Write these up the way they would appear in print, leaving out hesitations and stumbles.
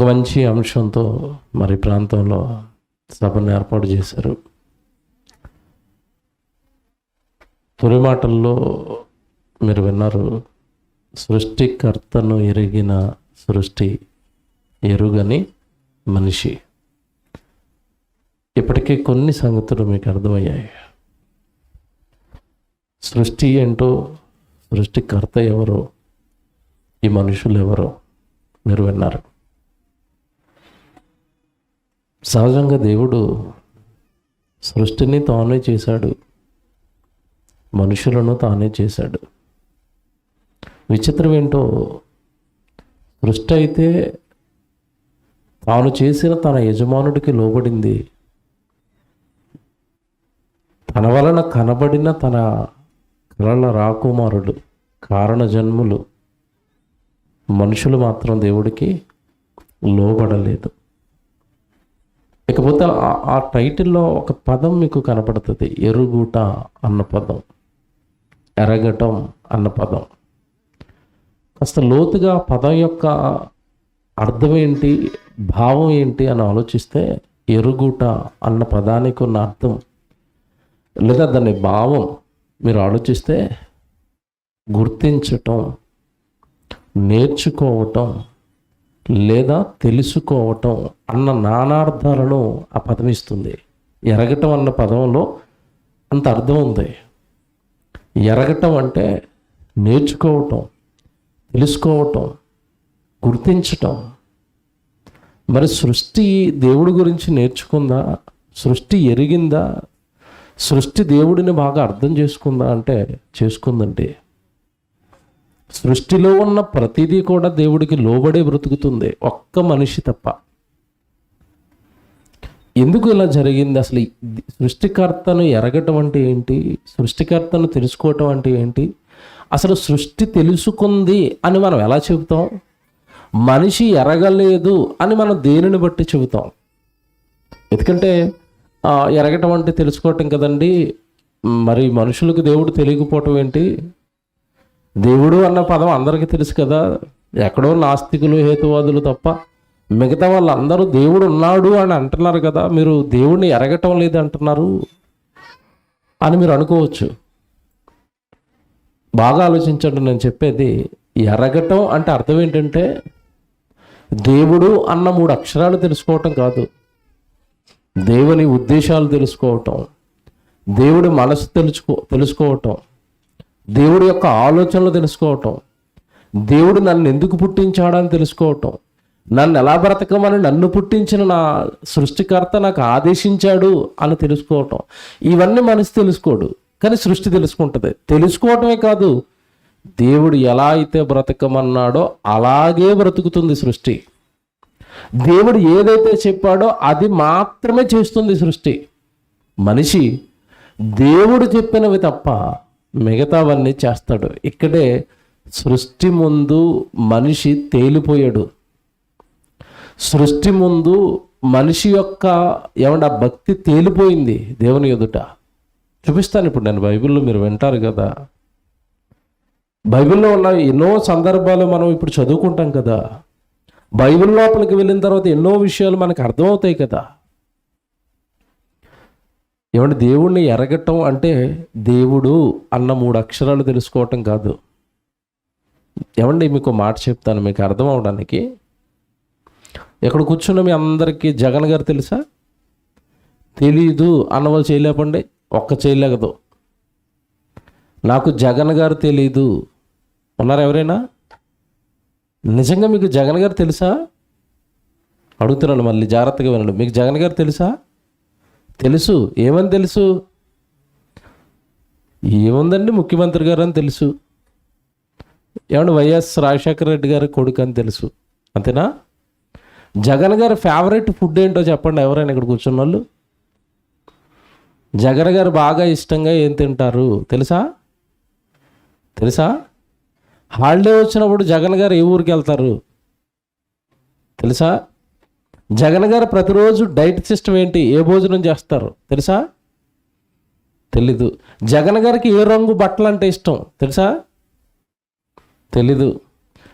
మంచి అంశంతో మరి ప్రాంతంలో సభను ఏర్పాటు చేశారు. తొలి మాటల్లో మీరు విన్నారు, సృష్టికర్తను ఎరిగిన సృష్టి ఎరుగని మనిషి. ఇప్పటికే కొన్ని సంగతులు మీకు అర్థమయ్యాయి. సృష్టి ఏంటో, సృష్టికర్త ఎవరో, ఈ మనుషులు ఎవరో మీరు విన్నారు. సహజంగా దేవుడు సృష్టిని తానే చేశాడు, మనుషులను తానే చేశాడు. విచిత్రం ఏంటో, సృష్టి అయితే తాను చేసిన తన యజమానుడికి లోబడింది. తన వలన కనబడిన తన కలల రాకుమారుడు, కారణ జన్ములు మనుషులు మాత్రం దేవుడికి లోబడలేదు. ఇకపోతే ఆ టైటిల్లో ఒక పదం మీకు కనపడుతుంది, ఎరుగుట అన్న పదం, ఎరగటం అన్న పదం. కాస్త లోతుగా పదం యొక్క అర్థం ఏంటి, భావం ఏంటి అని ఆలోచిస్తే, ఎరుగుట అన్న పదానికి ఉన్న అర్థం లేదా దాని భావం మీరు ఆలోచిస్తే, గుర్తించటం, నేర్చుకోవటం లేదా తెలుసుకోవటం అన్న నానార్థాలను ఆ పదం ఇస్తుంది. ఎరగటం అన్న పదంలో అంత అర్థం ఉంది. ఎరగటం అంటే నేర్చుకోవటం, తెలుసుకోవటం, గుర్తించటం. మరి సృష్టి దేవుడి గురించి నేర్చుకుందా, సృష్టి ఎరిగిందా, సృష్టి దేవుడిని బాగా అర్థం చేసుకుందా అంటే చేసుకుందండి. సృష్టిలో ఉన్న ప్రతిదీ కూడా దేవుడికి లోబడే బ్రతుకుతుంది, ఒక్క మనిషి తప్ప. ఎందుకు ఇలా జరిగింది? అసలు సృష్టికర్తను ఎరగటం అంటే ఏంటి, సృష్టికర్తను తెలుసుకోవటం అంటే ఏంటి, అసలు సృష్టి తెలుసుకుంది అని మనం ఎలా చెబుతాం, మనిషి ఎరగలేదు అని మనం దేనిని బట్టి చెబుతాం? ఎందుకంటే ఎరగటం అంటే తెలుసుకోవటం కదండి. మరి మనుషులకు దేవుడు తెలియకపోవటం ఏంటి? దేవుడు అన్న పదం అందరికీ తెలుసు కదా. ఎక్కడో నాస్తికులు, హేతువాదులు తప్ప మిగతా వాళ్ళందరూ దేవుడు ఉన్నాడు అని అంటున్నారు కదా. మీరు దేవుడిని ఎరగటం లేదు అంటున్నారు అని మీరు అనుకోవచ్చు. బాగా ఆలోచించండి. నేను చెప్పేది, ఎరగటం అంటే అర్థం ఏంటంటే దేవుడు అన్న 3 అక్షరాలు తెలుసుకోవటం కాదు, దేవుని ఉద్దేశాలు తెలుసుకోవటం, దేవుడి మనసు తెలుసుకోవటం, దేవుడి యొక్క ఆలోచనలు తెలుసుకోవటం, దేవుడు నన్ను ఎందుకు పుట్టించాడని తెలుసుకోవటం, నన్ను ఎలా బ్రతకమని నన్ను పుట్టించిన నా సృష్టికర్త నాకు ఆదేశించాడు అని తెలుసుకోవటం. ఇవన్నీ మనసు తెలుసుకోడు, కానీ సృష్టి తెలుసుకుంటుంది. తెలుసుకోవటమే కాదు, దేవుడు ఎలా అయితే బ్రతకమన్నాడో అలాగే బ్రతుకుతుంది సృష్టి. దేవుడు ఏదైతే చెప్పాడో అది మాత్రమే చేస్తుంది సృష్టి. మనిషి దేవుడు చెప్పినవి తప్ప మిగతావన్నీ చేస్తాడు. ఇక్కడే సృష్టి ముందు మనిషి తేలిపోయాడు. సృష్టి ముందు మనిషి యొక్క భక్తి తేలిపోయింది దేవుని ఎదుట. చూపిస్తాను ఇప్పుడు నేను. బైబిల్లో మీరు వింటారు కదా, బైబిల్లో ఉన్న ఎన్నో సందర్భాలు మనం ఇప్పుడు చదువుకుంటాం కదా. బైబిల్ లోపలికి వెళ్ళిన తర్వాత ఎన్నో విషయాలు మనకు అర్థమవుతాయి కదా. దేవుణ్ణి ఎరగటం అంటే దేవుడు అన్న 3 అక్షరాలు తెలుసుకోవటం కాదు. మీకు మాట చెప్తాను మీకు అర్థం అవడానికి. ఎక్కడ కూర్చున్న మీ అందరికీ జగన్ గారు తెలుసా? తెలీదు అన్నవాళ్ళు చేయలేపండి, ఒక్క చేయలేకదు. నాకు జగన్ గారు తెలీదు ఉన్నారు ఎవరైనా? నిజంగా మీకు జగన్ గారు తెలుసా? అడుగుతున్నాను, మళ్ళీ జాగ్రత్తగా వినండి. మీకు జగన్ గారు తెలుసా? తెలుసు. ఏమని తెలుసు? ఏముందండి, ముఖ్యమంత్రి గారు అని తెలుసు. వైఎస్ రాజశేఖర రెడ్డి గారి కొడుకు అని తెలుసు, అంతేనా? జగన్ గారి ఫేవరెట్ ఫుడ్ ఏంటో చెప్పండి ఎవరైనా ఇక్కడ కూర్చున్న వాళ్ళు. జగన్ గారు బాగా ఇష్టంగా ఏం తింటారు తెలుసా? హాలిడే వచ్చినప్పుడు జగన్ గారు ఏ ఊరికి వెళ్తారు తెలుసా? జగన్ గారు ప్రతిరోజు డైట్ సిస్టమ్ ఏంటి, ఏ భోజనం చేస్తారు తెలుసా? తెలీదు. జగన్ గారికి ఏ రంగు బట్టలు అంటే ఇష్టం తెలుసా? తెలీదు.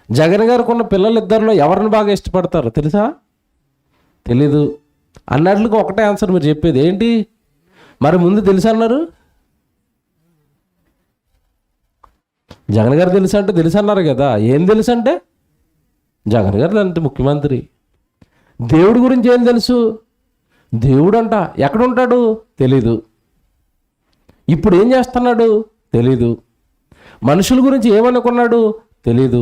జగన్ గారికి ఉన్న పిల్లలు ఇద్దరిలో ఎవరిని బాగా ఇష్టపడతారు తెలుసా? తెలీదు అన్నట్లుగా ఒకటే ఆన్సర్ మీరు చెప్పేది ఏంటి? మరి ముందు తెలుసు అన్నారు. జగన్ గారు తెలుసు అంటే తెలుసు అన్నారు కదా. ఏం తెలుసు అంటే జగన్ గారు అంటే ముఖ్యమంత్రి. దేవుడి గురించి ఏం తెలుసు? దేవుడు అంట ఎక్కడ ఉంటాడు తెలీదు. ఇప్పుడు ఏం చేస్తున్నాడు తెలీదు. మనుషుల గురించి ఏమనుకున్నాడు తెలీదు.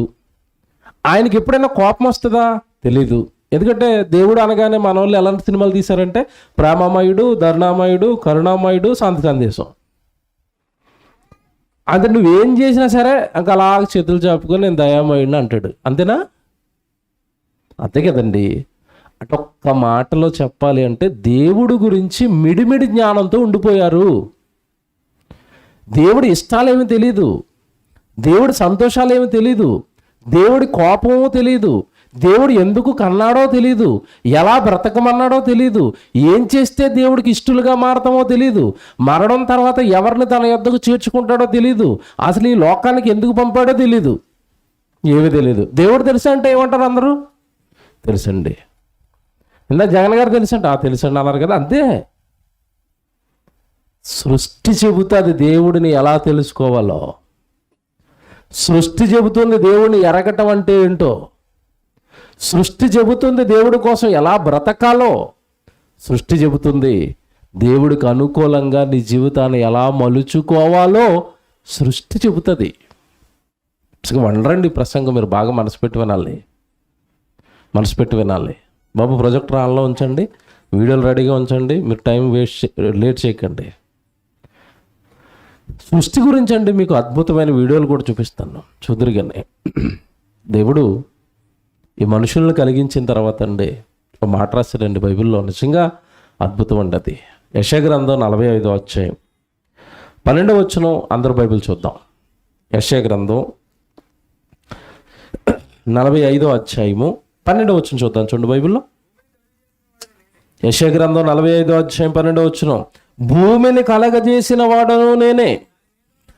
ఆయనకి ఎప్పుడైనా కోపం వస్తుందా తెలీదు. ఎందుకంటే దేవుడు అనగానే మన వాళ్ళు ఎలాంటి సినిమాలు తీశారంటే ప్రేమమయుడు, దరుణామయుడు, కరుణామయుడు, శాంతి సందేశం. అంటే నువ్వేం చేసినా సరే ఇంకా అలా చేతులు చాపుకొని నేను దయామయుడిని అంటాడు. అంతేనా? అంతే కదండి. అంటే ఒక్క మాటలో చెప్పాలి అంటే దేవుడు గురించి మిడిమిడి జ్ఞానంతో ఉండిపోయారు. దేవుడి ఇష్టాలేమీ తెలీదు, దేవుడి సంతోషాలేమీ తెలీదు, దేవుడి కోపమో తెలీదు, దేవుడు ఎందుకు కన్నాడో తెలీదు, ఎలా బ్రతకమన్నాడో తెలీదు, ఏం చేస్తే దేవుడికి ఇష్టలుగా మారతామో తెలీదు, మరణం తర్వాత ఎవరిని తన యొద్దకు చేర్చుకుంటాడో తెలీదు, అసలు ఈ లోకానికి ఎందుకు పంపాడో తెలీదు, ఏమీ తెలీదు. దేవుడు తెలుసా అంటే ఏమంటారు అందరూ? తెలుసండి. ఇందా జగన్ గారు తెలుసండి, తెలుసండి అన్నారు కదా. అంతే. సృష్టి చెబుతుంది దేవుడిని ఎలా తెలుసుకోవాలో. సృష్టి చెబుతుంది దేవుడిని ఎరగటం అంటే ఏంటో. సృష్టి చెబుతుంది దేవుడి కోసం ఎలా బ్రతకాలో. సృష్టి చెబుతుంది దేవుడికి అనుకూలంగా నీ జీవితాన్ని ఎలా మలుచుకోవాలో సృష్టి చెబుతుంది. వండరండి ప్రసంగం మీరు బాగా మనసు పెట్టి వినాలి. బాబు ప్రొజెక్టర్ ఆన్లో ఉంచండి, వీడియోలు రెడీగా ఉంచండి, మీరు టైం లేట్ చేయకండి. సృష్టి గురించి అండి మీకు అద్భుతమైన వీడియోలు కూడా చూపిస్తాను, చూదురుగానే. దేవుడు ఈ మనుషులను కలిగించిన తర్వాత అండి ఒక మాట రాశాడండి బైబిల్లో, నిజంగా అద్భుతం అండి అది. యెషయా గ్రంథం 45వ అధ్యాయం 12వ వచనం. అందరూ బైబిల్ చూద్దాం. యెషయా గ్రంథం 45వ అధ్యాయము 12వ వచనం చూద్దాం. చూడండి బైబిల్లో. యెషయా గ్రంథం 45వ అధ్యాయం 12వ వచనం. భూమిని కలగజేసిన వాడను నేనే,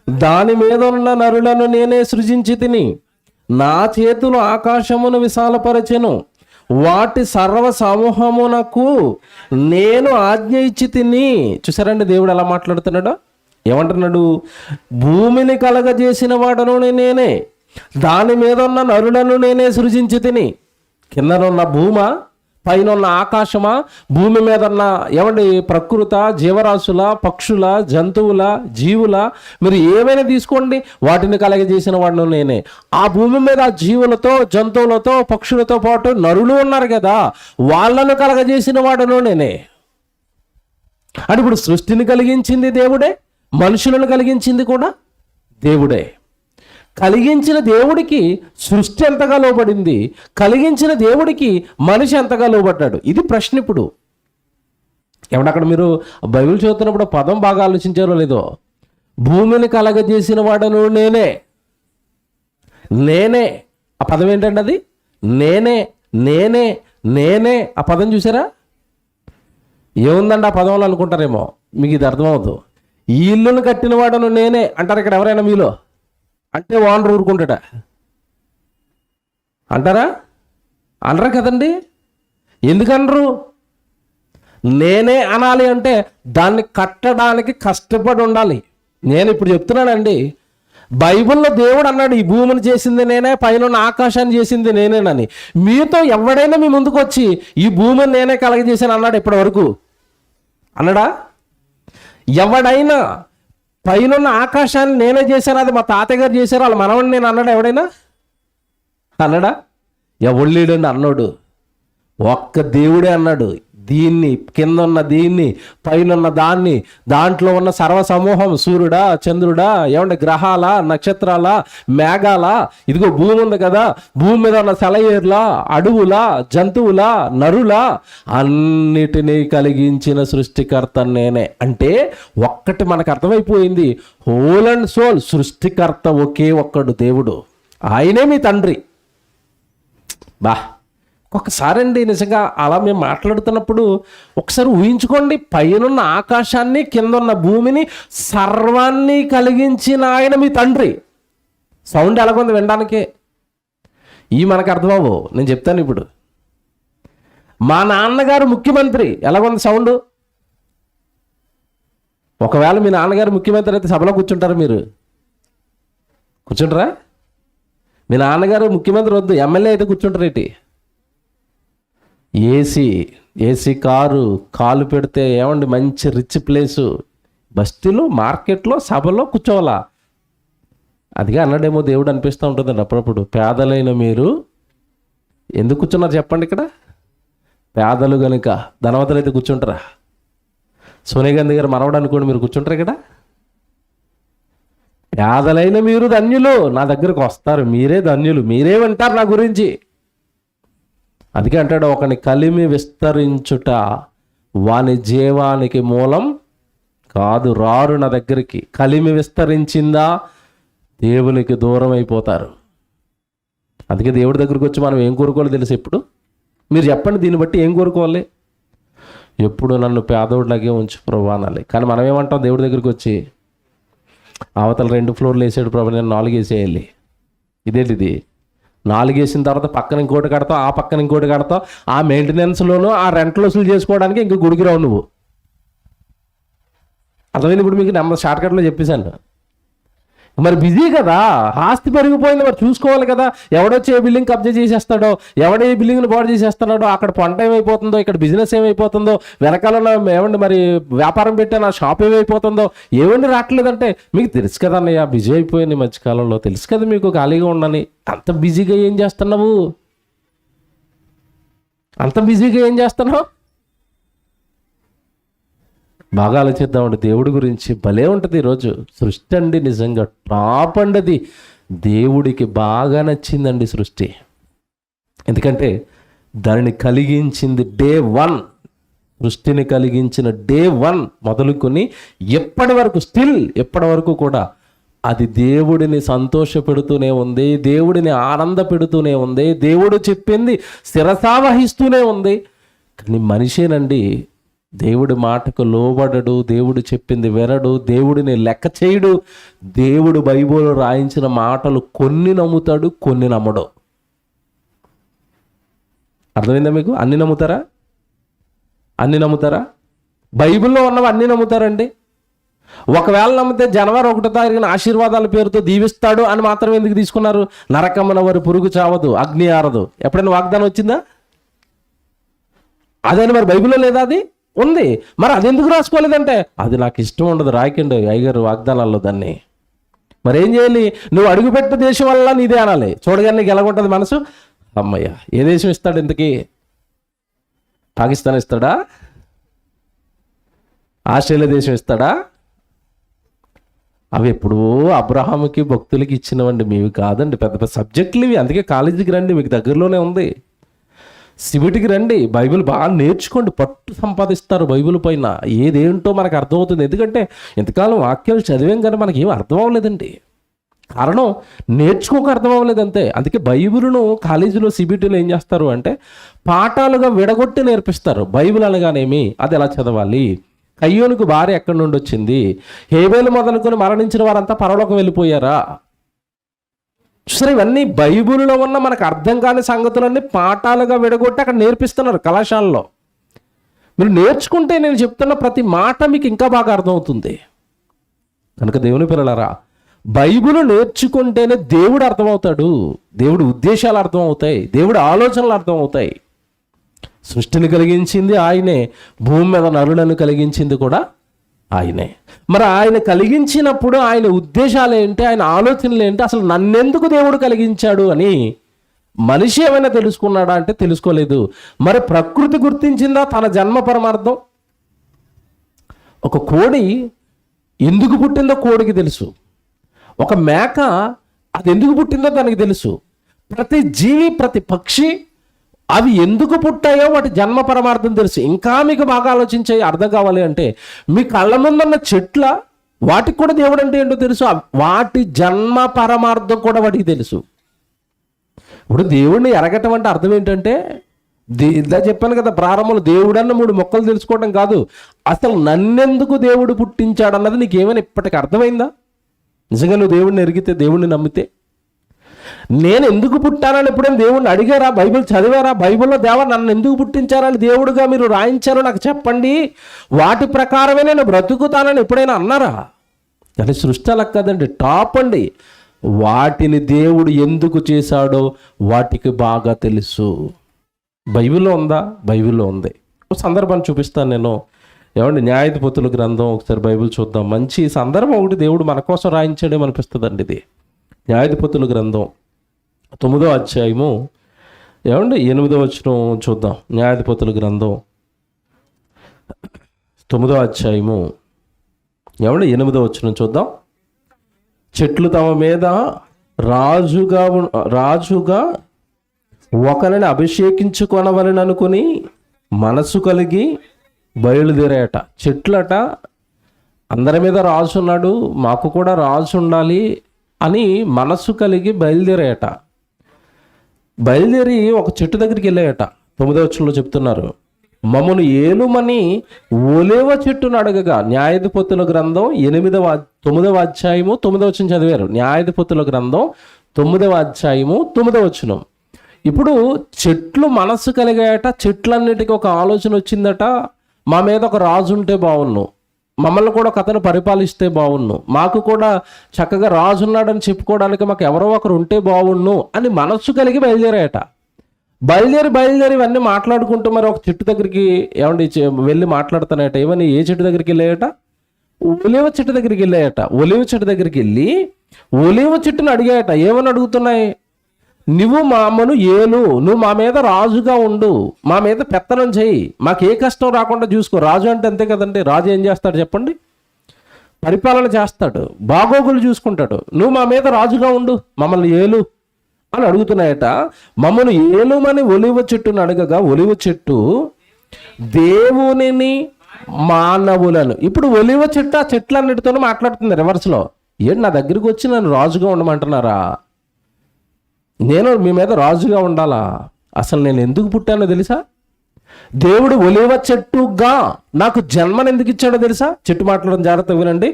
దాని మీద ఉన్న నరులను నేనే సృజించి తిని, నా చేతులు ఆకాశమును విశాలపరచెను, వాటి సర్వ సమూహమునకు నేను ఆజ్ఞ ఇచ్చి తిని. చూసారండి దేవుడు ఎలా మాట్లాడుతున్నాడో. ఏమంటున్నాడు? భూమిని కలగజేసిన వాడను నేనే, దాని మీద ఉన్న నరులను నేనే సృజించి తిని. కిందనున్న భూమా, పైన ఉన్న ఆకాశమా, భూమి మీద ఉన్న ఏమండి ప్రకృత, జీవరాశుల, పక్షుల, జంతువుల, జీవుల, మీరు ఏమైనా తీసుకోండి, వాటిని కలగజేసిన వాడును నేనే. ఆ భూమి మీద జీవులతో, జంతువులతో, పక్షులతో పాటు నరులు ఉన్నారు కదా, వాళ్ళను కలగజేసిన వాడును నేనే. అంటే ఇప్పుడు సృష్టిని కలిగించింది దేవుడే, మనుషులను కలిగించింది కూడా దేవుడే. కలిగించిన దేవుడికి సృష్టి ఎంతగా లోబడింది, కలిగించిన దేవుడికి మనిషి ఎంతగా లోబడ్డాడు, ఇది ప్రశ్న. ఇప్పుడు ఏమన్నా అక్కడ మీరు బైబిల్ చదువుతున్నప్పుడు పదం బాగా ఆలోచించారో లేదో. భూమిని కలగజేసిన వాడను నేనే. నేనే ఆ పదం ఏంటండి? అది నేనే నేనే నేనే. ఆ పదం చూసారా? ఏముందండి ఆ పదంలో అనుకుంటారేమో, మీకు ఇది అర్థమవుతుంది. ఈ ఇల్లును కట్టిన వాడను నేనే అంటారు ఇక్కడ ఎవరైనా మీలో? అంటే ఓనర్ ఊరుకుంటాడా అంటారా? అనరా కదండి. ఎందుకనరు? నేనే అనాలి అంటే దాన్ని కట్టడానికి కష్టపడి ఉండాలి. నేను ఇప్పుడు చెప్తున్నానండి, బైబిల్లో దేవుడు అన్నాడు ఈ భూమిని చేసింది నేనే, పైన ఉన్న ఆకాశాన్ని చేసింది నేనేనని. మీతో ఎవడైనా మీ ముందుకు వచ్చి ఈ భూమిని నేనే కలగజేశాను అన్నాడు ఇప్పటి వరకు? అన్నాడా? ఎవడైనా పైన ఆకాశాన్ని నేనే చేశాను, అది మా తాతయ్య గారు చేశారు, వాళ్ళ మనవడిని నేను అన్నాడు ఎవడైనా? అన్నాడా? ఎవడు లేడండి అన్నాడు. ఒక్క దేవుడే అన్నాడు. దీన్ని, కింద ఉన్న దీన్ని, పైన ఉన్న దాన్ని, దాంట్లో ఉన్న సర్వ సమూహం, సూర్యుడా, చంద్రుడా, ఏమంటే గ్రహాల, నక్షత్రాల, మేఘాల, ఇదిగో భూమి ఉంది కదా, భూమి మీద ఉన్న సెలయేర్ల, అడవుల, జంతువుల, నరుల, అన్నిటినీ కలిగించిన సృష్టికర్త నేనే. అంటే ఒక్కటి మనకు అర్థమైపోయింది, హోల్ అండ్ సోల్ సృష్టికర్త ఒకే ఒక్కడు దేవుడు, ఆయనే మీ తండ్రి. ఒక్కసారి అండి నిజంగా అలా మేము మాట్లాడుతున్నప్పుడు ఒకసారి ఊహించుకోండి, పైనున్న ఆకాశాన్ని, కింద ఉన్న భూమిని, సర్వాన్ని కలిగించిన ఆయన మీ తండ్రి. సౌండ్ ఎలాగుంది వినడానికే? ఈ మనకు అర్థమవు. నేను చెప్తాను ఇప్పుడు. మా నాన్నగారు ముఖ్యమంత్రి, ఎలాగుంది సౌండ్? ఒకవేళ మీ నాన్నగారు ముఖ్యమంత్రి అయితే సభలో కూర్చుంటారా? మీరు కూర్చుంటారా? మీ నాన్నగారు ముఖ్యమంత్రి వద్దు, ఎమ్మెల్యే అయితే కూర్చుంటారేంటి? ఏసీ కారు, కాలు పెడితే ఏమండి మంచి రిచ్ ప్లేసు, బస్తీలో, మార్కెట్లో, సభలో కూర్చోవాలా? అదిగా అన్నాడేమో దేవుడు అనిపిస్తూ ఉంటుందండి అప్పుడప్పుడు. పేదలైన మీరు ఎందుకు కూర్చున్నారు చెప్పండి? ఇక్కడ పేదలు కనుక, ధనవంతులు అయితే కూర్చుంటారా? సోనియా గాంధీ గారు మనవడు అనుకోండి, మీరు కూర్చుంటారు ఇక్కడ? పేదలైన మీరు ధన్యులు, నా దగ్గరకు వస్తారు, మీరే ధన్యులు, మీరే వింటారు నా గురించి. అందుకే అంటాడు, ఒకని కలిమి విస్తరించుట వాని జీవానికి మూలం కాదు. రారు నా దగ్గరికి. కలిమి విస్తరించిందా దేవునికి దూరం అయిపోతారు. అందుకే దేవుడి దగ్గరికి వచ్చి మనం ఏం కోరుకోవాలో తెలుసు. ఎప్పుడు మీరు చెప్పండి, దీన్ని బట్టి ఏం కోరుకోవాలి? ఎప్పుడు నన్ను పేదోడిలాగే ఉంచు ప్రభు అనాలి. కానీ మనం ఏమంటాం దేవుడి దగ్గరికి వచ్చి? అవతల 2 ఫ్లోర్లు వేసాడు ప్రభు, నేను 4 వేసేయాలి. ఇదేంటిది? 4 వేసిన తర్వాత పక్కన ఇంకోటి కడతావు, ఆ పక్కన ఇంకోటి కడతావు, ఆ మెయింటెనెన్స్లోనూ ఆ రెంట్లు వసూలు చేసుకోవడానికి ఇంక గుడికి రావు నువ్వు. అర్థమైంది? ఇప్పుడు మీకు షార్ట్ కట్లో చెప్పేశాను. మరి బిజీ కదా, ఆస్తి పెరిగిపోయింది, మరి చూసుకోవాలి కదా. ఎవడొచ్చి ఏ బిల్డింగ్ కబ్జా చేసేస్తాడో, ఎవడే ఏ బిల్డింగ్ని బాడు చేసేస్తున్నాడో, అక్కడ పంట ఏమైపోతుందో, ఇక్కడ బిజినెస్ ఏమైపోతుందో, వెనకాల ఏమండి మరి వ్యాపారం పెట్టాను, ఆ షాప్ ఏమైపోతుందో, ఏమండి రావట్లేదంటే మీకు తెలుసు కదా అన్నయ్య, బిజీ అయిపోయింది ఈ మధ్యకాలంలో, తెలుసు కదా మీకు ఖాళీగా ఉండని. అంత బిజీగా ఏం చేస్తున్నావు? అంత బిజీగా ఏం చేస్తున్నావు? బాగా ఆలోచిద్దామండి దేవుడి గురించి. భలే ఉంటుంది ఈరోజు. సృష్టి అండి నిజంగా టాప్ అండి. అది దేవుడికి బాగా నచ్చిందండి సృష్టి. ఎందుకంటే దానిని కలిగించింది డే 1. సృష్టిని కలిగించిన డే 1 మొదలుకొని ఎప్పటి వరకు, ఎప్పటి వరకు కూడా అది దేవుడిని సంతోషపెడుతూనే ఉంది, దేవుడిని ఆనంద పెడుతూనే ఉంది, దేవుడు చెప్పింది శిరసావహిస్తూనే ఉంది. కానీ మనిషేనండి దేవుడి మాటకు లోబడడు, దేవుడు చెప్పింది వినడు, దేవుడిని లెక్క చేయడు. దేవుడు బైబిల్ రాయించిన మాటలు కొన్ని నమ్ముతాడు, కొన్ని నమ్మడు. అర్థమైందా మీకు? అన్ని నమ్ముతారా? బైబిల్లో ఉన్నవి అన్నీ నమ్ముతారండి. ఒకవేళ నమ్మితే జనవరి 1వ తారీఖున ఆశీర్వాదాల పేరుతో దీవిస్తాడు అని మాత్రం ఎందుకు తీసుకున్నారు? నరకమున వారి పురుగు చావదు, అగ్ని ఆరదు. ఎప్పుడైనా వాగ్దానం వచ్చిందా? అదేనా మరి బైబిల్లో లేదా? అది ఉంది. మరి అది ఎందుకు రాసుకోలేదంటే అది నాకు ఇష్టం ఉండదు, రాయకండి అయ్యగారు వాగ్దానాల్లో దాన్ని. మరి ఏం చేయాలి? నువ్వు అడుగుపెట్టిన దేశం వల్ల నీదే అనాలి. చూడగానే నీకు ఎలాగుంటుంది మనసు? అమ్మయ్య, ఏ దేశం ఇస్తాడు ఇంతకీ? పాకిస్తాన్ ఇస్తాడా? ఆస్ట్రేలియా దేశం ఇస్తాడా? అవి ఎప్పుడూ అబ్రహాముకి భక్తులకి ఇచ్చినవండి, మీవి కాదండి. పెద్ద పెద్ద సబ్జెక్టులు ఇవి. అందుకే కాలేజీకి రండి, మీకు దగ్గరలోనే ఉంది. సిబిటికి రండి, బైబిల్ బాగా నేర్చుకోండి, పట్టు సంపాదిస్తారు బైబిల్ పైన. ఏదేంటో మనకు అర్థమవుతుంది. ఎందుకంటే ఇంతకాలం వాక్యాలు చదివాం కానీ మనకి ఏం అర్థం అవ్వలేదండి. కారణం నేర్చుకోక అర్థం అవ్వలేదు అంతే. అందుకే బైబిల్ను కాలేజీలో సిబిటీలో ఏం చేస్తారు అంటే పాఠాలుగా విడగొట్టి నేర్పిస్తారు. బైబిల్ అనగానేమి, అది ఎలా చదవాలి, కయ్యోనుకు భార్య ఎక్కడి నుండి వచ్చింది, హేబేలు మొదలుకొని మరణించిన వారంతా పరలోకం వెళ్ళిపోయారా. సరే, ఇవన్నీ బైబిల్లో ఉన్న మనకు అర్థం కాని సంగతులన్నీ పాఠాలుగా విడగొట్టి అక్కడ నేర్పిస్తున్నారు కళాశాలలో. మీరు నేర్చుకుంటే నేను చెప్తున్న ప్రతి మాట మీకు ఇంకా బాగా అర్థమవుతుంది. కనుక దేవుని పిల్లలారా, బైబిల్ నేర్చుకుంటేనే దేవుడు అర్థమవుతాడు, దేవుడి ఉద్దేశాలు అర్థమవుతాయి, దేవుడి ఆలోచనలు అర్థమవుతాయి. సృష్టిని కలిగించింది ఆయనే, భూమి మీద నరులను కలిగించింది కూడా ఆయనే. మరి ఆయన కలిగించినప్పుడు ఆయన ఉద్దేశాలు ఏంటి, ఆయన ఆలోచనలు ఏంటి, అసలు నన్నెందుకు దేవుడు కలిగించాడు అని మనిషి ఏమైనా తెలుసుకున్నాడా అంటే తెలుసుకోలేదు. మరి ప్రకృతి గుర్తించిందా తన జన్మ పరమార్థం? ఒక కోడి ఎందుకు పుట్టిందో కోడికి తెలుసు, ఒక మేక అది ఎందుకు పుట్టిందో దానికి తెలుసు. ప్రతి జీవి, ప్రతి పక్షి అవి ఎందుకు పుట్టాయో వాటి జన్మ పరమార్థం తెలుసు. ఇంకా మీకు బాగా ఆలోచించే అర్థం కావాలి అంటే మీ కళ్ళ ముందున్న చెట్ల వాటికి కూడా దేవుడు అంటే ఏంటో తెలుసు, వాటి జన్మ పరమార్థం కూడా వాటికి తెలుసు. ఇప్పుడు దేవుడిని ఎరగటం అంటే అర్థం ఏంటంటే, ఇలా చెప్పాను కదా ప్రారంభంలో, దేవుడన్న 3 మొక్కలు తెలుసుకోవడం కాదు, అసలు నన్నెందుకు దేవుడు పుట్టించాడన్నది నీకేమైనా ఇప్పటికి అర్థమైందా? నిజంగా నువ్వు దేవుడిని ఎరిగితే, దేవుడిని నమ్మితే, నేను ఎందుకు పుట్టానని ఎప్పుడైనా దేవుడిని అడిగారా? బైబిల్ చదివారా? బైబిల్లో దేవా నన్ను ఎందుకు పుట్టించారని దేవుడుగా మీరు రాయించారో నాకు చెప్పండి, వాటి ప్రకారమే నేను బ్రతుకుతానని ఎప్పుడైనా అన్నారా? కానీ సృష్టి అలా కదండి, టాప్ అండి. వాటిని దేవుడు ఎందుకు చేశాడో వాటికి బాగా తెలుసు. బైబిల్లో ఉందా? బైబిల్లో ఉంది. ఒక సందర్భాన్ని చూపిస్తాను నేను. ఏమండి, న్యాయాధిపతుల గ్రంథం ఒకసారి బైబిల్ చూద్దాం. మంచి సందర్భం ఒకటి దేవుడు మన కోసం రాయించాడేమో అనిపిస్తుందండి ఇది. న్యాయాధిపతుల గ్రంథం 9వ అధ్యాయము ఏమండి 8వ వచనం చూద్దాం. న్యాయాధిపతుల గ్రంథం 9వ అధ్యాయము ఏమండి 8వ వచనం చూద్దాం. చెట్లు తమ మీద రాజుగా ఒకరిని అభిషేకించుకొనవలని అనుకుని మనసు కలిగి బయలుదేరాయట. చెట్లట అందరి మీద రాజు ఉన్నాడు, మాకు కూడా రాజు ఉండాలి అని మనసు కలిగి బయలుదేరాయట. బయలుదేరి ఒక చెట్టు దగ్గరికి వెళ్ళాయట. 9వ వచనంలో చెప్తున్నారు, మమ్మను ఏలుమని ఒలీవ చెట్టును అడగగా. న్యాయాధిపతుల గ్రంథం 9వ అధ్యాయము 9వ వచనం చదివారు. న్యాయాధిపతుల గ్రంథం 9వ అధ్యాయము 9వ వచనం. ఇప్పుడు చెట్లు మనసు కలిగాయట. చెట్లన్నిటికీ ఒక ఆలోచన వచ్చిందట, మా మీద ఒక రాజు ఉంటే బాగున్ను, మమ్మల్ని కూడా ఒక అతను పరిపాలిస్తే బాగున్ను, మాకు కూడా చక్కగా రాజు ఉన్నాడని చెప్పుకోవడానికి మాకు ఎవరో ఒకరు ఉంటే బాగున్ను అని మనస్సు కలిగి బయలుదేరాయట. బయలుదేరి ఇవన్నీ మాట్లాడుకుంటూ మరి ఒక చెట్టు దగ్గరికి ఏమండి వెళ్ళి మాట్లాడుతానట. ఏమని? ఏ చెట్టు దగ్గరికి వెళ్ళాయట? ఒలీవ చెట్టు దగ్గరికి వెళ్ళాయట. ఒలీవ చెట్టు దగ్గరికి వెళ్ళి ఒలీవ చెట్టును అడిగాయట. ఏమని అడుగుతున్నాయి? నువ్వు మా అమ్మను ఏలు, నువ్వు మా మీద రాజుగా ఉండు, మా మీద పెత్తనం చేయి, మాకు ఏ కష్టం రాకుండా చూసుకో. రాజు అంటే అంతే కదండి. రాజు ఏం చేస్తాడు చెప్పండి? పరిపాలన చేస్తాడు, బాగోగులు చూసుకుంటాడు. నువ్వు మా మీద రాజుగా ఉండు, మమ్మల్ని ఏలు అని అడుగుతున్నాయట. మమ్మల్ని ఏలుమని ఒలీవ చెట్టును అడగగా ఒలీవ చెట్టు దేవునిని మానవులను. ఇప్పుడు ఒలీవ చెట్టు ఆ చెట్లన్నిటితోనూ మాట్లాడుతుంది రివర్స్లో. ఏంటి నా దగ్గరికి వచ్చి నన్ను రాజుగా ఉండమంటున్నారా? నేను మీ మీద రాజుగా ఉండాలా? అసలు నేను ఎందుకు పుట్టానో తెలుసా? దేవుడు ఒలీవ చెట్టుగా నాకు జన్మను ఎందుకు ఇచ్చాడో తెలుసా? చెట్టు మాట్లాడడం జాగ్రత్త వినండి.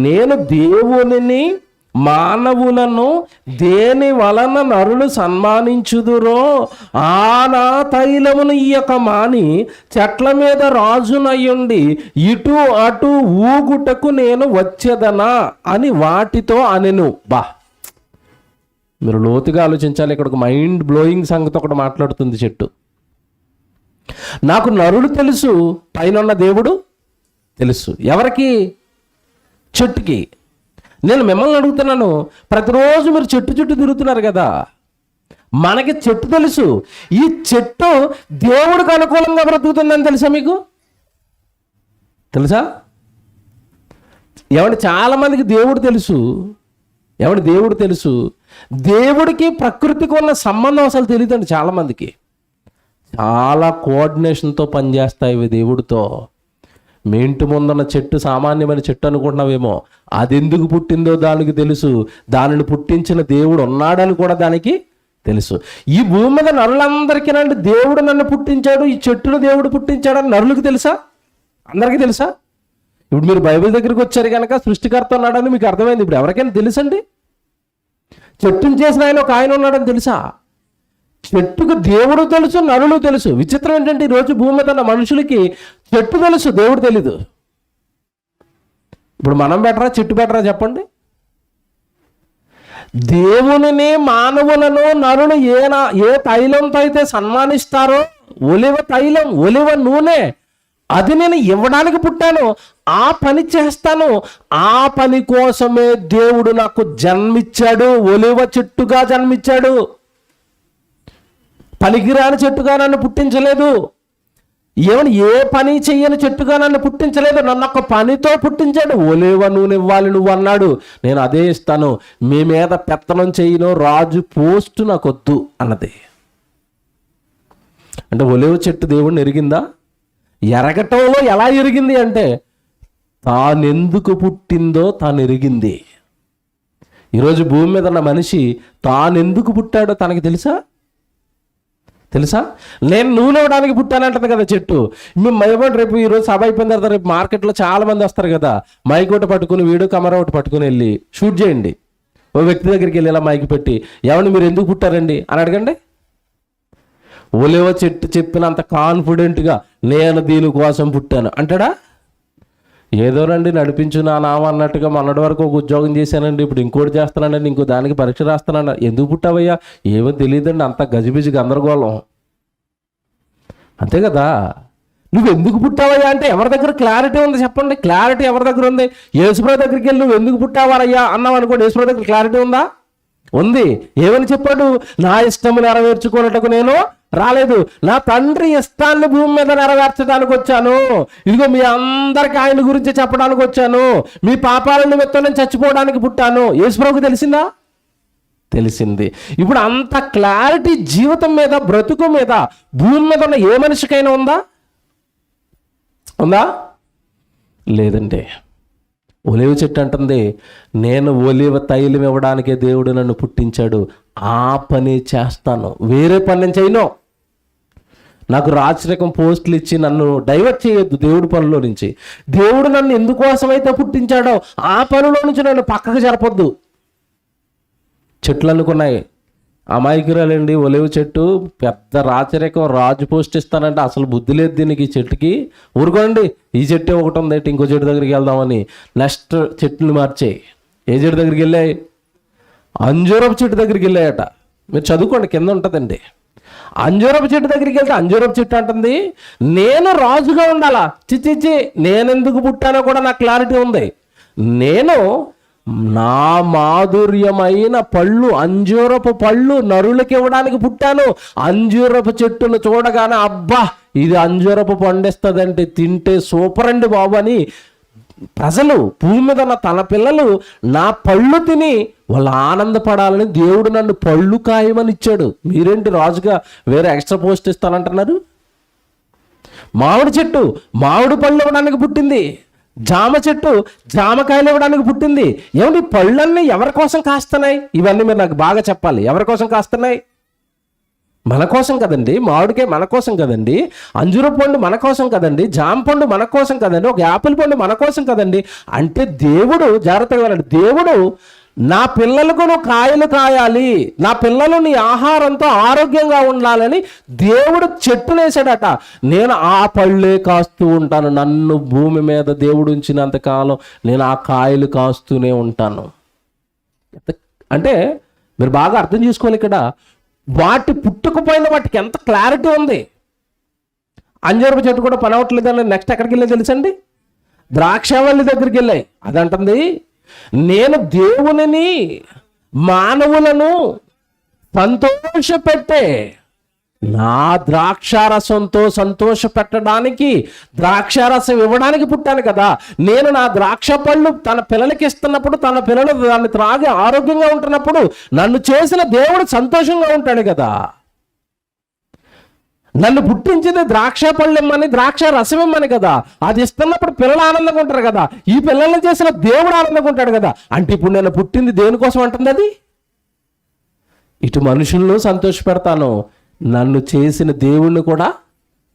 నేను దేవునిని మానవులను దేని వలన నరులు సన్మానించుదురో ఆనా తైలమును ఇయ్యక మాని చెట్ల మీద రాజునయ్యుండి ఇటు అటు ఊగుటకు నేను వచ్చేదనా అని వాటితో అనెను. మీరు లోతుగా ఆలోచించాలి. ఇక్కడ ఒక మైండ్ బ్లోయింగ్ సంగతి ఒకటి మాట్లాడుతుంది చెట్టు. నాకు నరులు తెలుసు, పైన దేవుడు తెలుసు. ఎవరికి? చెట్టుకి. నేను మిమ్మల్ని అడుగుతున్నాను, ప్రతిరోజు మీరు చెట్టు చుట్టూ తిరుగుతున్నారు కదా, మనకి చెట్టు తెలుసు. ఈ చెట్టు దేవుడికి అనుకూలంగా బ్రతుకుతుందని తెలుసా మీకు? తెలుసా? ఏమంటే చాలామందికి దేవుడు తెలుసు. ఏమంటే దేవుడు తెలుసు, దేవుడికి ప్రకృతికి ఉన్న సంబంధం అసలు తెలియదండి చాలామందికి. చాలా కోఆర్డినేషన్తో పనిచేస్తాయి ఇవి దేవుడితో. మీ ఇంటి ముందున్న చెట్టు సామాన్యమైన చెట్టు అనుకుంటున్నావేమో, అది ఎందుకు పుట్టిందో దానికి తెలుసు. దానిని పుట్టించిన దేవుడు ఉన్నాడని కూడా దానికి తెలుసు. ఈ భూమి మీద నరులందరికీ నండి దేవుడు నన్ను పుట్టించాడు, ఈ చెట్టును దేవుడు పుట్టించాడని నరులకు తెలుసా? అందరికీ తెలుసా? ఇప్పుడు మీరు బైబిల్ దగ్గరికి వచ్చారు కనుక సృష్టికర్త ఉన్నాడని మీకు అర్థమైంది. ఇప్పుడు ఎవరికైనా తెలుసండి? చెట్టును చేసిన ఆయన ఒక ఆయన ఉన్నాడని తెలుసా? చెట్టుకు దేవుడు తెలుసు, నరులు తెలుసు. విచిత్రం ఏంటంటే ఈరోజు భూమి మీద ఉన్న మనుషులకి చెట్టు తెలుసు, దేవుడు తెలీదు. ఇప్పుడు మనం బెటరా చెట్టు బెటరా చెప్పండి? దేవునిని మానవులను నరులు ఏ తైలంతో అయితే సన్మానిస్తారో, ఒలివ తైలం, ఒలివ నూనె, అది నేను ఇవ్వడానికి పుట్టాను, ఆ పని చేస్తాను. ఆ పని కోసమే దేవుడు నాకు జన్మిచ్చాడు, ఒలివ చెట్టుగా జన్మిచ్చాడు. పనికిరాని చెట్టుగా నన్ను పుట్టించలేదు. ఏమని ఏ పని చెయ్యని చెట్టుగా నన్ను పుట్టించలేదు. నన్ను ఒక పనితో పుట్టించాడు. ఒలివ నూనె ఇవ్వాలి నువ్వు అన్నాడు, నేను అదే ఇస్తాను. మీ మీద పెత్తనం చేయను, రాజు పోస్టు నాకు వద్దు అన్నది. అంటే ఒలివ చెట్టు దేవుడిని ఎరిగిందా? ఎరగటంలో ఎలా ఎరిగింది అంటే తానెందుకు పుట్టిందో తాను ఎరిగింది. ఈరోజు భూమి మీద ఉన్న మనిషి తానెందుకు పుట్టాడో తనకి తెలుసా? నేను నూనె ఇవ్వడానికి పుట్టానంటది కదా చెట్టు. మేము మైకోటి రేపు ఈరోజు సభ అయిపోయిన తర్వాత రేపు మార్కెట్లో చాలా మంది వస్తారు కదా, మైక్ ఒకటి పట్టుకుని వీడియో కెమెరా ఒకటి పట్టుకుని వెళ్ళి షూట్ చేయండి. ఓ వ్యక్తి దగ్గరికి వెళ్ళి ఇలా మైకి పెట్టి, ఏమండి మీరు ఎందుకు పుట్టారండి అని అడగండి. ఒలివ చెట్టు చెప్పినంత కాన్ఫిడెంట్గా నేను దీనికోసం పుట్టాను అంటాడా? ఏదోనండి నడిపించు నా నామం అన్నట్టుగా మొన్నటి వరకు ఒక ఉద్యోగం చేశానండి, ఇప్పుడు ఇంకోటి చేస్తానండి, ఇంకో దానికి పరీక్ష రాస్తానండి. ఎందుకు పుట్టావయ్యా? ఏమో తెలియదండి, అంత గజిబిజి గందరగోళం. అంతే కదా. నువ్వు ఎందుకు పుట్టావయ్యా అంటే ఎవరి దగ్గర క్లారిటీ ఉంది చెప్పండి? క్లారిటీ ఎవరి దగ్గర ఉంది? యేసుప్రభు దగ్గరికి వెళ్ళి నువ్వు ఎందుకు పుట్టావారయ్యా అన్నావు అనుకోండి, యేసుప్రభు దగ్గర క్లారిటీ ఉందా? ఉంది. ఏమని చెప్పాడు? నా ఇష్టము నెరవేర్చుకున్నట్టుకు నేను రాలేదు, నా తండ్రి ఇష్టాన్ని భూమి మీద నెరవేర్చడానికి వచ్చాను. ఇదిగో మీ అందరికి ఆయన గురించి చెప్పడానికి వచ్చాను. మీ పాపాల నిమిత్తం నేను చచ్చిపోవడానికి పుట్టాను. యేసుప్రభుకు తెలిసిందా? తెలిసింది. ఇప్పుడు అంత క్లారిటీ జీవితం మీద, బ్రతుకు మీద, భూమి మీద ఉన్న ఏ మనిషికైనా ఉందా? ఉందా? లేదండి. ఒలివ చెట్టు అంటుంది, నేను ఒలివ తైలం ఇవ్వడానికే దేవుడు నన్ను పుట్టించాడు, ఆ పని చేస్తాను, వేరే పని నేను చేయను. నాకు రాచరికం పోస్టులు ఇచ్చి నన్ను డైవర్ట్ చేయొద్దు దేవుడి పనిలో నుంచి. దేవుడు నన్ను ఎందుకోసమైతే పుట్టించాడో ఆ పనిలో నుంచి నన్ను పక్కకు జరపొద్దు. చెట్లు అనుకున్నాయి, అమాయకురాలండి ఒలివ చెట్టు, పెద్ద రాచరికం, రాజు పోస్ట్ ఇస్తానంటే అసలు బుద్ధి లేదు దీనికి, ఈ చెట్టుకి. ఊరుకోండి, ఈ చెట్టే ఒకటి ఉంది, ఇంకో చెట్టు దగ్గరికి వెళ్దామని నెక్స్ట్ చెట్టుని మార్చాయి. ఏ చెట్టు దగ్గరికి వెళ్ళాయి? అంజూరపు చెట్టు దగ్గరికి వెళ్ళాయట. మీరు చదువుకోండి, కింద ఉంటుందండి. అంజూరపు చెట్టు దగ్గరికి వెళ్తే అంజూరపు చెట్టు అంటుంది, నేను రాజుగా ఉండాలా? చిచ్చిచ్చి, నేనెందుకు పుట్టానో కూడా నాకు క్లారిటీ ఉంది. నేను నా మాధుర్యమైన పళ్ళు, అంజూరపు పళ్ళు నరులకి ఇవ్వడానికి పుట్టాను. అంజూరపు చెట్టును చూడగానే అబ్బా ఇది అంజూరపు పండిస్తుందంటే తింటే సూపర్ అండి బాబు అని ప్రజలు, భూమి మీద ఉన్న తన పిల్లలు నా పళ్ళు తిని వాళ్ళు ఆనందపడాలని దేవుడు నన్ను పళ్ళు కాయమని ఇచ్చాడు. మీరేంటి రాజుగా వేరే ఎక్స్ట్రా పోస్ట్ ఇస్తానంటున్నారు? మామిడి చెట్టు మామిడి పళ్ళు ఇవ్వడానికి పుట్టింది, జామ చెట్టు జామకాయలు ఇవ్వడానికి పుట్టింది. ఏమండి పళ్ళన్నీ ఎవరి కోసం కాస్తున్నాయి? ఇవన్నీ మీరు నాకు బాగా చెప్పాలి. ఎవరి కోసం కాస్తున్నాయి? మన కోసం కదండి. మామిడికాయ మన కోసం కదండి, అంజూర పండు మన కోసం కదండి, జామ పండు మన కోసం కదండి, ఒక యాపిల్ పండు మన కోసం కదండి. అంటే దేవుడు, జాగ్రత్తగా వినండి, దేవుడు నా పిల్లలకు నువ్వు కాయలు కాయాలి, నా పిల్లలు నీ ఆహారంతో ఆరోగ్యంగా ఉండాలని దేవుడు చెట్టునేసాడట. నేను ఆ పళ్ళే కాస్తూ ఉంటాను. నన్ను భూమి మీద దేవుడు ఉంచినంతకాలం నేను ఆ కాయలు కాస్తూనే ఉంటాను. అంటే మీరు బాగా అర్థం చేసుకోవాలి ఇక్కడ, వాటి పుట్టుకుపోయిన వాటికి ఎంత క్లారిటీ ఉంది. అంజూరపు చెట్టు కూడా పని అవ్వట్లేదని నెక్స్ట్ ఎక్కడికి వెళ్ళి తెలుసండి? ద్రాక్షావల్లి దగ్గరికి వెళ్ళాయి. అదంటుంది, నేను దేవునిని మానవులను సంతోషపెట్టే నా ద్రాక్షారసంతో సంతోష పెట్టడానికి, ద్రాక్షారసం ఇవ్వడానికి పుట్టాను కదా. నేను నా ద్రాక్ష పళ్ళు తన పిల్లలకి ఇస్తున్నప్పుడు, తన పిల్లలు దాన్ని త్రాగి ఆరోగ్యంగా ఉంటున్నప్పుడు నన్ను చేసిన దేవుడు సంతోషంగా ఉంటాడు కదా. నన్ను పుట్టించింది ద్రాక్ష పళ్ళు ఇమ్మని, ద్రాక్ష రసం ఇమ్మని కదా. అది ఇస్తున్నప్పుడు పిల్లలు ఆనందంగా ఉంటారు కదా. ఈ పిల్లల్ని చేసిన దేవుడు ఆనందంగా ఉంటాడు కదా. అంటే ఇప్పుడు నేను పుట్టింది దేనికోసం అంటుంది అది? ఇటు మనుషులను సంతోష పెడతాను, నన్ను చేసిన దేవుణ్ణి కూడా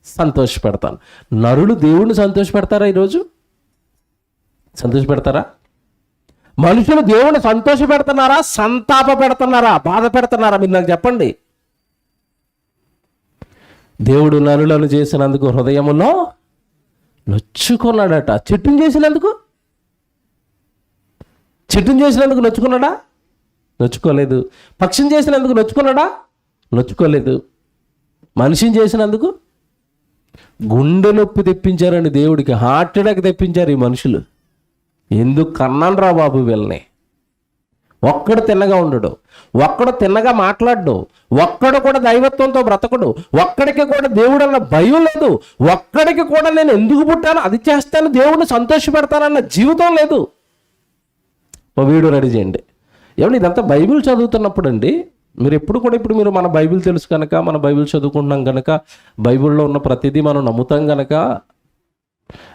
సంతోష పెడతాను. నరులు దేవుణ్ణి సంతోష పెడతారా? ఈరోజు సంతోష పెడతారా? మనుషులు దేవుణ్ణి సంతోష పెడుతున్నారా, సంతాప పెడుతున్నారా, బాధ పెడుతున్నారా? మీరు నాకు చెప్పండి. దేవుడు నరులను చేసినందుకు హృదయములో నొచ్చుకున్నాడట. చెట్టును చేసినందుకు నొచ్చుకున్నాడా? నొచ్చుకోలేదు. పక్షిని చేసినందుకు నొచ్చుకున్నాడా? నొచ్చుకోలేదు. మనిషిని చేసినందుకు గుండె నొప్పి తెప్పించారండి దేవుడికి, హార్ట్ అటాక్ తెప్పించారు ఈ మనుషులు. ఎందుకు కన్నాను రా బాబు వీళ్ళని? ఒక్కడు తిన్నగా ఉండడు, ఒక్కడు తిన్నగా మాట్లాడు, ఒక్కడు కూడా దైవత్వంతో బ్రతకడు, ఒక్కడికి కూడా దేవుడు అన్న భయం లేదు, ఒక్కడికి కూడా నేను ఎందుకు పుట్టాను అది చేస్తాను, దేవుడిని సంతోషపెడతానన్న జీవితం లేదు. ఓ వీడియో రెడీ చేయండి. ఏమంటే ఇదంతా బైబిల్ చదువుతున్నప్పుడు అండి, మీరు ఎప్పుడు కూడా, ఇప్పుడు మీరు మన బైబిల్ తెలుసు కనుక, మన బైబిల్ చదువుకుంటున్నాం కనుక, బైబిల్లో ఉన్న ప్రతిదీ మనం నమ్ముతాం కనుక,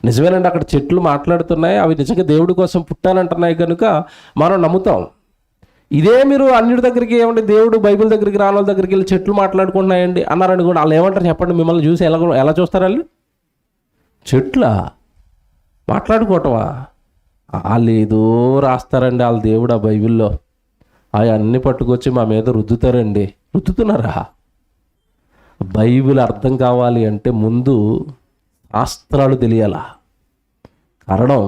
నిజమేనండి అక్కడ చెట్లు మాట్లాడుతున్నాయి, అవి నిజంగా దేవుడి కోసం పుట్టానంటున్నాయి కనుక మనం నమ్ముతాం. ఇదే మీరు అన్యుడి దగ్గరికి, ఏమంటే దేవుడు బైబిల్ దగ్గరికి రాని వాళ్ళ దగ్గరికి వెళ్ళి చెట్లు మాట్లాడుకుంటున్నాయండి అన్నారని కూడా వాళ్ళు ఏమంటారు చెప్పండి? మిమ్మల్ని చూసి ఎలా చూస్తారు వాళ్ళు? చెట్లా మాట్లాడుకోవటమా? వాళ్ళు ఏదో రాస్తారండి వాళ్ళ దేవుడు ఆ బైబిల్లో. అన్నీ పట్టుకొచ్చి మా మీద రుద్దుతారండి. రుద్దుతున్నారా? బైబిల్ అర్థం కావాలి అంటే ముందు శాస్త్రాలు తెలియాలా. కారణం,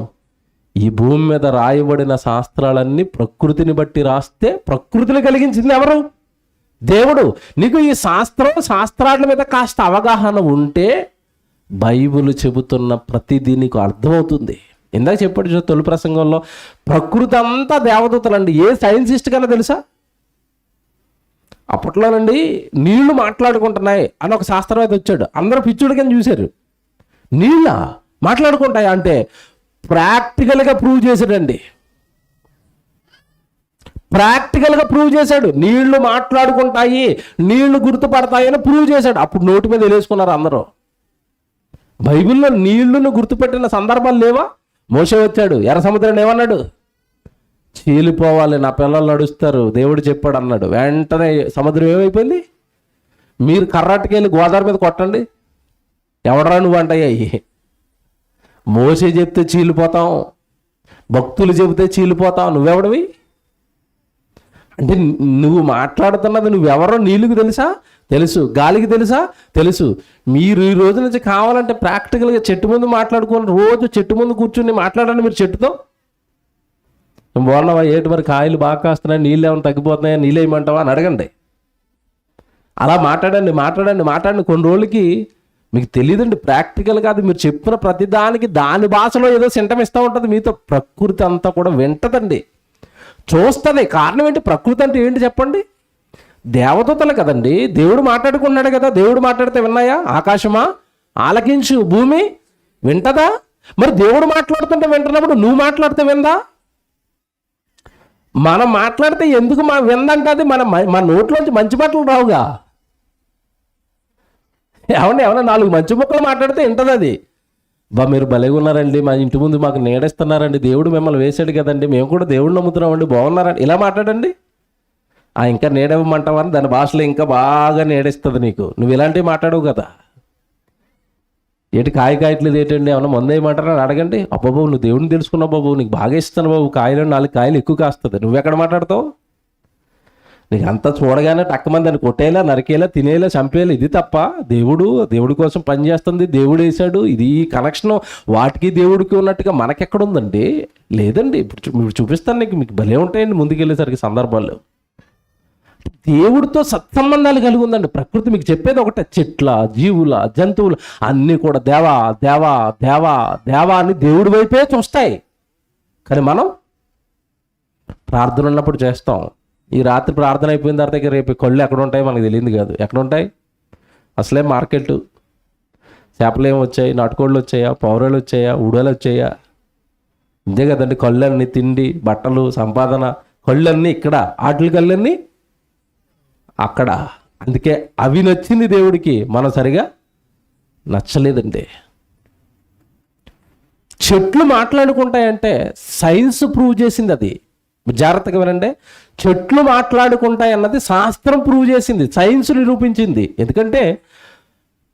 ఈ భూమి మీద రాయబడిన శాస్త్రాలన్నీ ప్రకృతిని బట్టి రాస్తే ప్రకృతిని కలిగించింది ఎవరు? దేవుడు. నీకు ఈ శాస్త్రాల మీద కాస్త అవగాహన ఉంటే బైబిల్ చెబుతున్న ప్రతిదీ నీకు అర్థమవుతుంది. ఇందాక చెప్పాడు తొలి ప్రసంగంలో, ప్రకృతి అంతా దేవదూతలండి. ఏ సైంటిస్ట్ కన్నా తెలుసా? అప్పట్లోనండి నీళ్లు మాట్లాడుకుంటున్నాయి అని ఒక శాస్త్రవేత్త వచ్చాడు. అందరూ పిచ్చుడి కింద చూశారు. నీళ్ళ మాట్లాడుకుంటాయి అంటే ప్రాక్టికల్గా ప్రూవ్ చేశాడండి. ప్రాక్టికల్గా ప్రూవ్ చేశాడు. నీళ్లు మాట్లాడుకుంటాయి, నీళ్లు గుర్తుపడతాయి అని ప్రూవ్ చేశాడు. అప్పుడు నోటి మీద వేసుకున్నారు అందరూ. బైబిల్లో నీళ్లను గుర్తుపెట్టిన సందర్భాలు లేవా? మోషే వచ్చాడు, ఎర్ర సముద్రాన్ని ఏమన్నాడు? చీలిపోవాలి, నా పిల్లలు నడుస్తారు, దేవుడు చెప్పాడు అన్నాడు. వెంటనే సముద్రం ఏమైపోయింది? మీరు కర్రాటికెళ్ళి గోదావరి మీద కొట్టండి, ఎవడరా నువ్వు అంటాయి. మోషే చెప్తే చీలిపోతాం, భక్తులు చెబితే చీలిపోతాం, నువ్వెవడివి? అంటే నువ్వు మాట్లాడుతున్నది నువ్వెవరో నీళ్ళకి తెలుసా? తెలుసు. గాలికి తెలుసా? తెలుసు. మీరు ఈ రోజు నుంచి కావాలంటే ప్రాక్టికల్గా చెట్టు ముందు మాట్లాడుకొని రోజు చెట్టు ముందు కూర్చుని మాట్లాడండి. మీరు చెట్టుతో బాగున్నావా, ఏంటి మరి కాయలు బాగా కాస్తున్నాయి, నీళ్ళు ఏమైనా తగ్గిపోతున్నాయా, నీళ్ళు వేయమంటావా అని అడగండి. అలా మాట్లాడండి. కొన్ని రోజులకి మీకు తెలియదండి, ప్రాక్టికల్ కాదు. మీరు చెప్పిన ప్రతిదానికి దాని భాషలో ఏదో సింటం ఇస్తూ ఉంటుంది. మీతో ప్రకృతి అంతా కూడా వింటదండి, చూస్తుంది. కారణం ఏంటి? ప్రకృతి అంటే ఏంటి చెప్పండి? దేవదూతలు కదండి. దేవుడు మాట్లాడుకున్నాడు కదా. దేవుడు మాట్లాడితే విన్నాయా? ఆకాశమా ఆలకించు, భూమి వింటదా? మరి దేవుడు మాట్లాడుతుంటే వింటున్నప్పుడు నువ్వు మాట్లాడితే విందా? మనం మాట్లాడితే ఎందుకు విందంటే అది మన నోట్లోంచి మంచి మాటలు రావుగా. ఏమన్నా 4 మంచి ముక్కలు మాట్లాడితే వింటది అది. మీరు భలేగా ఉన్నారండి, మా ఇంటి ముందు మాకు నీడేస్తున్నారండి, దేవుడు మిమ్మల్ని వేసాడు కదండి, మేము కూడా దేవుడు నమ్ముతున్నామండి, బాగున్నారండి, ఇలా మాట్లాడండి. ఇంకా నీడవమంటావని దాని భాషలో ఇంకా బాగా నీడేస్తుంది నీకు. నువ్వు ఇలాంటివి మాట్లాడవు కదా. ఏంటి కాయట్లేదు ఏంటండి, ఏమన్నా ముందు ఏమంటారా అడగండి. అబ్బాబు నువ్వు దేవుడిని తెలుసుకున్నావు బాబు, నీకు బాగా ఇస్తాను బాబు, 4 కాయలు ఎక్కువ కాస్తుంది. నువ్వెక్కడ మాట్లాడతావు? నీకు అంతా చూడగానే టక్కమంది దాన్ని కొట్టేలా, నరికేలా, తినేలా, చంపేలా. ఇది తప్ప దేవుడి కోసం పనిచేస్తుంది, దేవుడు వేశాడు, ఇది కనెక్షన్ వాటికి దేవుడికి ఉన్నట్టుగా మనకెక్కడుందండి? లేదండి. ఇప్పుడు చూపిస్తాను నీకు, మీకు భలే ఉంటాయండి ముందుకెళ్ళేసరికి సందర్భాలు. దేవుడితో సత్సంబంధాలు కలిగి ఉందండి ప్రకృతి. మీకు చెప్పేది ఒకటే, చెట్ల, జీవుల, జంతువులు అన్నీ కూడా దేవా దేవా దేవా దేవా అని దేవుడి వైపే చూస్తాయి. కానీ మనం ప్రార్థన ఉన్నప్పుడు చేస్తాం. ఈ రాత్రి ప్రార్థన అయిపోయిన తర్వాత రేపు కళ్ళు ఎక్కడ ఉంటాయి మనకు తెలియదు కాదు. ఎక్కడ ఉంటాయి? అసలే మార్కెట్ చేపలు ఏమి వచ్చాయి, నాటుకోళ్ళు వచ్చాయా, పౌరాలు వచ్చాయా, ఉడలు వచ్చాయా? ఇంతే కదండి. కళ్ళన్నీ తిండి, బట్టలు, సంపాదన, కళ్ళన్నీ ఇక్కడ, ఆటల కళ్ళన్నీ అక్కడ. అందుకే అవి నచ్చింది దేవుడికి, మనం సరిగా నచ్చలేదండి. చెట్లు మాట్లాడుకుంటాయంటే సైన్స్ ప్రూవ్ చేసింది. అది జాగ్రత్తగా వినండి. చెట్లు మాట్లాడుకుంటాయి అన్నది శాస్త్రం ప్రూవ్ చేసింది, సైన్స్ నిరూపించింది. ఎందుకంటే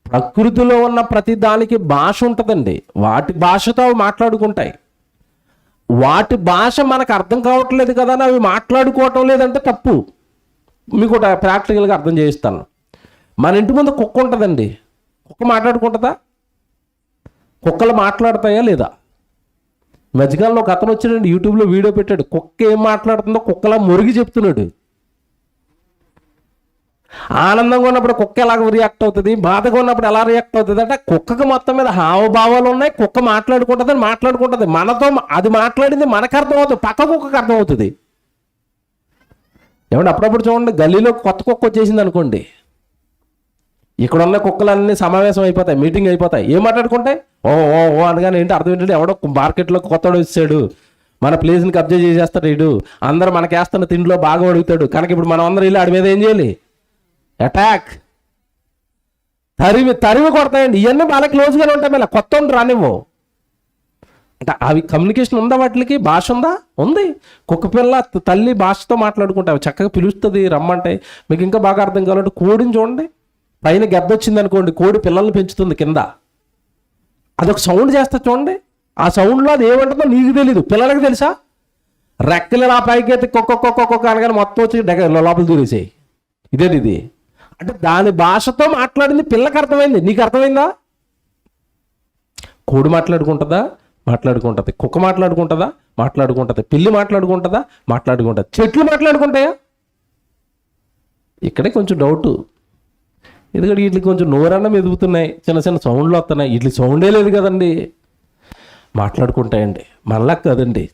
ప్రకృతిలో ఉన్న ప్రతి దానికి భాష ఉంటుందండి. వాటి భాషతో అవి మాట్లాడుకుంటాయి. వాటి భాష మనకు అర్థం కావట్లేదు కదా అని అవి మాట్లాడుకోవటం లేదంటే తప్పు. మీకు ప్రాక్టికల్గా అర్థం చేయిస్తాను. మన ఇంటి ముందు కుక్క ఉంటుందండి. కుక్క మాట్లాడుకుంటుందా? కుక్కలు మాట్లాడతాయా లేదా? మధ్యకాలంలో ఒక అతను వచ్చాడండి, యూట్యూబ్లో వీడియో పెట్టాడు. కుక్క ఏం మాట్లాడుతుందో కుక్కలా మురిగి చెప్తున్నాడు. ఆనందంగా ఉన్నప్పుడు కుక్క ఎలాగ రియాక్ట్ అవుతుంది, బాధగా ఉన్నప్పుడు ఎలా రియాక్ట్ అవుతుంది అంటే కుక్కకు మొత్తం మీద హావభావాలు ఉన్నాయి. కుక్క మాట్లాడుకుంటుంది మనతో. అది మాట్లాడింది మనకు అర్థమవుతుంది, పక్క కుక్కకు అర్థమవుతుంది. ఏమంటే అప్పుడప్పుడు చూడండి, గల్లీలో కొత్త కుక్క వచ్చేసింది అనుకోండి, ఇక్కడ ఉన్న కుక్కలన్నీ సమావేశం అయిపోతాయి, మీటింగ్ అయిపోతాయి. ఏం మాట్లాడుకుంటాయి? ఓ ఓ ఓ అనగానే ఏంటి అర్థం ఏంటంటే ఎవడో మార్కెట్లో కొత్తవాడు వచ్చాడు, మన ప్లేస్ని కబ్జా చేసేస్తాడు, ఇడు అందరూ మనకేస్తున్న తిండిలో బాగా అడుగుతాడు కనుక ఇప్పుడు మనం అందరూ వెళ్ళి ఆడి మీద ఏం చేయాలి? అటాక్, తరిమి కొడతాయండి. ఇవన్నీ బాగా క్లోజ్గానే ఉంటాయి. మళ్ళీ కొత్త ఉండి రానివ్వు. అంటే అవి కమ్యూనికేషన్ ఉందా? వాటికి భాష ఉందా? ఉంది. కుక్క పిల్ల తల్లి భాషతో మాట్లాడుకుంటావు, చక్కగా పిలుస్తుంది రమ్మంటే. మీకు ఇంకా బాగా అర్థం కావాలంటే కోడిని చూడండి. పైన గద్ద వచ్చింది అనుకోండి, కోడి పిల్లల్ని పెంచుతుంది కింద. అదొక సౌండ్ చేస్తా చూడండి. ఆ సౌండ్లో అది ఏమంటుందో నీకు తెలీదు, పిల్లలకి తెలుసా? రెక్కలు ఆ పైకి అయితే కుక్క అనగానే మొత్తం వచ్చి లోపల దూరేసాయి. ఇదేంటి ఇది అంటే దాని భాషతో మాట్లాడింది పిల్లకి అర్థమైంది. నీకు అర్థమైందా? కోడి మాట్లాడుకుంటుందా? మాట్లాడుకుంటుంది. కుక్క మాట్లాడుకుంటుందా? మాట్లాడుకుంటుంది. పిల్లి మాట్లాడుకుంటుందా? మాట్లాడుకుంటుంది. చెట్లు మాట్లాడుకుంటాయా? ఇక్కడే కొంచెం డౌటు. ఎందుకంటే వీటికి కొంచెం నోరన్నా మెదుగుతున్నాయి, చిన్న చిన్న సౌండ్లు వస్తున్నాయి. వీటికి సౌండే లేదు కదండి. మాట్లాడుకుంటాయండి. మళ్ళా కదండి.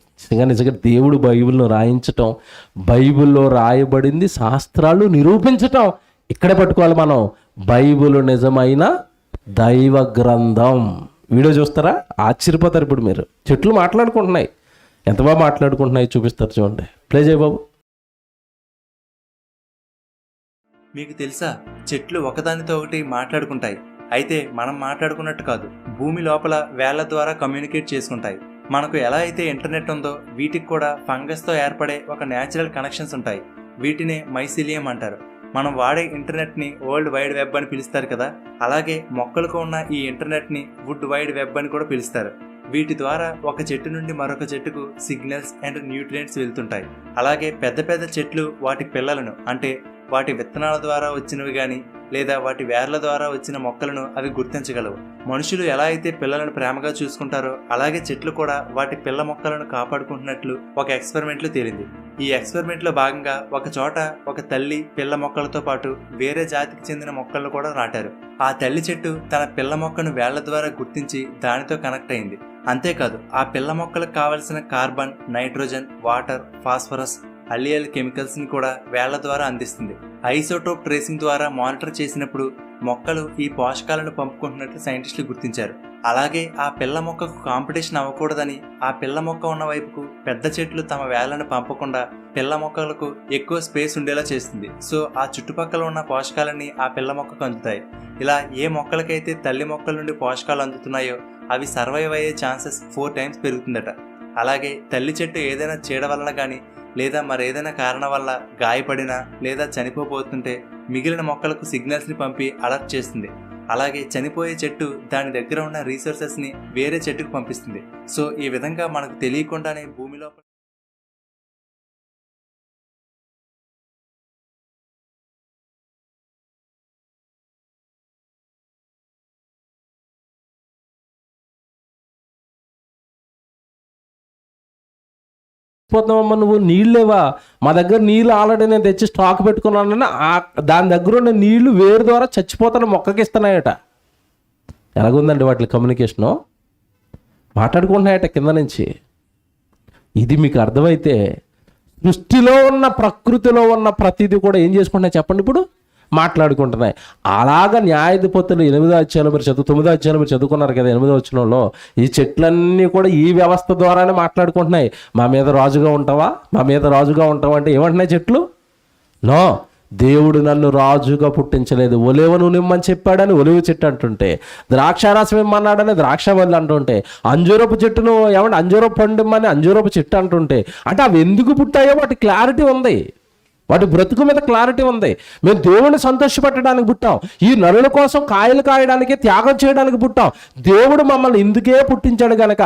నిజంగా దేవుడు బైబిల్ను రాయించటం, బైబిల్లో రాయబడింది శాస్త్రాలు నిరూపించటం ఇక్కడే పట్టుకోవాలి మనం. బైబిల్ నిజమైన దైవ గ్రంథం. వీడియో చూస్తారా? ఆశ్చర్యపోతారు. ఇప్పుడు మీరు చెట్లు మాట్లాడుకుంటున్నాయి. ఎంత బాగా మాట్లాడుకుంటున్నాయి చూపిస్తారు చూడండి. ప్లే చేయ బాబు. మీకు తెలుసా, చెట్లు ఒకదానితో ఒకటి మాట్లాడుకుంటాయి. అయితే మనం మాట్లాడుకున్నట్టు కాదు, భూమి లోపల వేళ్ల ద్వారా కమ్యూనికేట్ చేసుకుంటాయి. మనకు ఎలా అయితే ఇంటర్నెట్ ఉందో వీటికి కూడా ఫంగస్తో ఏర్పడే ఒక న్యాచురల్ కనెక్షన్స్ ఉంటాయి. వీటినే మైసీలియం అంటారు. మనం వాడే ఇంటర్నెట్ని వరల్డ్ వైడ్ వెబ్ అని పిలుస్తారు కదా, అలాగే మొక్కలకు ఉన్న ఈ ఇంటర్నెట్ని వుడ్ వైడ్ వెబ్ అని కూడా పిలుస్తారు. వీటి ద్వారా ఒక చెట్టు నుండి మరొక చెట్టుకు సిగ్నల్స్ అండ్ న్యూట్రియంట్స్ వెళ్తుంటాయి. అలాగే పెద్ద పెద్ద చెట్లు వాటి పిల్లలను, అంటే వాటి విత్తనాల ద్వారా వచ్చినవి కానీ లేదా వాటి వేర్ల ద్వారా వచ్చిన మొక్కలను అవి గుర్తించగలవు. మనుషులు ఎలా అయితే పిల్లలను ప్రేమగా చూసుకుంటారో అలాగే చెట్లు కూడా వాటి పిల్ల మొక్కలను కాపాడుకుంటున్నట్లు ఒక ఎక్స్పెరిమెంట్లో తేలింది. ఈ ఎక్స్పెరిమెంట్లో భాగంగా ఒక చోట ఒక తల్లి పిల్ల మొక్కలతో పాటు వేరే జాతికి చెందిన మొక్కలను కూడా నాటారు. ఆ తల్లి చెట్టు తన పిల్ల మొక్కను వేళ్ల ద్వారా గుర్తించి దానితో కనెక్ట్ అయింది. అంతేకాదు ఆ పిల్ల మొక్కలకు కావలసిన కార్బన్, నైట్రోజన్, వాటర్, ఫాస్ఫరస్, అల్లియల్ కెమికల్స్ ని కూడా వేళ్ల ద్వారా అందిస్తుంది. ఐసోటోప్ ట్రేసింగ్ ద్వారా మానిటర్ చేసినప్పుడు మొక్కలు ఈ పోషకాలను పంపుకుంటున్నట్లు సైంటిస్టులు గుర్తించారు. అలాగే ఆ పిల్ల మొక్కకు కాంపిటీషన్ అవ్వకూడదని ఆ పిల్ల మొక్క ఉన్న వైపుకు పెద్ద చెట్లు తమ వేళ్లను పంపకుండా పిల్ల మొక్కలకు ఎక్కువ స్పేస్ ఉండేలా చేస్తుంది. సో ఆ చుట్టుపక్కల ఉన్న పోషకాలన్నీ ఆ పిల్ల మొక్కకు అందుతాయి. ఇలా ఏ మొక్కలకైతే తల్లి మొక్కల నుండి పోషకాలు అందుతున్నాయో అవి సర్వైవ్ అయ్యే ఛాన్సెస్ 4 times పెరుగుతుందట. అలాగే తల్లి చెట్టు ఏదైనా చీడ వలన కానీ లేదా మరేదైనా కారణం వల్ల గాయపడినా లేదా చనిపోతుంటే మిగిలిన మొక్కలకు సిగ్నల్స్ని పంపి అలర్ట్ చేస్తుంది. అలాగే చనిపోయే చెట్టు దాని దగ్గర ఉన్న రీసోర్సెస్ని వేరే చెట్టుకు పంపిస్తుంది. సో ఈ విధంగా మనకు తెలియకుండానే భూమిలో పోతామమ్మా నువ్వు, నీళ్ళేవా? మా దగ్గర నీళ్ళు ఆల్రెడీ నేను తెచ్చి స్టాక్ పెట్టుకున్నానని దాని దగ్గర ఉన్న నీళ్లు వేరు ద్వారా చచ్చిపోతాను మొక్కకి ఇస్తున్నాయట. ఎలాగుందండి వాటి కమ్యూనికేషను? మాట్లాడుకుంటున్నాయట కింద నుంచి. ఇది మీకు అర్థమైతే సృష్టిలో ఉన్న ప్రకృతిలో ఉన్న ప్రతిదీ కూడా ఏం చేసుకుంటున్నాయి చెప్పండి? ఇప్పుడు మాట్లాడుకుంటున్నాయి. అలాగా న్యాయాధిపతులు 8వ అధ్యాయంలో మీరు 9వ అధ్యాయంలో మీరు చదువుకున్నారు కదా, 8వ వచనంలో ఈ చెట్లన్నీ కూడా ఈ వ్యవస్థ ద్వారానే మాట్లాడుకుంటున్నాయి. మా మీద రాజుగా ఉంటావా, మా మీద రాజుగా ఉంటావా అంటే ఏమంటున్నాయి చెట్లు? నో, దేవుడు నన్ను రాజుగా పుట్టించలేదు. ఒలివ నూనె ఇమ్మని చెప్పాడని ఒలివ చెట్టు అంటుంటే, ద్రాక్షారసం ఇమ్మన్నాడని ద్రాక్షవల్లి అంటుంటే, అంజూరపు చెట్టును ఏమంటే అంజూరపు పండు ఇమ్మని అంజూరపు చెట్టు అంటుంటే, అంటే అవి ఎందుకు పుట్టాయో వాటి క్లారిటీ ఉంది, వాటి బ్రతుకు మీద క్లారిటీ ఉంది. మేము దేవుడిని సంతోషపెట్టడానికి పుట్టాం, ఈ నరుల కోసం కాయలు కాయడానికి త్యాగం చేయడానికి పుట్టాం. దేవుడు మమ్మల్ని ఇందుకే పుట్టించాడు కనుక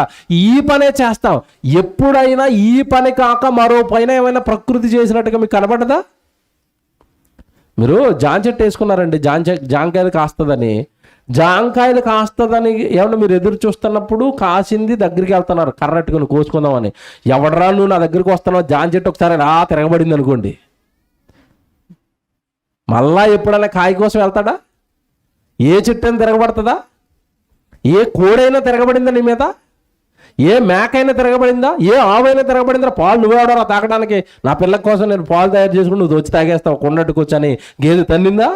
ఈ పనే చేస్తాం. ఎప్పుడైనా ఈ పని కాక మరో పైన ఏమైనా ప్రకృతి చేసినట్టుగా మీకు కనబడదా? మీరు జామ చెట్టు వేసుకున్నారండి, జాంకాయలు కాస్తుందని. జాంకాయలు కాస్తుందని ఏమన్నా మీరు ఎదురు చూస్తున్నప్పుడు కాసింది దగ్గరికి వెళ్తున్నారు కర్రట్టుకుని కోసుకుందామని. ఎవడరా నువ్వు నా దగ్గరికి వస్తున్నావు? జామ చెట్టు ఒకసారి రా తిరగబడింది అనుకోండి, మళ్ళా ఎప్పుడైనా కాయ కోసం వెళ్తాడా? ఏ చెట్టు అయినా తిరగబడుతుందా? ఏ కోడైనా తిరగబడిందా నీ మీద? ఏ మేకైనా తిరగబడిందా? ఏ ఆవైనా తిరగబడిందా? పాలు నువ్వెవడరా తాగడానికి? నా పిల్లల కోసం నేను పాలు తయారు చేసుకుని నువ్వు వచ్చి తాగేస్తావు కొన్నట్టుకు వచ్చని గేదె తన్నిందా?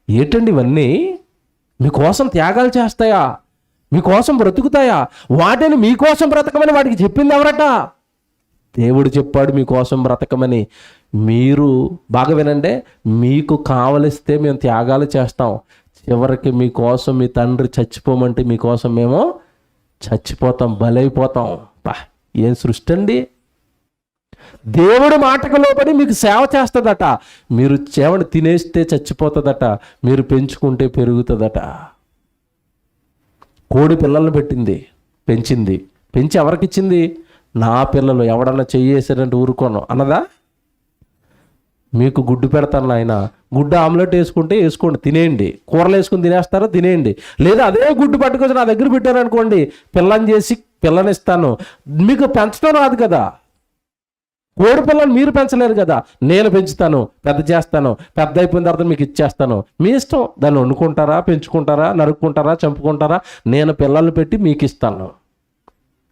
ఏంటండి ఇవన్నీ? మీకోసం త్యాగాలు చేస్తాయా? మీకోసం బ్రతుకుతాయా? వాటిని మీకోసం బ్రతకమని వాటికి చెప్పింది ఎవరట? దేవుడు చెప్పాడు మీకోసం బ్రతకమని. మీరు బాగా వినండి, మీకు కావలిస్తే మేము త్యాగాలు చేస్తాం, చివరికి మీకోసం మీ తండ్రి చచ్చిపోమంటే మీకోసం మేము చచ్చిపోతాం, బలైపోతాం. ఏం సృష్టి అండి! దేవుడు మాటకు లోబడి మీకు సేవ చేస్తుందట. మీరు చేవని తినేస్తే చచ్చిపోతుందట, మీరు పెంచుకుంటే పెరుగుతుందట. కోడి పిల్లల్ని పెంచి ఎవరికిచ్చింది? నా పిల్లలు ఎవడన్నా చెయ్యేసారంటే ఊరుకోను అన్నదా? మీకు గుడ్డు పెడతాను నాయన, గుడ్డు ఆమ్లెట్ వేసుకుంటే వేసుకోండి, తినేయండి. కూరలు వేసుకుని తినేస్తారో తినేయండి. లేదా అదే గుడ్డు పట్టుకొచ్చి నా దగ్గర పెట్టారనుకోండి, పిల్లని చేసి పిల్లనిస్తాను. మీకు పెంచడం రాదు కదా, కోడి పిల్లని మీరు పెంచలేరు కదా, నేను పెంచుతాను, పెద్ద చేస్తాను, పెద్ద అయిపోయిన తర్వాత మీకు ఇచ్చేస్తాను. మీ ఇష్టం, దాన్ని వండుకుంటారా, పెంచుకుంటారా, నరుక్కుంటారా, చంపుకుంటారా. నేను పిల్లలు పెట్టి మీకు ఇస్తాను.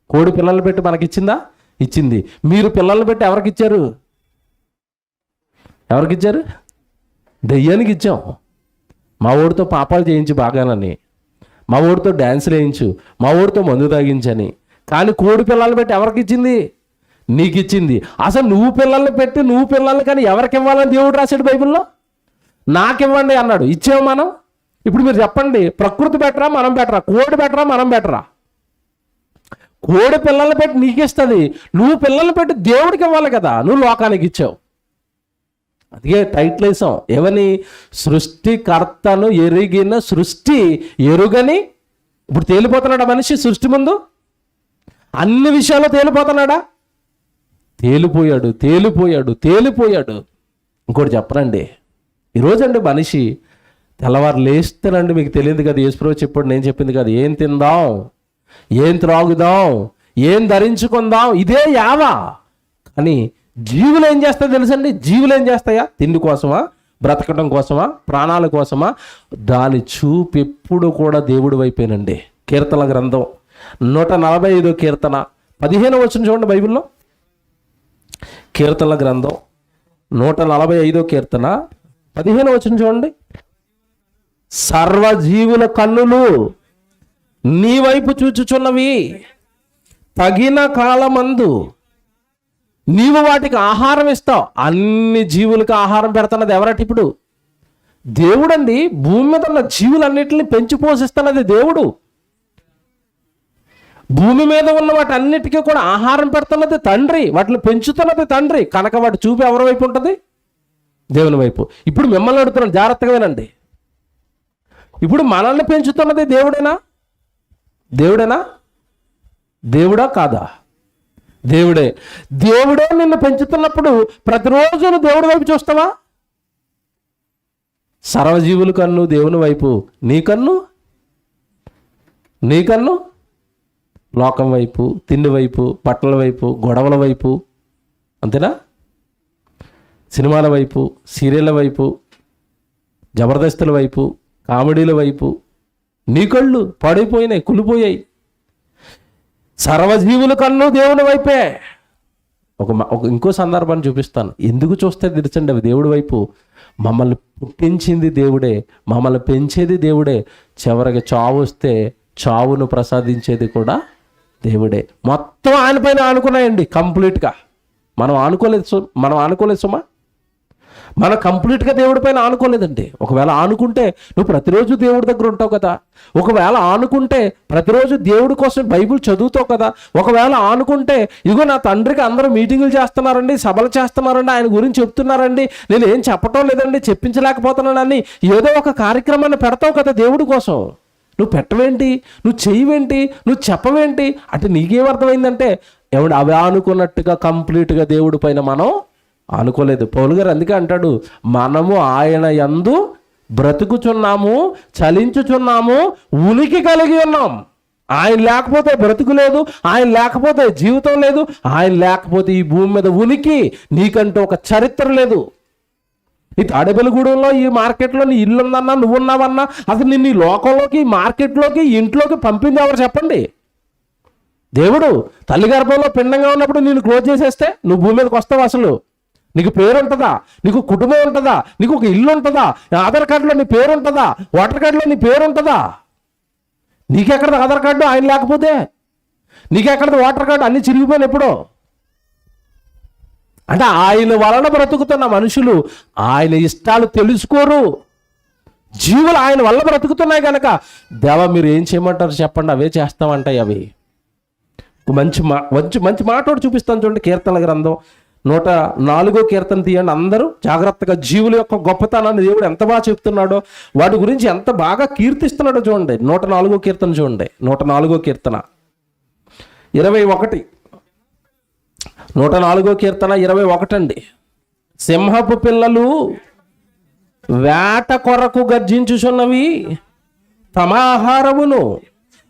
కోడి పిల్లలు పెట్టి మనకి ఇచ్చిందా? ఇచ్చింది. మీరు పిల్లలు పెట్టి ఎవరికి ఇచ్చారు? ఎవరికి ఇచ్చారు? దెయ్యానికి ఇచ్చాం. మా ఊడితో పాపాలు చేయించు బాగానని, మా ఊడితో డ్యాన్సులు వేయించు, మా ఊడితో మందు తాగించని. కానీ కోడి పిల్లలు పెట్టి ఎవరికి ఇచ్చింది? నీకు ఇచ్చింది. అసలు నువ్వు పిల్లల్ని పెట్టి నువ్వు పిల్లల్ని కానీ ఎవరికి ఇవ్వాలని దేవుడు రాశాడు బైబిల్లో? నాకివ్వండి అన్నాడు. ఇచ్చాము మనం. ఇప్పుడు మీరు చెప్పండి, ప్రకృతి బెటరా మనం బెటరా? కోడి బెటరా మనం బెటరా? కోడి పిల్లల్ని పెట్టి నీకు ఇస్తుంది, నువ్వు పిల్లల్ని పెట్టి దేవుడికి ఇవ్వాలి కదా, నువ్వు లోకానికి ఇచ్చావు. అందుకే టైటిల్ వేసాం ఏమని? సృష్టికర్తను ఎరిగిన సృష్టి ఎరుగని. ఇప్పుడు తేలిపోతున్నాడా మనిషి సృష్టి ముందు? అన్ని విషయాల్లో తేలిపోతున్నాడా? తేలిపోయాడు, తేలిపోయాడు, తేలిపోయాడు. ఇంకోటి చెప్పనండి, ఈరోజండి మనిషి తెల్లవారు లేస్తేనండి, మీకు తెలియదు కదా, యేసుప్రభు చెప్పాడు, నేను చెప్పింది కదా, ఏం తిందాం, ఏం త్రాగుదాం, ఏం ధరించుకుందాం, ఇదే యావా. కానీ జీవులు ఏం చేస్తాయో తెలుసండి? జీవులు ఏం చేస్తాయా? తిండి కోసమా, బ్రతకడం కోసమా, ప్రాణాల కోసమా? దాని చూపు ఎప్పుడు కూడా దేవుడి వైపేనండి. కీర్తన గ్రంథం 145 కీర్తన 15 వచనం చూడండి బైబిల్లో. కీర్తన గ్రంథం 145 కీర్తన 15 వచనం చూడండి. సర్వజీవుల కన్నులు నీ వైపు చూచుచున్నవి, తగిన కాలమందు నీవు వాటికి ఆహారం ఇస్తావు. అన్ని జీవులకు ఆహారం పెడుతున్నది ఎవరటి? ఇప్పుడు దేవుడండి. భూమి మీద ఉన్న జీవులన్నిటిని పెంచి పోషిస్తున్నది దేవుడు. భూమి మీద ఉన్న వాటి అన్నిటికీ కూడా ఆహారం పెడుతున్నది తండ్రి, వాటిని పెంచుతున్నది తండ్రి. కనుక వాటి చూపు ఎవరి వైపు ఉంటుంది? దేవుని వైపు. ఇప్పుడు మిమ్మల్ని అడుగుతున్నాను, జాగ్రత్తగా వినండి. ఇప్పుడు మనల్ని పెంచుతున్నది దేవుడేనా? దేవుడేనా? దేవుడా కాదా? దేవుడే. దేవుడే నిన్ను పెంచుతున్నప్పుడు ప్రతిరోజు నువ్వు దేవుడి వైపు చూస్తావా? సర్వజీవుల కన్ను దేవుని వైపు, నీ కన్ను లోకం వైపు, తిండి వైపు, బట్టల వైపు, గొడవల వైపు, అంతేనా? సినిమాల వైపు, సీరియళ్ళ వైపు, జబర్దస్తుల వైపు, కామెడీల వైపు నీ కళ్ళు పాడైపోయినాయి, కులిపోయాయి. సర్వజీవుల కన్ను దేవుని వైపే. ఇంకో సందర్భాన్ని చూపిస్తాను. ఎందుకు చూస్తే తెలుసండి అవి దేవుడి వైపు? మమ్మల్ని పుట్టించింది దేవుడే, మమ్మల్ని పెంచేది దేవుడే, చివరికి చావు వస్తే చావును ప్రసాదించేది కూడా దేవుడే. మొత్తం ఆయన పైన ఆనుకున్నాయండి కంప్లీట్గా. మనం ఆనుకోలేదు సుమా. మనం కంప్లీట్గా దేవుడి పైన ఆనుకోలేదండి. ఒకవేళ ఆనుకుంటే నువ్వు ప్రతిరోజు దేవుడి దగ్గర ఉంటావు కదా. ఒకవేళ ఆనుకుంటే ప్రతిరోజు దేవుడి కోసం బైబిల్ చదువుతావు కదా. ఒకవేళ ఆనుకుంటే ఇగో నా తండ్రికి అందరూ మీటింగులు చేస్తున్నారండి, సభలు చేస్తున్నారండి, ఆయన గురించి చెప్తున్నారండి, నేను ఏం చెప్పటం లేదండి, చెప్పించలేకపోతున్నానని ఏదో ఒక కార్యక్రమాన్ని పెడతావు కదా దేవుడి కోసం. నువ్వు పెట్టవేంటి, నువ్వు చెయ్యవేంటి, నువ్వు చెప్పవేంటి అంటే నీకేమర్థమైందంటే అవి ఆనుకున్నట్టుగా కంప్లీట్గా దేవుడి పైన మనం ఆనుకోలేదు. పౌలు గారు అందుకే అంటాడు, మనము ఆయన యందు బ్రతుకుచున్నాము, చలించుచున్నాము, ఉనికి కలిగి ఉన్నాం. ఆయన లేకపోతే బ్రతుకు లేదు, ఆయన లేకపోతే జీవితం లేదు, ఆయన లేకపోతే ఈ భూమి మీద ఉనికి నీకంటూ ఒక చరిత్ర లేదు. ఈ తాడేపల్లిగూడెంలో ఈ మార్కెట్లో నీ ఇల్లు ఉందన్నా, నువ్వు ఉన్నావన్నా, అసలు నిన్ను ఈ లోకంలోకి, మార్కెట్లోకి, ఇంట్లోకి పంపింది ఎవరు చెప్పండి? దేవుడు. తల్లి గర్భంలో పిండంగా ఉన్నప్పుడు నిన్ను క్లోజ్ చేసేస్తే నువ్వు భూమి మీదకి వస్తావు. అసలు నీకు పేరు ఉంటుందా? నీకు కుటుంబం ఉంటుందా? నీకు ఒక ఇల్లు ఉంటుందా? ఆధార్ కార్డులో నీ పేరు ఉంటుందా? ఓటర్ కార్డులో నీ పేరు ఉంటుందా? నీకెక్కడది ఆధార్ కార్డు ఆయన లేకపోతే? నీకెక్కడది ఓటర్ కార్డు? అన్ని చిరిగిపోయిన ఎప్పుడో. అంటే ఆయన వలన బ్రతుకుతున్న మనుషులు ఆయన ఇష్టాలు తెలుసుకోరు. జీవులు ఆయన వల్ల బ్రతుకుతున్నాయి కనుక దేవా మీరు ఏం చేయమంటారు చెప్పండి, అవే చేస్తామంటాయి. అవి మంచి మాట చూపిస్తాను చూడండి. కీర్తన గ్రంథం 104 కీర్తన తీయండి అందరూ జాగ్రత్తగా. జీవుల యొక్క గొప్పతనాన్ని దేవుడు ఎంత బాగా చెప్తున్నాడో, వాటి గురించి ఎంత బాగా కీర్తిస్తున్నాడో చూడండి. 104 కీర్తన చూడండి. 104 కీర్తన 21. 104 కీర్తన 21 అండి. సింహపు పిల్లలు వేట కొరకు గర్జించుచున్నవి, తమ ఆహారమును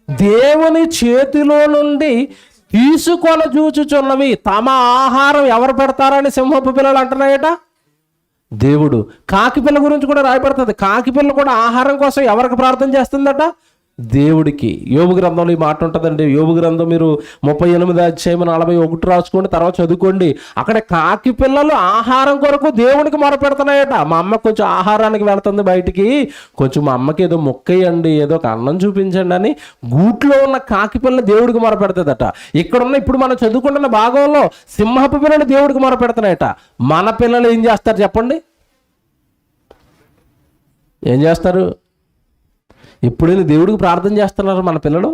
దేవుని చేతిలో నుండి తీసుకొని చూచుచున్నవి. తమ ఆహారం ఎవరు పెడతారని సింహపు పిల్లలు అంటున్నాయట దేవుడు. కాకి పిల్ల గురించి కూడా రాయబడుతుంది. కాకి పిల్ల కూడా ఆహారం కోసం ఎవరికి ప్రార్థన చేస్తుందట? దేవుడికి. యోబు గ్రంథంలో ఈ మాట ఉంటుందండి. యోబు గ్రంథం మీరు 38:41 రాసుకోండి, తర్వాత చదువుకోండి. అక్కడ కాకి పిల్లలు ఆహారం కొరకు దేవుడికి మొరపెడుతున్నాయట. మా అమ్మ కొంచెం ఆహారానికి వెళ్తుంది బయటికి, కొంచెం మా అమ్మకి ఏదో మొక్కయండి, ఏదో ఒక అన్నం చూపించండి అని గూట్లో ఉన్న కాకి పిల్ల దేవుడికి మొరపెడుతుందట. ఇక్కడున్న ఇప్పుడు మనం చదువుకుంటున్న భాగంలో సింహపు పిల్లలు దేవుడికి మొరపెడుతున్నాయట. మన పిల్లలు ఏం చేస్తారు చెప్పండి? ఏం చేస్తారు? ఎప్పుడైనా దేవుడికి ప్రార్థన చేస్తున్నారు మన పిల్లలు?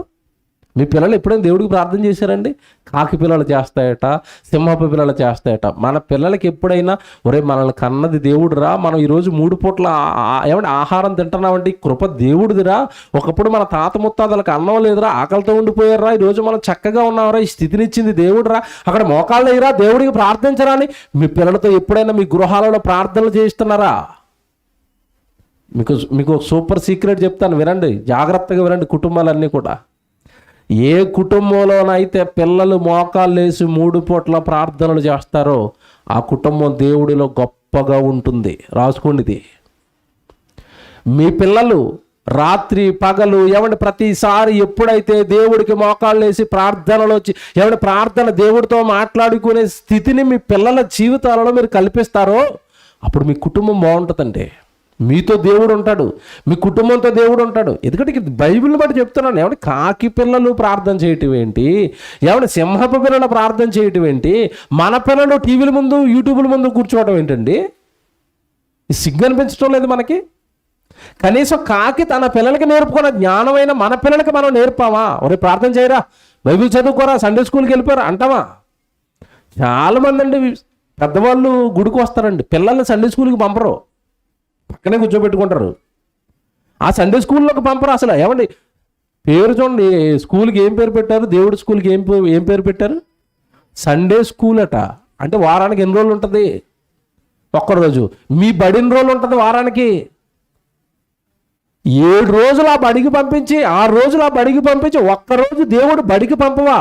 మీ పిల్లలు ఎప్పుడైనా దేవుడికి ప్రార్థన చేశారండి? కాకి పిల్లలు చేస్తాయట, సింహపు పిల్లలు చేస్తాయట. మన పిల్లలకి ఎప్పుడైనా ఒరే మనల్ని కన్నది దేవుడురా, మనం ఈరోజు 3 పూట్ల ఏమంటే ఆహారం తింటున్నామంటే కృప దేవుడిదిరా, ఒకప్పుడు మన తాత ముత్తాతలకు అన్నం లేదురా, ఆకలితో ఉండిపోయారా, ఈరోజు మనం చక్కగా ఉన్నామరా, ఈ స్థితినిచ్చింది దేవుడురా, అక్కడ మోకాళ్ళు వేయరా, దేవుడికి ప్రార్థించరా అని మీ పిల్లలతో ఎప్పుడైనా మీ గృహాలలో ప్రార్థనలు చేయిస్తున్నారా? మీకు ఒక సూపర్ సీక్రెట్ చెప్తాను, వినండి, జాగ్రత్తగా వినండి. కుటుంబాలన్నీ కూడా, ఏ కుటుంబంలోనైతే పిల్లలు మోకాళ్ళు వేసి 3 పూట్ల ప్రార్థనలు చేస్తారో ఆ కుటుంబం దేవుడిలో గొప్పగా ఉంటుంది. రాసుకోండి ఇది. మీ పిల్లలు రాత్రి పగలు ప్రతిసారి ఎప్పుడైతే దేవుడికి మోకాళ్ళు వేసి ప్రార్థనలు వచ్చి ప్రార్థన దేవుడితో మాట్లాడుకునే స్థితిని మీ పిల్లల జీవితాలలో మీరు కల్పిస్తారో అప్పుడు మీ కుటుంబం బాగుంటుందండి. మీతో దేవుడు ఉంటాడు, మీ కుటుంబంతో దేవుడు ఉంటాడు. ఎందుకంటే బైబిల్ని బట్టి చెప్తున్నాను. కాకి పిల్లలు ప్రార్థన చేయటం ఏంటి, సింహపు పిల్లలు ప్రార్థన చేయటం ఏంటి, మన పిల్లలు టీవీల ముందు యూట్యూబ్ల ముందు కూర్చోవడం ఏంటండి? ఈ సిగ్గు అనిపించడం లేదు మనకి? కనీసం కాకి తన పిల్లలకి నేర్పుకున్న జ్ఞానమైన మన పిల్లలకి మనం నేర్పామా? ఒరే ప్రార్థన చేయరా, బైబిల్ చదువుకోరా, సండే స్కూల్కి వెళ్ళిపోరా అంటామా? చాలామంది అండి పెద్దవాళ్ళు గుడికి వస్తారండి, పిల్లల్ని సండే స్కూల్కి పంపరు, పక్కనే కూర్చోబెట్టుకుంటారు. ఆ సండే స్కూల్లోకి పంపరు అసలు. పేరు చూడండి, స్కూల్కి ఏం పేరు పెట్టారు? దేవుడి స్కూల్కి ఏం పేరు పెట్టారు? సండే స్కూల్ అట. అంటే వారానికి ఎన్ని రోజులు ఉంటుంది? ఒక్కరోజు. మీ బడి ఎన్ని రోజులు ఉంటుంది వారానికి? 7 రోజులు ఆ బడికి పంపించి 6 రోజులు ఆ బడికి పంపించి ఒక్కరోజు దేవుడు బడికి పంపవా?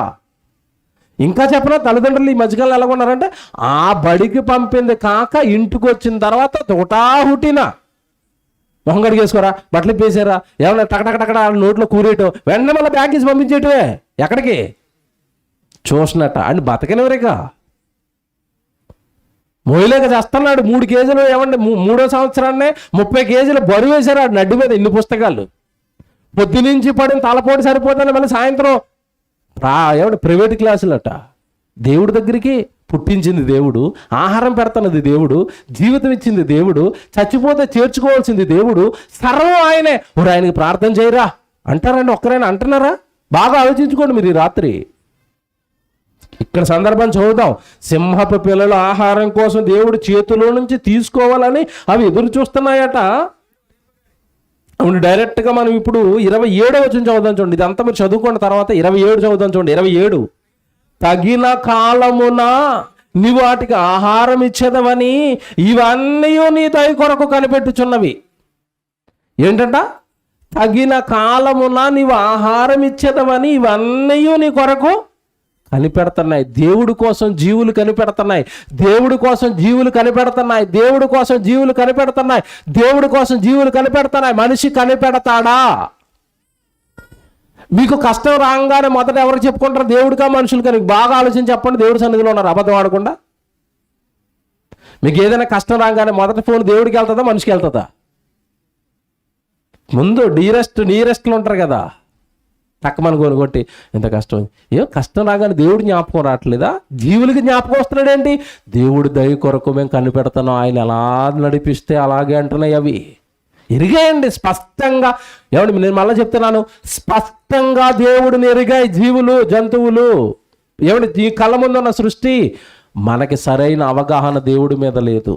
ఇంకా చెప్పిన తల్లిదండ్రులు ఈ మధ్యకాలంలో ఎలా ఉన్నారంటే ఆ బడికి పంపింది కాక ఇంటికి వచ్చిన తర్వాత హుటాహుటిన మొహం కడిగేసుకోరా, బట్టలు పేసారా, టకటకటక్కడ నోట్లో కూరేయటం, వెంటనే మళ్ళీ బ్యాగ్ తీసి పంపించేయటమే. ఎక్కడికి? చూసినట్ట అని బతకనివరేగా మోయలేక చేస్తున్నాడు. 3 కేజీలు 3వ సంవత్సరాన్నే 30 కేజీలు బరువు వేశారు ఆడు నడ్డి మీద. ఇన్ని పుస్తకాలు పొద్దునుంచి పడిన తలపోటు సరిపోతాను, మళ్ళీ సాయంత్రం ప్రైవేట్ క్లాసులట. దేవుడి దగ్గరికి పుట్టించింది దేవుడు, ఆహారం పెడతానది దేవుడు, జీవితం ఇచ్చింది దేవుడు, చచ్చిపోతే చేర్చుకోవాల్సింది దేవుడు, సర్వం ఆయనే. ఆయనకి ప్రార్థన చేయరా అంటారండి? ఒక్కరైనా అంటున్నారా? బాగా ఆలోచించుకోండి మీరు ఈ రాత్రి. ఇక్కడ సందర్భం చదువుదాం. సింహపు పిల్లలు ఆహారం కోసం దేవుడు చేతిలో నుంచి తీసుకోవాలని అవి ఎదురు చూస్తున్నాయట. అవును, డైరెక్ట్గా మనం ఇప్పుడు 27వ వచనం చదువుదాం చూడండి. ఇదంతా మీరు చదువుకున్న తర్వాత 27 చదువుదాం చూడండి. 27 తగిన కాలమున నీ వాటికి ఆహారం ఇచ్చేదవని ఇవన్నీ నీ దయ కొరకు కనిపెట్టుచున్నవి. ఏంటంట? తగిన కాలమున నీవు ఆహారం ఇచ్చేదవని ఇవన్నీ నీ కొరకు కనిపెడుతున్నాయి. దేవుడి కోసం జీవులు కనిపెడుతున్నాయి, దేవుడి కోసం జీవులు కనిపెడుతున్నాయి, దేవుడి కోసం జీవులు కనిపెడుతున్నాయి, దేవుడి కోసం జీవులు కనిపెడుతున్నాయి. మనిషి కనిపెడతాడా? మీకు కష్టం రాగానే మొదట ఎవరికి చెప్పుకుంటారు? దేవుడికా మనుషులు కనుక బాగా ఆలోచించి చెప్పండి. దేవుడి సన్నిధిలో ఉన్నారు అబద్ధం ఆడకుండా. మీకు ఏదైనా కష్టం రాగానే మొదటి ఫోన్ దేవుడికి వెళ్తుందా మనిషికి వెళ్తుందా? ముందు నీరెస్ట్లో ఉంటారు కదా, తక్కువని కొనుగొట్టి ఎంత కష్టం. కష్టం రాగానే దేవుడు జ్ఞాపకం రావట్లేదా? జీవులకి జ్ఞాపకం వస్తున్నాడేంటి? దేవుడి దయ కొరకు మేము కనిపెడతాను, ఆయన ఎలా నడిపిస్తే అలాగే అంటున్నాయి అవి. ఎరిగాయండి స్పష్టంగా. నేను మళ్ళీ చెప్తున్నాను, స్పష్టంగా దేవుడిని ఎరిగాయి జీవులు, జంతువులు. ఈ కళ్ళ ముందున్న సృష్టి. మనకి సరైన అవగాహన దేవుడి మీద లేదు.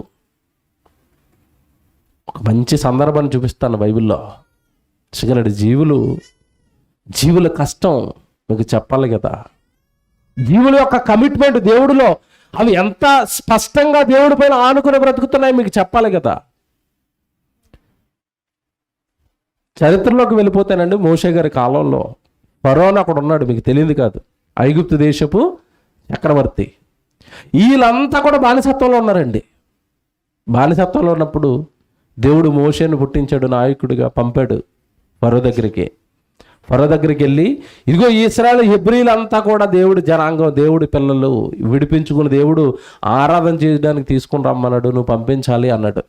ఒక మంచి సందర్భాన్ని చూపిస్తాను బైబిల్లో. చిగలడి జీవుల కష్టం మీకు చెప్పాలి కదా. జీవుల యొక్క కమిట్మెంట్ దేవుడిలో అవి ఎంత స్పష్టంగా దేవుడి పైన ఆనుకుని బ్రతుకుతున్నాయి మీకు చెప్పాలి కదా. చరిత్రలోకి వెళ్ళిపోతానండి. మోషే గారి కాలంలో ఫరో అక్కడ ఉన్నాడు, మీకు తెలియదు కాదు, ఐగుప్తు దేశపు చక్రవర్తి. వీళ్ళంతా కూడా బానిసత్వంలో ఉన్నారండి. బానిసత్వంలో ఉన్నప్పుడు దేవుడు మోషేను పుట్టించాడు, నాయకుడిగా పంపాడు ఫరో దగ్గరికి. ఫరో దగ్గరికి వెళ్ళి, ఇదిగో ఇశ్రాయేలు హెబ్రీలంతా కూడా దేవుడి జనాంగం, దేవుడి పిల్లలు, విడిపించుకుని దేవుడు ఆరాధన చేయడానికి తీసుకుని రమ్మన్నాడు, నువ్వు పంపించాలి అన్నాడు.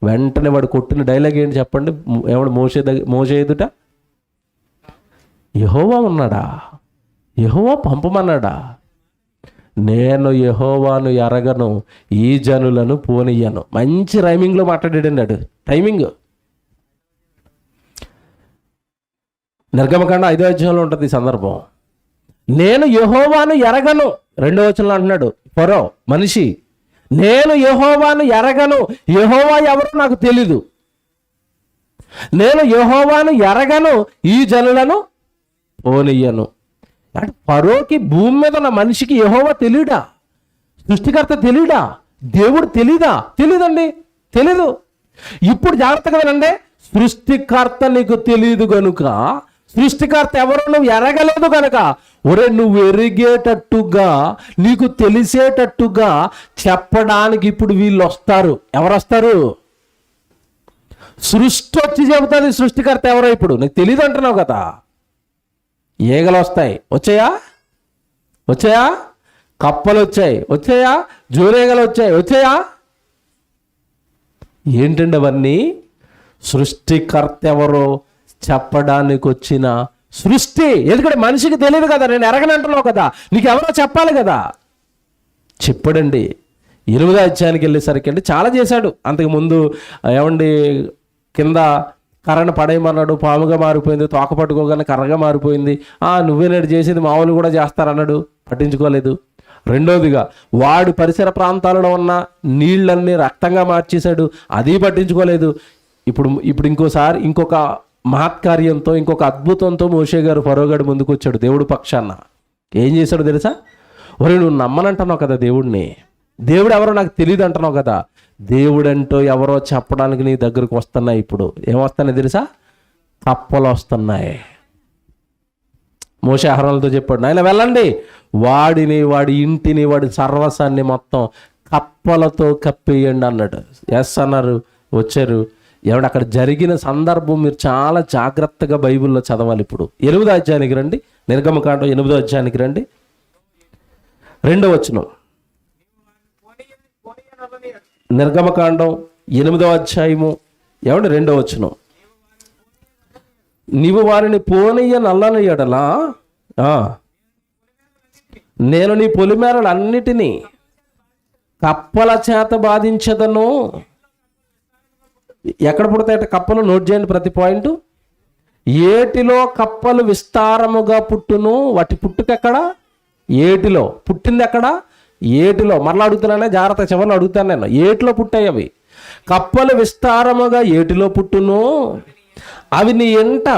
వెంటనే వాడు కొట్టిన డైలాగ్ ఏంటి చెప్పండి? ఏమన్నా మోషే ఎదుట యెహోవా ఉన్నాడా, యెహోవా పంపమన్నాడా, నేను యెహోవాను ఎరగను, ఈ జనులను పోనీయను. మంచి రైమింగ్లో మాట్లాడాడు. టైమింగ్ నిర్గమకాండ 5వ అధ్యాయంలో ఉంటుంది ఈ సందర్భం. నేను యెహోవాను ఎరగను, 2వ వచనంలో అంటున్నాడు ఫరో మనిషి, నేను యెహోవాను ఎరగను, యెహోవా ఎవరో నాకు తెలీదు, నేను యెహోవాను ఎరగను, ఈ జనులను పోనీయను. అంటే ఫరోకి భూమి మీద ఉన్న మనిషికి యెహోవా తెలీడా, సృష్టికర్త తెలీడా, దేవుడు తెలీదా? తెలీదండి, తెలీదు. ఇప్పుడు జాగ్రత్తగా వినండి, సృష్టికర్త నీకు తెలీదు గనుక, సృష్టికర్త ఎవరో నువ్వు ఎరగలేదు కనుక, ఒరే నువ్వు ఎరిగేటట్టుగా, నీకు తెలిసేటట్టుగా చెప్పడానికి ఇప్పుడు వీళ్ళు వస్తారు. ఎవరు వస్తారు? సృష్టి వచ్చి చెబుతుంది సృష్టికర్త ఎవరో. ఇప్పుడు నీకు తెలీదు అంటున్నావు కదా. ఈగలు వస్తాయి, వచ్చాయా? కప్పలు వచ్చాయా? జోరేగలు వచ్చాయా? ఏంటండి అవన్నీ? సృష్టికర్త ఎవరో చెప్పడానికి వచ్చిన సృష్టి. ఎందుకంటే మనిషికి తెలియదు కదా, నేను ఎరగనంటున్నావు కదా, నీకు ఎవరో చెప్పాలి కదా. చెప్పాడండి. 8వ అధ్యాయానికి వెళ్ళేసరికి అండి చాలా చేశాడు. అంతకుముందు ఏమండి, కింద కర్రను పడేయమన్నాడు, పాముగా మారిపోయింది, తోక పట్టుకోగానే కర్రగా మారిపోయింది. నువ్వేనాడు చేసేది, మామూలు కూడా చేస్తారన్నాడు, పట్టించుకోలేదు. రెండోదిగా వాడు పరిసర ప్రాంతాలలో ఉన్న నీళ్ళన్నీ రక్తంగా మార్చేశాడు, అది పట్టించుకోలేదు. ఇప్పుడు ఇంకొక మహత్కార్యంతో, ఇంకొక అద్భుతంతో మోషే గారు ఫరోగాడు ముందుకు వచ్చాడు దేవుడు పక్షాన. ఏం చేశాడు తెలుసా? ఒరే నువ్వు నమ్మనంటున్నావు కదా దేవుడిని, దేవుడు ఎవరో నాకు తెలియదు అంటున్నావు కదా, దేవుడంటో ఎవరో చెప్పడానికి నీ దగ్గరకు వస్తున్నాయి. ఇప్పుడు ఏమొస్తున్నాయి తెలుసా? కప్పలు వస్తున్నాయి. మోషే అహరోనులతో చెప్పాడు, నాయన వెళ్ళండి, వాడి ఇంటిని, వాడి సర్వస్వాన్ని మొత్తం కప్పలతో కప్పేయండి అన్నాడు. ఎస్ అన్నారు, వచ్చారు. ఏమంటే అక్కడ జరిగిన సందర్భం మీరు చాలా జాగ్రత్తగా బైబిల్లో చదవాలి. ఇప్పుడు 8వ అధ్యాయానికి రండి, నిర్గమకాండం 8వ అధ్యాయానికి రండి, 2వ వచనం. నిర్గమకాండం 8వ అధ్యాయము ఏమంటే 2వ వచనం. నీవు వారిని పోనీయ నల్లని ఎడలా నేను నీ పొలిమేరలన్నిటినీ కప్పల చేత బాధించదను. ఎక్కడ పుడతాయట కప్పలు? నోట్ చేయండి ప్రతి పాయింట్. ఏటిలో కప్పలు విస్తారముగా పుట్టును. వాటి పుట్టుకెక్కడ? ఏటిలో. పుట్టింది ఎక్కడ? ఏటిలో. మరలా అడుగుతున్నానే, జాగ్రత్త, చివరిలో అడుగుతాను నేను. ఏటిలో పుట్టాయి అవి. కప్పలు విస్తారముగా ఏటిలో పుట్టును, అవి నీ ఎంట.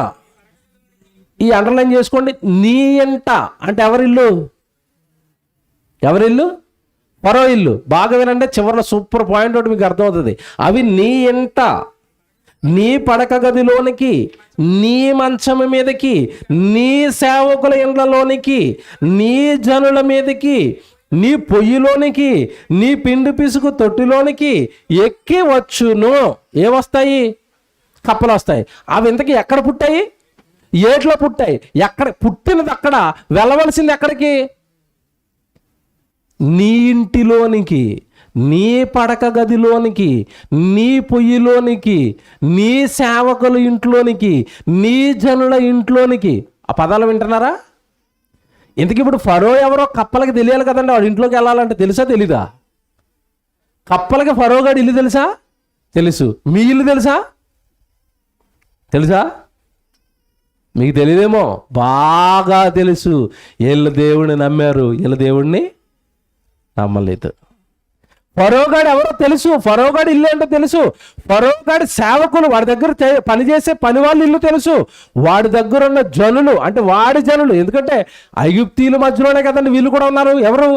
ఈ అండర్లైన్ చేసుకోండి, నీ ఎంట అంటే ఎవరిల్లు? ఫరో ఇల్లు. బాగా వినండి, చివరిలో సూపర్ పాయింట్ ఒకటి మీకు అర్థమవుతుంది. అవి నీ ఎంట, నీ పడక గదిలోనికి, నీ మంచం మీదకి, నీ సేవకుల ఇండ్లలోనికి, నీ జనుల మీదకి, నీ పొయ్యిలోనికి, నీ పిండి పిసుకు తొట్టిలోనికి ఎక్కి వచ్చును. ఏమొస్తాయి? కప్పలు వస్తాయి. అవి ఇంతకీ ఎక్కడ పుట్టాయి? ఏట్లో పుట్టాయి. ఎక్కడ పుట్టినది అక్కడ, వెళ్ళవలసింది ఎక్కడికి? నీ ఇంటిలోనికి, నీ పడక గదిలోనికి, నీ పొయ్యిలోనికి, నీ సేవకుల ఇంట్లోనికి, నీ జనుల ఇంట్లోనికి. ఆ పదాలు వింటున్నారా? ఇంతకీ ఇప్పుడు ఫరో ఎవరో కప్పలకి తెలియాలి కదండి. వాడి ఇంట్లోకి వెళ్ళాలంటే తెలుసా తెలీదా? కప్పలకి ఫరోగాడి ఇల్లు తెలుసా? తెలుసు. మీ ఇల్లు తెలుసా? మీకు తెలియదేమో, బాగా తెలుసు. వీళ్ళు దేవుడిని నమ్మారు, వీళ్ళ దేవుడిని నమ్మలేదు. ఫరోగాడు ఎవరో తెలుసు, ఫరోగాడి ఇల్లు ఏంటో తెలుసు, ఫరోగాడి సేవకులు, వాడి దగ్గర పనిచేసే పని వాళ్ళ ఇల్లు తెలుసు, వాడి దగ్గర ఉన్న జనులు అంటే వాడి జనులు. ఎందుకంటే ఐగుప్తీయుల మధ్యలోనే కదండి వీళ్ళు కూడా ఉన్నారు. ఎవరు?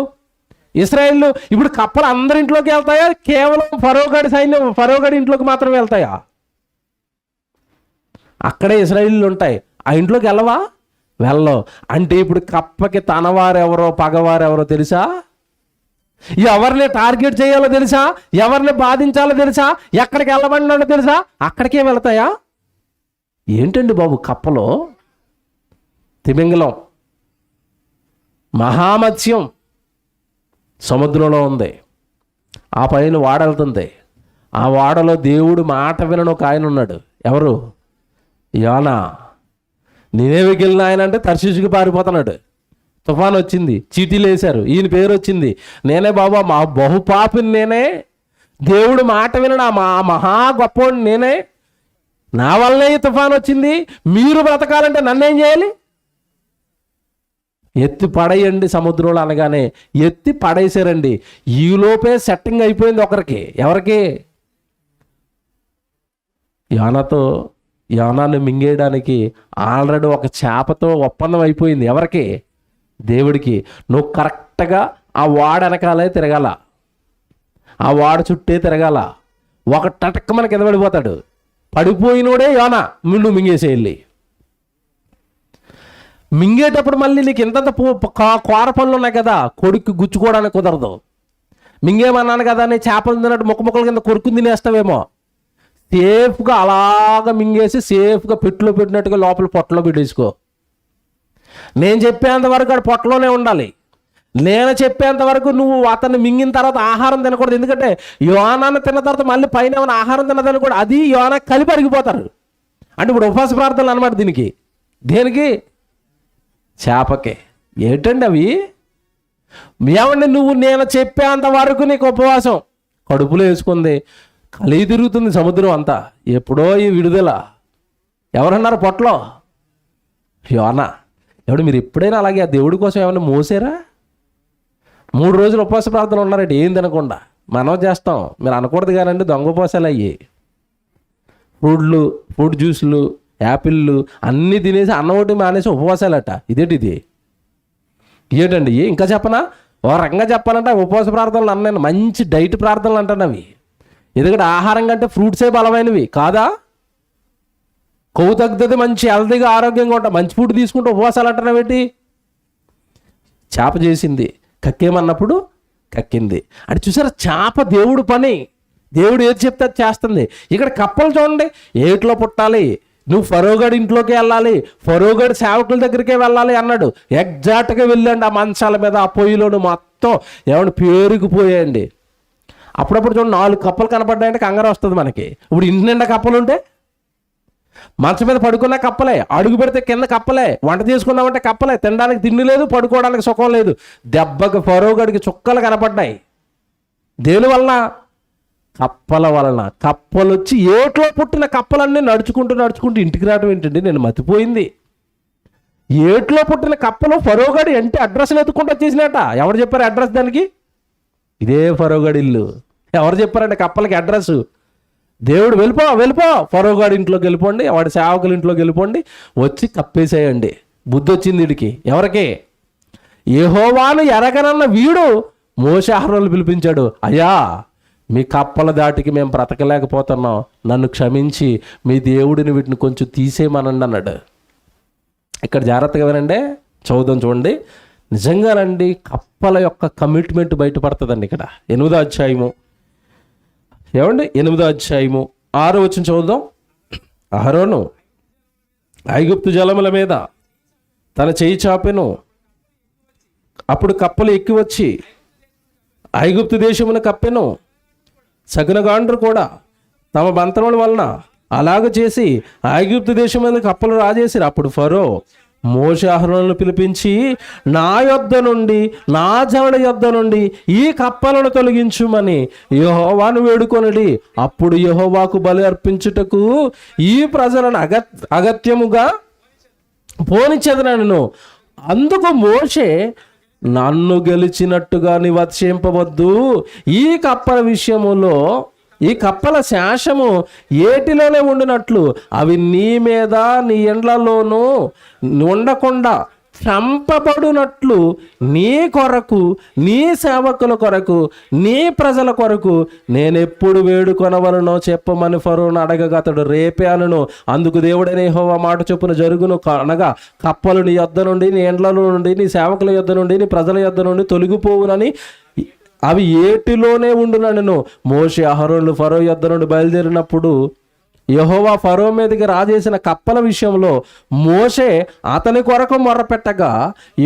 ఇశ్రాయేలు ఇప్పుడు కప్పలు అందరి ఇంట్లోకి వెళ్తాయా, కేవలం ఫరోగాడి సైన్యం ఫరోగాడి ఇంట్లోకి మాత్రం వెళ్తాయా? అక్కడే ఇశ్రాయేలు ఉంటాయి, ఆ ఇంట్లోకి వెళ్ళవా? వెళ్ళవు. అంటే ఇప్పుడు కప్పకి తనవారెవరో పగవారెవరో తెలుసా? ఎవరిని టార్గెట్ చేయాలో తెలుసా? ఎవరిని బాధించాలో తెలుసా? ఎక్కడికి వెళ్ళబడినాడో తెలుసా? అక్కడికే వెళ్తాయా? ఏంటండి బాబు కప్పలో? తిమింగలం మహామత్స్యం సముద్రంలో ఉంది, ఆ పైన వాడ వెళ్తుంది. ఆ వాడలో దేవుడు మాట వినని ఒక ఆయన ఉన్నాడు. ఎవరు? యోనా. నినేవేకి వెళ్ళిన ఆయన అంటే తర్షీషుకి పారిపోతున్నాడు. తుఫాన్ వచ్చింది, చీటీలు వేశారు, ఈయన పేరు వచ్చింది. నేనే బాబా మా బహుపాపిని నేనే, దేవుడు మాట వినడు మా మహా గొప్పవాడిని నేనే, నా వల్లనే ఈ తుఫాన్ వచ్చింది, మీరు బ్రతకాలంటే నన్నేం చేయాలి? ఎత్తి పడేయండి సముద్రంలో అనగానే ఎత్తి పడేసారండి. ఈలోపే సెట్టింగ్ అయిపోయింది ఒకరికి. ఎవరికి? యోనాన్ని మింగేయడానికి ఆల్రెడీ ఒక చేపతో ఒప్పందం అయిపోయింది. ఎవరికి? దేవుడికి. నువ్వు కరెక్ట్గా ఆ వాడ వెనకాలే తిరగాల, ఆ వాడ చుట్టే తిరగాల. ఒక టటక్క మనకి కింద పడిపోతాడు. పడిపోయినోడే యోనా, నువ్వు మింగేసేయాలి. మింగేటప్పుడు మళ్ళీ నీకు ఇంతంత కూర పనులు ఉన్నాయి కదా, కొడుకు గుచ్చుకోవడానికి కుదరదు. మింగేమన్నాను కదా అని చేపలు తిన్నట్టు ముక్కల కింద కొరుకుని తినేస్తావేమో. సేఫ్గా అలాగ మింగేసి సేఫ్గా పెట్టులో పెట్టినట్టుగా లోపల పొట్టలో పెట్టేసుకో. నేను చెప్పేంత వరకు ఆడు పొట్టలోనే ఉండాలి. నేను చెప్పేంత వరకు నువ్వు అతన్ని మింగిన తర్వాత ఆహారం తినకూడదు. ఎందుకంటే యోనాన్ని తిన్న తర్వాత మళ్ళీ పైన ఏమైనా ఆహారం తినదని కూడా అది యోనా కలిపి అరిగిపోతారు. అంటే ఇప్పుడు ఉపవాస ప్రార్థనలు అనమాట దీనికి. దేనికి? చేపకే. ఏంటండి అవి? ఏమండి నువ్వు నేను చెప్పేంత వరకు నీకు ఉపవాసం. కడుపులో వేసుకుంది, కలిగి తిరుగుతుంది సముద్రం అంతా. ఎప్పుడో ఈ విడుదల. ఎవరన్నారు పొట్టలో? యోనా. ఎవడు మీరు ఎప్పుడైనా అలాగే ఆ దేవుడి కోసం ఏమైనా మోసారా? 3 రోజులు ఉపవాస ప్రార్థనలు ఉన్నారంటే ఏం తినకుండా. మనం చేస్తాం, మీరు అనకూడదు కానండి. దొంగ ఉపవాసాలు అయ్యి ఫ్రూట్ జ్యూసులు, యాపిళ్ళు అన్నీ తినేసి అన్నం ఒకటి మానేసి ఉపవాసాలట. ఇదేంటిది? ఏంటండి? ఇంకా చెప్పనా? ఓ రకంగా చెప్పాలంటే ఉపవాస ప్రార్థనలు అన్నాను మంచి డైట్ ప్రార్థనలు అంటాను అవి. ఎందుకంటే ఆహారం కంటే ఫ్రూట్సే బలమైనవి కాదా? కొవ్వు తగ్గుతుంది, మంచి హెల్తీగా ఆరోగ్యంగా ఉంటాం, మంచి ఫుడ్ తీసుకుంటే ఉపవాసాలు అంటున్నావు ఏంటి? చేప చేసింది, కక్కేమన్నప్పుడు కక్కింది. అంటే చూసారా, చేప దేవుడు పని. దేవుడు ఏది చెప్తే అది చేస్తుంది. ఇక్కడ కప్పలు చూడండి, ఏట్లో పుట్టాలి, నువ్వు ఫరోగాడి ఇంట్లోకి వెళ్ళాలి, ఫరోగాడి సేవకుల దగ్గరికే వెళ్ళాలి అన్నాడు. ఎగ్జాక్ట్గా వెళ్ళండి. ఆ మంచాల మీద ఆ పొయ్యిలోను మొత్తం ఏమన్నా పేరుకుపోయాయండి. అప్పుడప్పుడు చూడండి 4 కప్పలు కనపడ్డాయంటే కంగారు వస్తుంది మనకి. ఇప్పుడు ఇంటి నిండా కప్పలు ఉంటే మంచం మీద పడుకున్న కప్పలే, అడుగు పెడితే కింద కప్పలే, వంట చేసుకున్నామంటే కప్పలే, తినడానికి తిండి లేదు, పడుకోవడానికి సుఖం లేదు. దెబ్బకి ఫరోగాడికి చుక్కలు కనపడ్డాయి. దేని వలన? కప్పల వలన. కప్పలు వచ్చి ఏట్లో పుట్టిన కప్పలన్నీ నడుచుకుంటూ ఇంటికి రావడం ఏంటండి? నేను మతిపోయింది. ఏట్లో పుట్టిన కప్పలు ఫరోగాడి అంటే అడ్రస్ని ఎత్తుకుంటూ వచ్చేసినట. ఎవరు చెప్పారు అడ్రస్ దానికి? ఇదే ఫరోగాడి ఇల్లు. ఎవరు చెప్పారంటే కప్పలకి అడ్రస్? దేవుడు వెళ్ళిపో ఫరోగాడి ఇంట్లోకి వెళ్ళిపోండి, వాడి సేవకుల ఇంట్లోకి వెళ్ళిపోండి, వచ్చి కప్పేసేయండి. బుద్ధి వచ్చింది వీడికి. ఎవరికి? యెహోవాను ఎరగనన్న వీడు మోషే అహరోనులు పిలిపించాడు. అయ్యా, మీ కప్పల దాటికి మేము బ్రతకలేకపోతున్నాం, నన్ను క్షమించి మీ దేవుడిని వీటిని కొంచెం తీసేయమనండి అన్నాడు. ఇక్కడ జాగ్రత్తగా వినండి, చదువుదాం చూడండి. నిజంగానండి కప్పల యొక్క కమిట్మెంట్ బయటపడుతుందండి. ఇక్కడ 8వ అధ్యాయము, ఏమండి 8వ అధ్యాయము 6వ వచనం చదువుదాం. అహరోను ఐగుప్తు జలముల మీద తన చేయి చాపెను, అప్పుడు కప్పలు ఎక్కి వచ్చి ఐగుప్తు దేశమును కప్పెను. సగునగాండ్రు కూడా తమ బంతముల వలన అలాగ చేసి ఐగుప్తు దేశం మీద కప్పలు రాజేసిరు. అప్పుడు ఫరో మోషే అహరోనులను పిలిపించి, నా యొద్ద నుండి, నా జనుల యొద్ద నుండి ఈ కప్పలను తొలగించుమని యెహోవాను వేడుకొనుడి. అప్పుడు యెహోవాకు బలి అర్పించుటకు ఈ ప్రజలను అగత్యముగా పోనిచ్చెదనను. అందుకు మోషే, నన్ను గెలిచినట్టుగా నివసింపవద్దు, ఈ కప్పల విషయములో ఈ కప్పల శేషము ఏటిలోనే ఉండినట్లు అవి నీ మీద నీ ఎండ్లలోనూ ఉండకుండా చంపబడినట్లు నీ కొరకు, నీ సేవకుల కొరకు, నీ ప్రజల కొరకు నేనెప్పుడు వేడుకొనవలనో చెప్పమని ఫరోను అడగగా అతడు రేపే అనును. అందుకు దేవుడైన యెహోవా మాట చొప్పున జరుగును. అనగా కప్పలు నీ యొద్ద నుండి, నీ ఎండ్లలో నుండి, నీ సేవకుల యొద్ద నుండి, నీ ప్రజల యొద్ద నుండి తొలగిపోవునని, అవి ఏటిలోనే ఉండునను. మోషే అహరోనులు ఫరో యొద్ద నుండి బయలుదేరినప్పుడు యెహోవా ఫరో మీదకి రాజేసిన కప్పల విషయంలో మోషే అతని కొరకు మొర్రపెట్టగా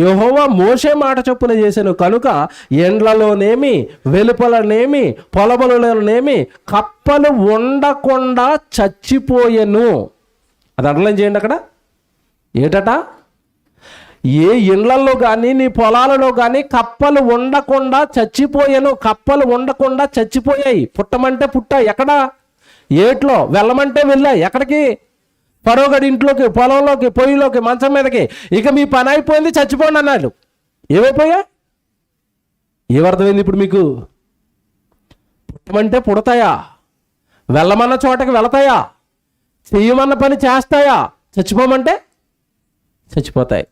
యెహోవా మోషే మాట చొప్పున చేశాను. కనుక ఎండ్లలోనేమి, వెలుపలనేమి, పొలములలోనేమి కప్పలు ఉండకుండా చచ్చిపోయెను. అది అండర్లైన్ చేయండి అక్కడ. ఏటట? ఏ ఇండ్లల్లో కానీ నీ పొలాలలో కానీ కప్పలు ఉండకుండా చచ్చిపోయాను. కప్పలు ఉండకుండా చచ్చిపోయాయి. పుట్టమంటే పుట్టాయి. ఎక్కడ? ఏట్లో. వెళ్ళమంటే వెళ్ళాయి. ఎక్కడికి? ఫరోగడి ఇంట్లోకి, పొలంలోకి, పొయ్యిలోకి, మంచం మీదకి. ఇక మీ పని అయిపోయింది, చచ్చిపోండి అన్నాడు. ఏమైపోయా? ఏమర్థమైంది ఇప్పుడు మీకు? పుట్టమంటే పుడతాయా? వెళ్ళమన్న చోటకి వెళతాయా? చెయ్యమన్న పని చేస్తాయా? చచ్చిపోమంటే చచ్చిపోతాయి.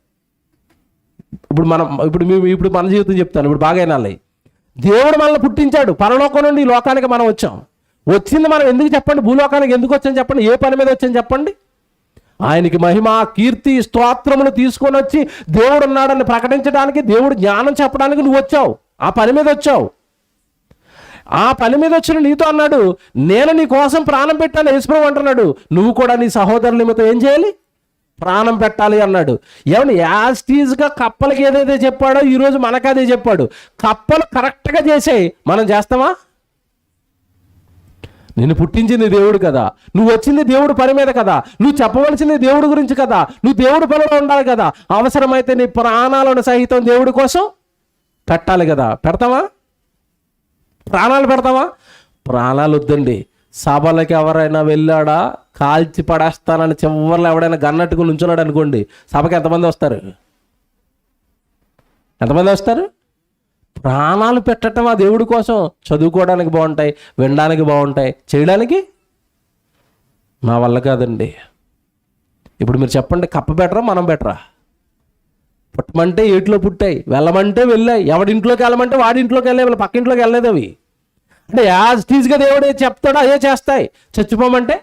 ఇప్పుడు మన జీవితం చెప్తాను. ఇప్పుడు బాగా వినాలి. దేవుడు మనల్ని పుట్టించాడు. పరలోకం నుండి ఈ లోకానికి మనం వచ్చాం. వచ్చింది మనం ఎందుకు చెప్పండి? భూలోకానికి ఎందుకు వచ్చాను చెప్పండి? ఏ పని మీద వచ్చాను చెప్పండి? ఆయనకి మహిమ, కీర్తి, స్తోత్రములు తీసుకొని వచ్చి దేవుడు ఉన్నాడని ప్రకటించడానికి, దేవుడు జ్ఞానం చెప్పడానికి నువ్వు వచ్చావు. ఆ పని మీద వచ్చావు. ఆ పని మీద వచ్చిన నీతో అన్నాడు, నేను నీ కోసం ప్రాణం పెట్టాను యేసుప్రభువు అంటున్నాడు. నువ్వు కూడా నీ సహోదరుల నిమిత్తం ఏం చేయాలి? ప్రాణం పెట్టాలి అన్నాడు. ఏమన్నా యాస్టీజ్గా కప్పలకి ఏదైతే చెప్పాడో ఈరోజు మనకు అదే చెప్పాడు. కప్పలు కరెక్ట్గా చేసాయి, మనం చేస్తామా? నిన్ను పుట్టించింది దేవుడు కదా, నువ్వు వచ్చింది దేవుడు పని మీద కదా, నువ్వు చెప్పవలసింది దేవుడి గురించి కదా, నువ్వు దేవుడి పనిలో ఉండాలి కదా. అవసరమైతే నీ ప్రాణాలను సహితం దేవుడి కోసం పెట్టాలి కదా. పెడతావా? ప్రాణాలు పెడతావా? ప్రాణాలు వద్దండి. సభలకి ఎవరైనా వెళ్ళాడా, కాల్చి పడేస్తానని చివరిలో ఎవడైనా గన్నట్టుకు నుంచున్నాడు అనుకోండి, సభకి ఎంతమంది వస్తారు? ఎంతమంది వస్తారు? ప్రాణాలు పెట్టడం ఆ దేవుడి కోసం. చదువుకోవడానికి బాగుంటాయి, వినడానికి బాగుంటాయి, చేయడానికి నా వల్ల కాదండి. ఇప్పుడు మీరు చెప్పండి, కప్ప బెటరా మనం బెటరా? పుట్టమంటే ఏట్లో పుట్టాయి, వెళ్ళమంటే వెళ్ళాయి, ఎవడింట్లోకి వెళ్ళమంటే వాడింట్లోకి వెళ్ళాయి, వాళ్ళ పక్కింట్లోకి వెళ్ళలేదు. అవి అంటే యాజ్ టీజ్గా దేవుడు ఏ చెప్తాడో అదే చేస్తాయి. చచ్చిపోమంటే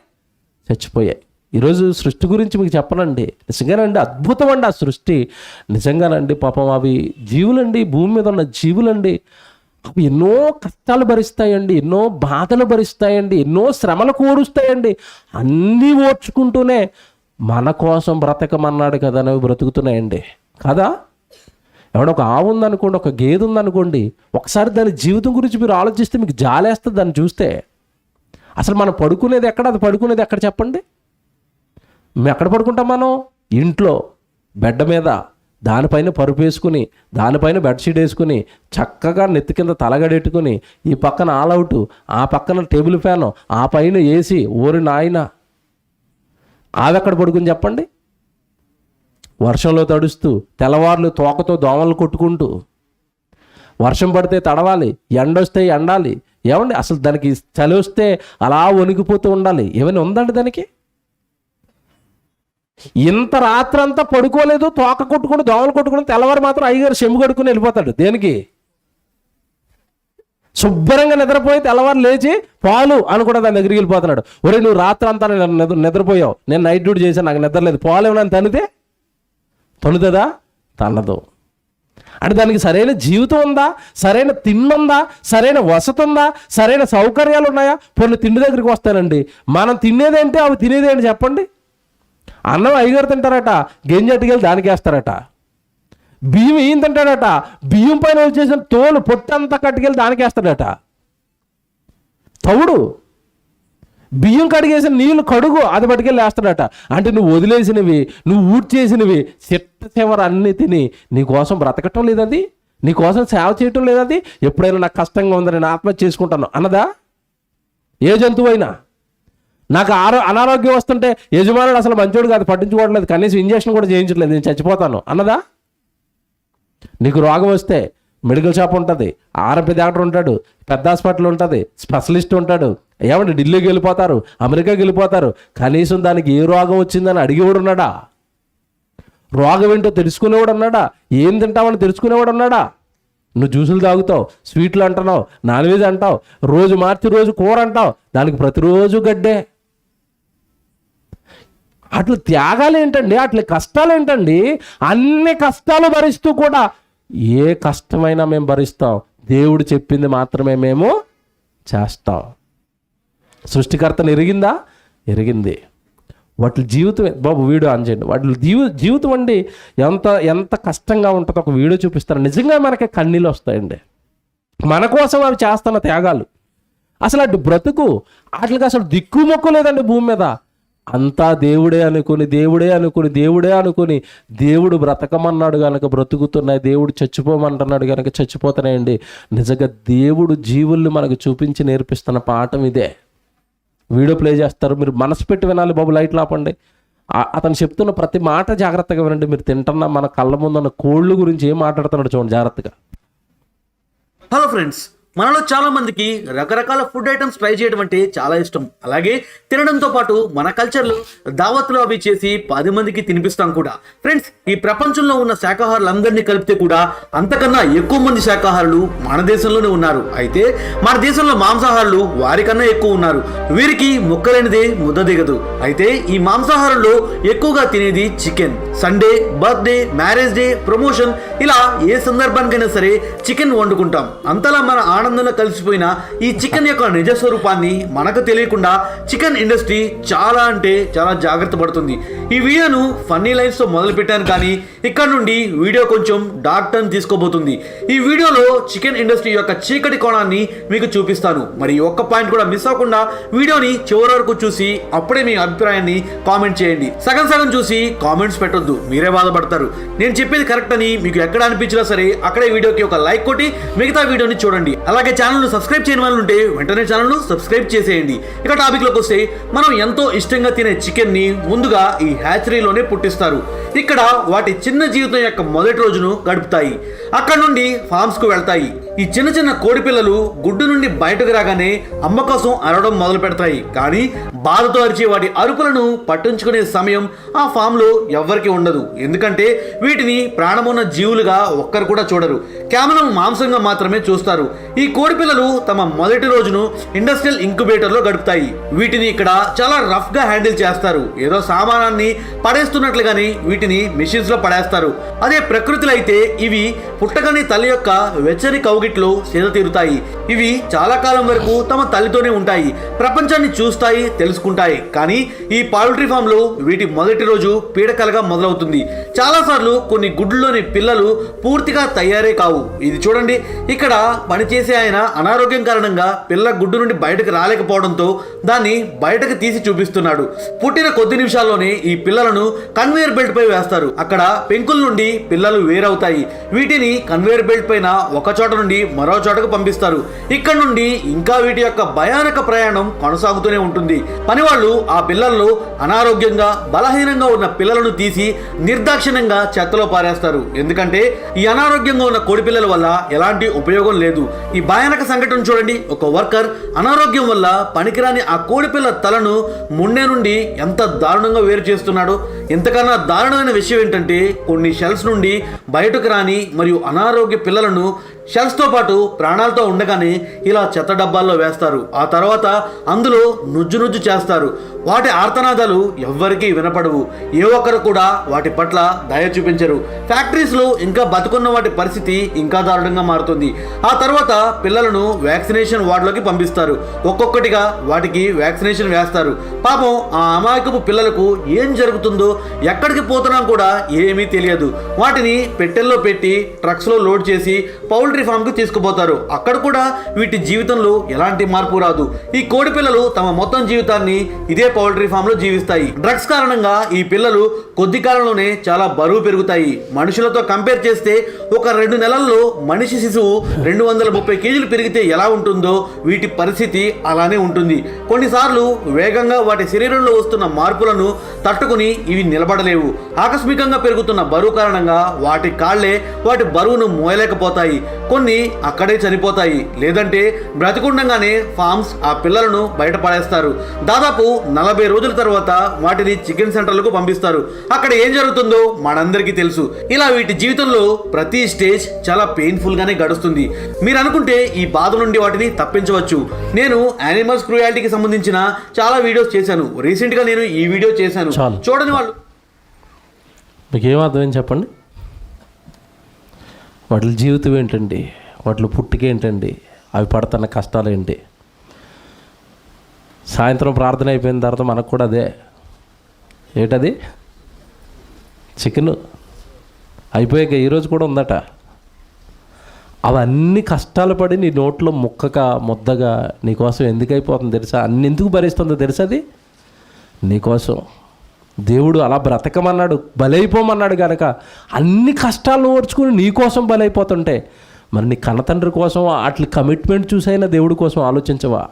చచ్చిపోయాయి. ఈరోజు సృష్టి గురించి మీకు చెప్పనండి, నిజంగానండి అద్భుతం అండి ఆ సృష్టి. నిజంగానండి పాపం అవి జీవులండి, భూమి మీద ఉన్న జీవులండి. అవి ఎన్నో కష్టాలు భరిస్తాయండి, ఎన్నో బాధలు భరిస్తాయండి, ఎన్నో శ్రమలు కూరుస్తాయండి. అన్నీ ఓర్చుకుంటూనే మన కోసం బ్రతకమన్నాడు కదా అని అవి బ్రతుకుతున్నాయండి కదా. ఎవడో ఒక ఆవు ఉందనుకోండి, ఒక గేదె ఉందనుకోండి, ఒకసారి దాని జీవితం గురించి మీరు ఆలోచిస్తే మీకు జాలేస్తుంది దాన్ని చూస్తే. అసలు మనం పడుకునేది ఎక్కడ, అది పడుకునేది ఎక్కడ చెప్పండి? మేము ఎక్కడ పడుకుంటాం? మనం ఇంట్లో బెడ్ మీద, దానిపైన పరుపు వేసుకుని, దానిపైన బెడ్షీట్ వేసుకుని, చక్కగా నెత్తి కింద తలగడెట్టుకుని, ఈ పక్కన ఆల్అవుట్, ఆ పక్కన టేబుల్ ఫ్యాను, ఆ పైన ఏసీ. ఓరి నాయన, ఆవెక్కడ పడుకుని చెప్పండి? వర్షంలో తడుస్తూ, తెల్లవార్లు తోకతో దోమలు కొట్టుకుంటూ, వర్షం పడితే తడవాలి, ఎండొస్తే ఎండాలి. ఏమండి అసలు దానికి చలి వస్తే అలా వణికిపోతూ ఉండాలి. ఏమైనా ఉందండి దానికి? ఇంత రాత్రంతా పడుకోలేదు, తోక కొట్టుకుని దోమలు కొట్టుకుని, తెల్లవారు మాత్రం అయ్యగారు చెంబు కడుక్కుని వెళ్ళిపోతాడు. దేనికి? శుభ్రంగా నిద్రపోయి తెల్లవారు లేచి పాలు అని కూడా దాని దగ్గరికి వెళ్ళిపోతున్నాడు. ఒరే నువ్వు రాత్రంతా నిద్రపోయావు, నేను నైట్ డ్యూటీ చేశాను, నాకు నిద్రలేదు, పాలు ఏమైనా తనితే తొలుతుందా? తనదు. అంటే దానికి సరైన జీవితం ఉందా? సరైన తిండి ఉందా? సరైన వసతి ఉందా? సరైన సౌకర్యాలు ఉన్నాయా? కొన్ని తిండి దగ్గరికి వస్తానండి, మనం తినేదేంటి, అవి తినేదేంటి చెప్పండి? అన్నం అయ్యగారు తింటారట, గింజ అట్టుకెళ్ళి దానికి వేస్తారట. బియ్యం ఈయన తింటాడట, బియ్యం పైన వచ్చేసిన తోలు పొట్టంతా కట్టుకెళ్ళి దానికి వేస్తాడట. తవుడు బియ్యం కడిగేసిన నీళ్ళు కడుగు, అది పట్టుకెళ్ళి వేస్తాడట. అంటే నువ్వు వదిలేసినవి, నువ్వు ఊడ్చేసినవి చివర అన్నీ తిని నీకోసం బ్రతకటం లేదది, నీకోసం సేవ చేయటం లేదది. ఎప్పుడైనా నాకు కష్టంగా ఉందని నేను ఆత్మహత్య చేసుకుంటాను అన్నదా? ఏ జంతువు అయినా. నాకు అనారోగ్యం వస్తుంటే యజమానుడు అసలు మంచోడు కాదు, పట్టించుకోవట్లేదు, కనీసం ఇంజక్షన్ కూడా చేయించట్లేదు, నేను చచ్చిపోతాను అన్నదా? నీకు రోగం వస్తే మెడికల్ షాప్ ఉంటుంది, ఆర్ఎంపీ డాక్టర్ ఉంటాడు, పెద్ద హాస్పిటల్ ఉంటుంది, స్పెషలిస్ట్ ఉంటాడు. ఏమంటే ఢిల్లీకి వెళ్ళిపోతారు, అమెరికాకి వెళ్ళిపోతారు, కనీసం దానికి ఏ రోగం వచ్చిందని అడిగేవాడు ఉన్నాడా? రోగం ఏంటో తెలుసుకునేవాడు ఉన్నాడా? ఏం తింటామని తెలుసుకునేవాడు ఉన్నాడా? నువ్వు జ్యూసులు తాగుతావు, స్వీట్లు అంటున్నావు, నాన్ వెజ్ అంటావు, రోజు మార్చి రోజు కూర అంటావు, దానికి ప్రతిరోజు గడ్డే. అట్లా త్యాగాలు ఏంటండి? అట్లా కష్టాలు ఏంటండి? అన్ని కష్టాలు భరిస్తూ కూడా ఏ కష్టమైనా మేము భరిస్తాం, దేవుడు చెప్పింది మాత్రమే మేము చేస్తాం. సృష్టికర్తను ఎరిగిందా? ఎరిగింది. వాటి జీవితం బాబు వీడియో ఆన్ చేయండి. వాటి జీవితం అండి ఎంత కష్టంగా ఉంటుందో ఒక వీడియో చూపిస్తారు. నిజంగా మనకి కన్నీళ్ళు వస్తాయండి. మన కోసం అవి చేస్తున్న త్యాగాలు. అసలు అటు బ్రతుకు వాటికి అసలు దిక్కుమొక్కు లేదండి భూమి మీద. అంతా దేవుడే అనుకుని దేవుడు బ్రతకమన్నాడు కనుక బ్రతుకుతున్నాయి, దేవుడు చచ్చిపోమంటున్నాడు కనుక చచ్చిపోతున్నాయండి. నిజంగా దేవుడు జీవుల్ని మనకు చూపించి నేర్పిస్తున్న పాఠం ఇదే. వీడియో ప్లే చేస్తారు, మీరు మనసు పెట్టి వినాలి బాబు. లైట్లు ఆపండి. అతను చెప్తున్న ప్రతి మాట జాగ్రత్తగా వినండి. మీరు తింటున్న మన కళ్ళ ముందున్న కోళ్ళు గురించి ఏం మాట్లాడుతున్నాడు చూడండి జాగ్రత్తగా. హలో ఫ్రెండ్స్, మనలో చాలా మందికి రకరకాల ఫుడ్ ఐటమ్స్ ట్రై చేయడం అంటే చాలా ఇష్టం. అలాగే తినడంతో పాటు మన కల్చర్లో దావత్లు అవి చేసి 10 మందికి తినిపిస్తాం కూడా. ఫ్రెండ్స్, ఈ ప్రపంచంలో ఉన్న శాకాహారులందరినీ కలిపితే కూడా అంతకన్నా ఎక్కువ మంది శాకాహారులు మన దేశంలోనే ఉన్నారు. అయితే మన దేశంలో మాంసాహారులు వారికన్నా ఎక్కువ ఉన్నారు. వీరికి ముక్కలేనిదే ముద్ద దిగదు. అయితే ఈ మాంసాహారంలో ఎక్కువగా తినేది chicken. Sunday, birthday, marriage day, promotion, ఇలా ఏ సందర్భానికైనా సరే చికెన్ వండుకుంటాం. అంతలా మన ఆనందంలో కలిసిపోయిన ఈ చికెన్ యొక్క నిజ స్వరూపాన్ని మనకు తెలియకుండా చికెన్ ఇండస్ట్రీ చాలా అంటే చాలా జాగ్రత్త పడుతుంది. ఈ వీడియోను ఫన్నీ లైన్స్ తో మొదలు పెట్టాను, కానీ ఇక్కడ నుండి వీడియో కొంచెం డార్క్ టర్న్ తీసుకోబోతుంది. ఈ వీడియోలో చికెన్ ఇండస్ట్రీ యొక్క చీకటి కోణాన్ని మీకు చూపిస్తాను. మరి ఒక్క పాయింట్ కూడా మిస్ అవ్వకుండా వీడియోని చివరి వరకు చూసి అప్పుడే మీ అభిప్రాయాన్ని కామెంట్ చేయండి. సగం చూసి కామెంట్స్ పెట్టొద్దు, మీరే బాధపడతారు. నేను చెప్పేది కరెక్ట్ అని మీకు ఎక్కడ అనిపించినా సరే అక్కడే వీడియోకి ఒక లైక్ కొట్టి మిగతా వీడియోని చూడండి. అలాగే ఛానల్ ను సబ్స్క్రైబ్ చేయని వాళ్ళు ఉంటే వెంటనే ఛానల్ ను సబ్స్క్రైబ్ చేసేయండి. ఇక టాపిక్ లోకి వస్తే, మనం ఎంతో ఇష్టంగా తినే చికెన్ ని ముందుగా ఈ హ్యాచరీలోనే పుట్టిస్తారు. ఇక్కడ వాటి చిన్న జీవితం యొక్క మొదటి రోజును గడుపుతాయి. అక్కడ నుండి ఫార్మ్స్ కు వెళ్తాయి. ఈ చిన్న కోడి పిల్లలు గుడ్డు నుండి బయటకు రాగానే అమ్మ కోసం అరవడం మొదలు పెడతాయి. కానీ బాధతో అరిచే వాటి అరుపులను పట్టించుకునే సమయం ఆ ఫామ్ లో ఎవ్వరికి ఉండదు. ఎందుకంటే వీటిని ప్రాణమున్న జీవులుగా ఒక్కరు కూడా చూడరు, కేవలం మాంసంగా మాత్రమే చూస్తారు. ఈ కోడి పిల్లలు తమ మొదటి రోజును ఇండస్ట్రియల్ ఇంక్యుబేటర్ లో గడుపుతాయి. వీటిని ఇక్కడ చాలా రఫ్ గా హ్యాండిల్ చేస్తారు. ఏదో సామానాన్ని పడేస్తున్నట్లుగానే వీటిని మిషన్స్ లో పడేస్తారు. అదే ప్రకృతిలో అయితే ఇవి పుట్టగానే తల్లి యొక్క వెచ్చని కౌగిట్లో సేద తీరుతాయి. ఇవి చాలా కాలం వరకు తమ తల్లితోనే ఉంటాయి, ప్రపంచాన్ని చూస్తాయి, తెలుసుకుంటాయి. కానీ ఈ పౌల్ట్రీ ఫామ్ లో వీటి మొదటి రోజు పీడకలుగా మొదలవుతుంది. చాలా సార్లు కొన్ని గుడ్లలోని పిల్లలు పూర్తిగా తయారే కావు. ఇది చూడండి, ఇక్కడ పనిచేసే ఆయన అనారోగ్యం కారణంగా పిల్ల గుడ్డు నుండి బయటకు రాలేకపోవడంతో దాన్ని బయటకు తీసి చూపిస్తున్నాడు. పుట్టిన కొద్ది నిమిషాల్లోనే ఈ పిల్లలను కన్వేయర్ బెల్ట్ పై వేస్తారు. అక్కడ పెంకుల నుండి పిల్లలు వేరవుతాయి. వీటిని కన్వేయర్ బెల్ట్ పైన ఒక చోట నుండి మరో చోటకు పంపిస్తారు. ఇక్కడ నుండి ఇంకా వీటి యొక్క భయానక ప్రయాణం కొనసాగుతూనే ఉంటుంది. పనివాళ్ళు ఆ పిల్లల్లో అనారోగ్యంగా బలహీనంగా ఉన్న పిల్లలను తీసి నిర్దాక్షిణ్యంగా చెత్తలో పారేస్తారు. ఎందుకంటే ఈ అనారోగ్యంగా ఉన్న కోడి పిల్లల వల్ల ఎలాంటి ఉపయోగం లేదు. ఈ భయానక సంఘటన చూడండి, ఒక వర్కర్ అనారోగ్యం వల్ల పనికిరాని ఆ కోడిపిల్ల తలను ముండే నుండి ఎంత దారుణంగా వేరు చేస్తున్నాడో. ఇంతకన్నా దారుణమైన విషయం ఏంటంటే, కొన్ని షెల్స్ నుండి బయటకు రాని మరియు అనారోగ్య పిల్లలను షెల్స్తో పాటు ప్రాణాలతో ఉండగానే ఇలా చెత్త డబ్బాల్లో వేస్తారు. ఆ తర్వాత అందులో నుజ్జు చేస్తారు. వాటి ఆర్తనాదాలు ఎవ్వరికీ వినపడవు. ఏ ఒక్కరు కూడా వాటి పట్ల దయ చూపించరు. ఫ్యాక్టరీస్లో ఇంకా బతుకున్న వాటి పరిస్థితి ఇంకా దారుణంగా మారుతుంది. ఆ తర్వాత పిల్లలను వ్యాక్సినేషన్ వార్డులోకి పంపిస్తారు. ఒక్కొక్కటిగా వాటికి వ్యాక్సినేషన్ వేస్తారు. పాపం ఆ అమాయకపు పిల్లలకు ఏం జరుగుతుందో, ఎక్కడికి పోతున్నాం కూడా ఏమీ తెలియదు. వాటిని పెట్టెల్లో పెట్టి ట్రక్స్లో లోడ్ చేసి పౌల్ట్రీ ఫామ్ కు తీసుకుపోతారు. అక్కడ కూడా వీటి జీవితంలో ఎలాంటి మార్పు రాదు. ఈ కోడి పిల్లలు తమ మొత్తం జీవితాన్ని ఇదే పౌల్ట్రీ ఫామ్ లో జీవిస్తాయి. డ్రగ్స్ కారణంగా ఈ పిల్లలు కొద్ది కాలంలోనే చాలా బరువు పెరుగుతాయి. మనుషులతో కంపేర్ చేస్తే ఒక 2 నెలల్లో మనిషి శిశువు 230 కేజీలు పెరిగితే ఎలా ఉంటుందో వీటి పరిస్థితి అలానే ఉంటుంది. కొన్నిసార్లు వేగంగా వాటి శరీరంలో వస్తున్న మార్పులను తట్టుకుని ఇవి నిలబడలేవు. ఆకస్మికంగా పెరుగుతున్న బరువు కారణంగా వాటి కాళ్లే వాటి బరువును మోయలేకపోతాయి. కొన్ని అక్కడే చనిపోతాయి, లేదంటే బ్రతికుండగానే ఫార్మ్స్ ఆ పిల్లలను బయట పడేస్తారు. దాదాపు 40 రోజుల తర్వాత వాటిని చికెన్ సెంటర్లకు పంపిస్తారు. అక్కడ ఏం జరుగుతుందో మనందరికీ తెలుసు. ఇలా వీటి జీవితంలో ప్రతి స్టేజ్ చాలా పెయిన్ఫుల్ గానే గడుస్తుంది. మీరు అనుకుంటే ఈ బాధ నుండి వాటిని తప్పించవచ్చు. నేను యానిమల్స్ క్రూయాలిటీకి సంబంధించిన చాలా వీడియోస్ చేశాను. రీసెంట్ గా నేను ఈ వీడియో చేశాను, చూడని వాళ్ళు. మీకు ఏం అర్థమైంది చెప్పండి? వాటి జీవితం ఏంటండి, వాటి పుట్టుక ఏంటండి, అవి పడుతున్న కష్టాలు ఏంటి? సాయంత్రం ప్రార్థన అయిపోయిన తర్వాత మనకు కూడా అదే. ఏంటది? చికెన్ అయిపోయాక ఈరోజు కూడా ఉందట. అవన్నీ కష్టాలు పడి నీ నోట్లో ముద్దగా నీకోసం ఎందుకు అయిపోతుంది తెలుసా? అన్ని ఎందుకు భరిస్తుందో తెలుసా? అది నీకోసం. దేవుడు అలా బ్రతకమన్నాడు, బలైపోమన్నాడు కనుక అన్ని కష్టాలు ఓర్చుకుని నీకోసం బలైపోతుంటే మరి నీ కన్నతండ్రి కోసం అట్లా కమిట్మెంట్ చూసైనా దేవుడి కోసం ఆలోచించవా?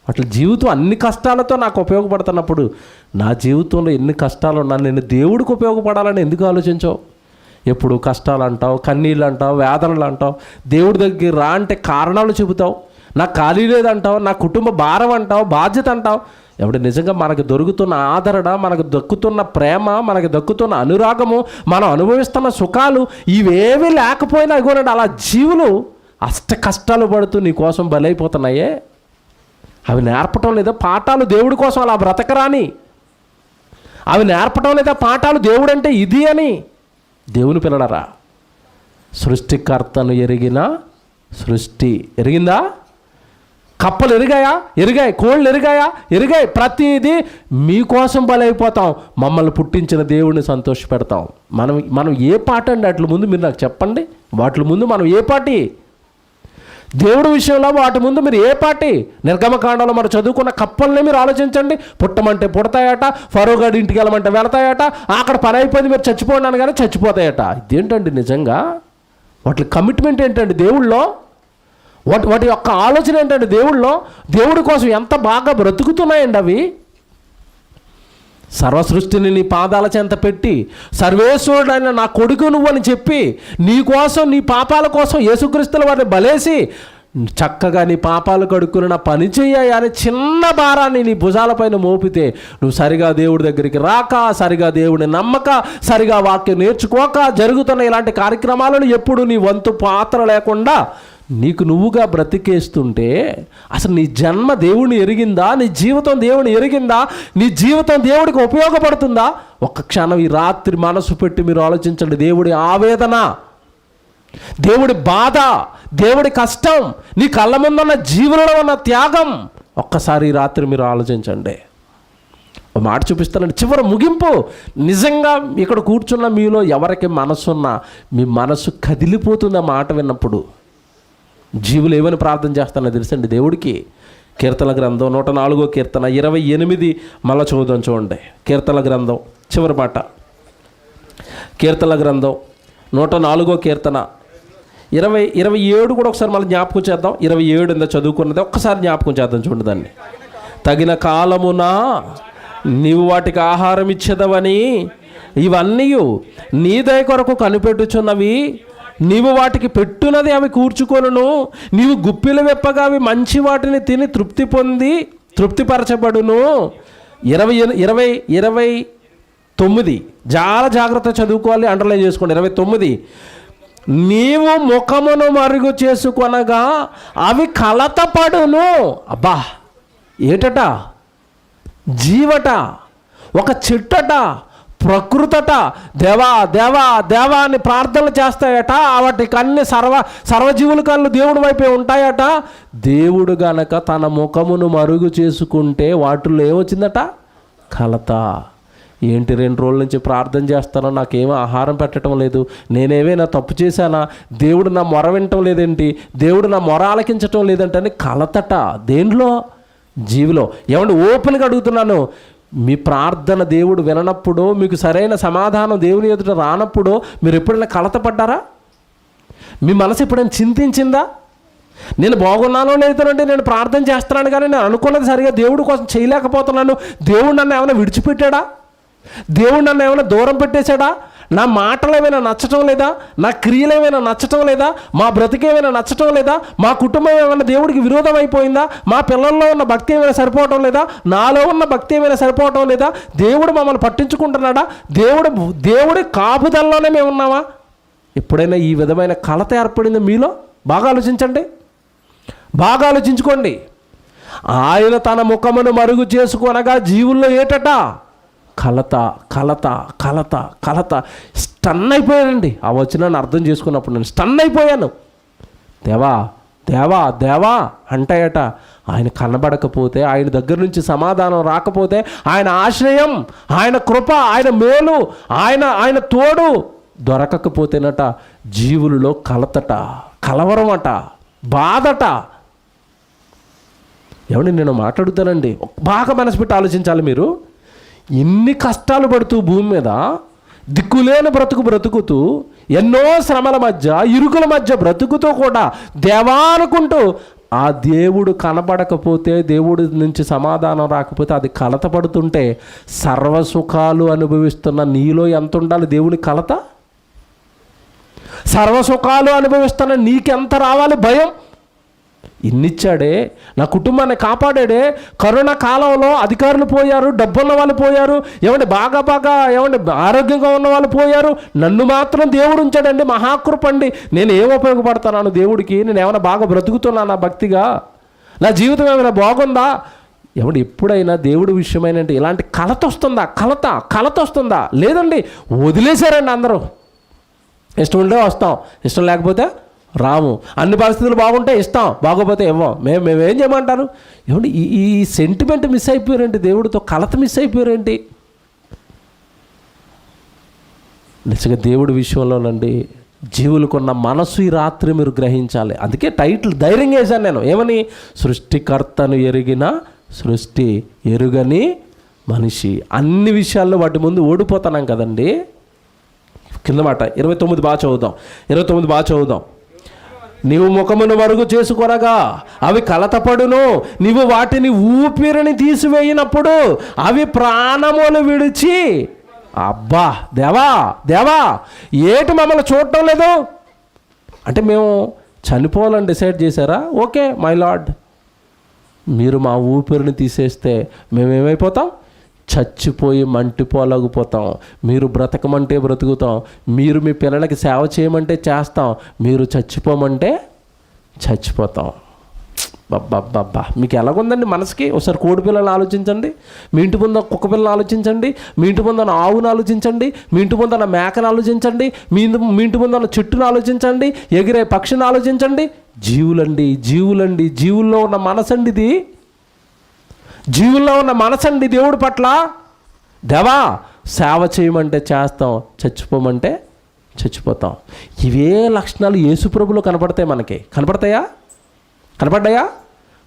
అట్లా జీవితం అన్ని కష్టాలతో నాకు ఉపయోగపడుతున్నప్పుడు నా జీవితంలో ఎన్ని కష్టాలు ఉన్నా నేను దేవుడికి ఉపయోగపడాలని ఎందుకు ఆలోచించవు? ఎప్పుడు కష్టాలు అంటావు, కన్నీళ్ళు అంటావు, వేదనలు అంటావు. దేవుడి దగ్గర రా అంటే కారణాలు చెబుతావు. నాకు ఖాళీ లేదంటావు, నా కుటుంబ భారం అంటావు, బాధ్యత అంటావు. ఎప్పుడు నిజంగా మనకు దొరుకుతున్న ఆదరణ, మనకు దక్కుతున్న ప్రేమ, మనకు దక్కుతున్న అనురాగము, మనం అనుభవిస్తున్న సుఖాలు ఇవేమీ లేకపోయినా ఇగోనండి అలా జీవులు అష్ట కష్టాలు పడుతూ నీ కోసం బలైపోతున్నాయే. అవి నేర్పటం లేదా పాఠాలు దేవుడి కోసం అలా బ్రతకరాని? అవి నేర్పటం లేదా పాఠాలు దేవుడు అంటే ఇది అని? దేవుని పిల్లడరా, సృష్టికర్తను ఎరిగిన సృష్టి ఎరిగిందా? కప్పలు ఎరిగాయి, కోళ్ళు ఎరిగాయి. ప్రతిదీ మీకోసం బలైపోతాం. మమ్మల్ని పుట్టించిన దేవుడిని సంతోషపెడతాం. మనం ఏ పాట అండి? వాటి ముందు మీరు నాకు చెప్పండి. వాటి ముందు మనం ఏ పాటి? దేవుడి విషయంలో వాటి ముందు మీరు ఏ పాటి? నిర్గమకాండంలో మనం చదువుకున్న కప్పల్ని మీరు ఆలోచించండి. పుట్టమంటే పుడతాయట, ఫరోగాడి ఇంటికి వెళ్ళమంటే వెళతాయట, అక్కడ పని అయిపోయింది మీరు చచ్చిపోయినాను కానీ చచ్చిపోతాయట. ఇదేంటండి నిజంగా? వాటి కమిట్మెంట్ ఏంటండి దేవుళ్ళో? వాటి యొక్క ఆలోచన ఏంటంటే దేవుళ్ళో? దేవుడి కోసం ఎంత బాగా బ్రతుకుతున్నాయండి అవి. సర్వసృష్టిని నీ పాదాల చెంత పెట్టి సర్వేశ్వరుడైన నా కొడుకు నువ్వు అని చెప్పి నీ కోసం, నీ పాపాల కోసం యేసుక్రీస్తుల వారిని బలేసి చక్కగా నీ పాపాలు కడుక్కుని నా పని చెయ్యాలి అని చిన్న భారాన్ని నీ భుజాలపైన మోపితే నువ్వు సరిగా దేవుడి దగ్గరికి రాక, సరిగా దేవుడిని నమ్మక, సరిగా వాక్యం నేర్చుకోక జరుగుతున్న ఇలాంటి కార్యక్రమాలను ఎప్పుడు నీ వంతు పాత్ర లేకుండా నీకు నువ్వుగా బ్రతికేస్తుంటే అసలు నీ జన్మ దేవుడిని ఎరిగిందా? నీ జీవితం దేవుడిని ఎరిగిందా? నీ జీవితం దేవుడికి ఉపయోగపడుతుందా? ఒక్క క్షణం ఈ రాత్రి మనసు పెట్టి మీరు ఆలోచించండి. దేవుడి ఆవేదన, దేవుడి బాధ, దేవుడి కష్టం, నీ కళ్ళ ముందున్న జీవులలో ఉన్న త్యాగం ఒక్కసారి ఈ రాత్రి మీరు ఆలోచించండి. ఒక మాట చూపిస్తానండి, చివరి ముగింపు. నిజంగా ఇక్కడ కూర్చున్న మీలో ఎవరికి మనసున్నా మీ మనసు కదిలిపోతుంది ఆ మాట విన్నప్పుడు. జీవులు ఏమని ప్రార్థన చేస్తానో తెలుసండి దేవుడికి? కీర్తన గ్రంథం 104వ కీర్తన 28 మళ్ళీ చదువుదాం చూడండి. కీర్తన గ్రంథం చివరి మాట, కీర్తన గ్రంథం 104వ కీర్తన 27 కూడా ఒకసారి మళ్ళీ జ్ఞాపకం చేద్దాం. 27 ఇందా చదువుకున్నది ఒక్కసారి జ్ఞాపకం చేద్దాం చూడండి దాన్ని. తగిన కాలమున నీవు వాటికి ఆహారం ఇచ్చేదవని ఇవన్నీ నీ దయ కొరకు కనిపెట్టుచున్నవి. నీవు వాటికి పెట్టునది అవి కూర్చుకొనును. నీవు గుప్పిలు వెప్పగా అవి మంచి వాటిని తిని తృప్తిపరచబడును. 29 చాలా జాగ్రత్త చదువుకోవాలి, అండర్లైన్ చేసుకోండి. 29 నీవు ముఖమును మరుగు చేసుకొనగా అవి కలతపడును. అబ్బా, ఏటట? జీవట, ఒక చెట్టట, ప్రకృతట. దేవా దేవా దేవా అని ప్రార్థనలు చేస్తాయట. వాటికి అన్ని సర్వజీవుల కళ్ళు దేవుడి వైపే ఉంటాయట. దేవుడు గనక తన ముఖమును మరుగు చేసుకుంటే వాటిల్లో ఏమొచ్చిందట? కలత. ఏంటి 2 రోజుల నుంచి ప్రార్థన చేస్తానో నాకేమో ఆహారం పెట్టడం లేదు, నేనేమైనా తప్పు చేశానా, దేవుడు నా మొర వినటం లేదేంటి, దేవుడు నా మొర ఆలకించటం లేదంటే అని కలతట. దేనిలో? జీవిలో. ఏమంటే ఓపెన్గా అడుగుతున్నాను, మీ ప్రార్థన దేవుడు విననప్పుడు, మీకు సరైన సమాధానం దేవుని ఎదుట రానప్పుడు మీరు ఎప్పుడైనా కలతపడ్డారా? మీ మనసు ఎప్పుడైనా చింతించిందా? నేను బాగున్నానో లేదనంటే నేను ప్రార్థన చేస్తున్నాను కానీ నేను అనుకున్నది సరిగా దేవుడి కోసం చేయలేకపోతున్నాను, దేవుడు నన్ను ఏమైనా విడిచిపెట్టాడా, దేవుడు నన్ను ఏమైనా దూరం పెట్టేశాడా, నా మాటలు ఏమైనా నచ్చటం లేదా? నా క్రియలు ఏమైనా నచ్చటం లేదా? మా బ్రతికేమైనా నచ్చటం లేదా? మా కుటుంబం ఏమైనా దేవుడికి విరోధం అయిపోయిందా? మా పిల్లల్లో ఉన్న భక్తి ఏమైనా సరిపోవటం లేదా? నాలో ఉన్న భక్తి ఏమైనా సరిపోవటం లేదా? దేవుడు మమ్మల్ని పట్టించుకుంటున్నాడా? దేవుడి కాపుదల్లోనే మేము ఉన్నామా? ఎప్పుడైనా ఈ విధమైన కలత ఏర్పడింది మీలో? బాగా ఆలోచించండి, బాగా ఆలోచించుకోండి. ఆయన తన ముఖమును మరుగు చేసుకొనగా జీవుల్లో ఏటట కలత కలత కలత కలత. స్టన్ అయిపోయానండి ఆ వచనాన్ని అర్థం చేసుకున్నప్పుడు. నేను స్టన్ అయిపోయాను. దేవా దేవా దేవా అంటాయట. ఆయన కనబడకపోతే, ఆయన దగ్గర నుంచి సమాధానం రాకపోతే, ఆయన ఆశ్రయం, ఆయన కృప, ఆయన మేలు, ఆయన తోడు దొరకకపోతేనట జీవులలో కలతట, కలవరం అట, బాధట. ఏమండి నేను మాట్లాడుతానండి, బాగా మనసు పెట్టి ఆలోచించాలి మీరు. ఇన్ని కష్టాలు పడుతూ భూమి మీద దిక్కులేని బ్రతుకుతూ ఎన్నో శ్రమల మధ్య, ఇరుకుల మధ్య బ్రతుకుతూ కూడా దేవా అనుకుంటూ ఆ దేవుడు కనబడకపోతే, దేవుడి నుంచి సమాధానం రాకపోతే అది కలత పడుతుంటే, సర్వసుఖాలు అనుభవిస్తున్న నీలో ఎంత ఉండాలి దేవుని కలత? సర్వసుఖాలు అనుభవిస్తున్న నీకెంత రావాలి భయం? ఇన్నిచ్చాడే, నా కుటుంబాన్ని కాపాడాడే. కరోనా కాలంలో అధికారులు పోయారు, డబ్బున్న వాళ్ళు పోయారు, బాగా ఆరోగ్యంగా ఉన్న వాళ్ళు పోయారు. నన్ను మాత్రం దేవుడు ఉంచాడండి, మహాకృపండి. నేను ఏం ఉపయోగపడుతున్నాను దేవుడికి? నేను ఏమైనా బాగా బ్రతుకుతున్నానా భక్తిగా? నా జీవితం ఏమైనా బాగుందా? ఎప్పుడైనా దేవుడి విషయమైన ఇలాంటి కలత వస్తుందా? కలత వస్తుందా? లేదండి, వదిలేశారండి అందరూ. ఇష్టం ఉంటే వస్తాం, ఇష్టం లేకపోతే రాము. అన్ని పరిస్థితులు బాగుంటే ఇస్తాం, బాగోపోతే ఇవ్వం. మేమేం చేయమంటారు? ఈ సెంటిమెంట్ మిస్ అయిపోయారేంటి? దేవుడితో కలత మిస్ అయిపోయారేంటి? నిజంగా దేవుడి విషయంలోనండి జీవులకున్న మనసు ఈ రాత్రి మీరు గ్రహించాలి. అందుకే టైటిల్ ధైర్యంగా వేశాను నేను. ఏమని? సృష్టికర్తను ఎరిగిన సృష్టి ఎరుగని మనిషి. అన్ని విషయాల్లో వాటి ముందు ఓడిపోతున్నాం కదండి. కింద మాట 29 బాగా చదువుదాం. నీవు ముఖమును మరుగు చేసుకొనగా అవి కలతపడును, నీవు వాటిని ఊపిరిని తీసివేయినప్పుడు అవి ప్రాణములు విడిచి. అబ్బా దేవా ఏటి మమ్మల్ని చూడటం లేదు అంటే మేము చనిపోవాలని డిసైడ్ చేశారా? ఓకే మై లార్డ్, మీరు మా ఊపిరిని తీసేస్తే మేమేమైపోతాం? చచ్చిపోయి మంటిపోలేకపోతాం. మీరు బ్రతకమంటే బ్రతుకుతాం, మీరు మీ పిల్లలకి సేవ చేయమంటే చేస్తాం, మీరు చచ్చిపోమంటే చచ్చిపోతాం. బాబ్బా మీకు ఎలాగుందండి మనసుకి? ఒకసారి కోడి పిల్లలను ఆలోచించండి, మీ ఇంటి ముందు కుక్క పిల్లలు ఆలోచించండి, మీ ఇంటి ముందు ఆవును ఆలోచించండి, మీ ఇంటి ముందు మేకను ఆలోచించండి, మీ ఇంటి ముందు చెట్టును ఆలోచించండి, ఎగిరే పక్షిని ఆలోచించండి. జీవులండి, జీవుల్లో ఉన్న మనసండి ఇది. జీవుల్లో ఉన్న మనసండి దేవుడి పట్ల. దేవా సేవ చేయమంటే చేస్తాం, చచ్చిపోమంటే చచ్చిపోతాం. ఇవే లక్షణాలు యేసుప్రభులో కనపడతాయి. మనకి కనపడ్డాయా?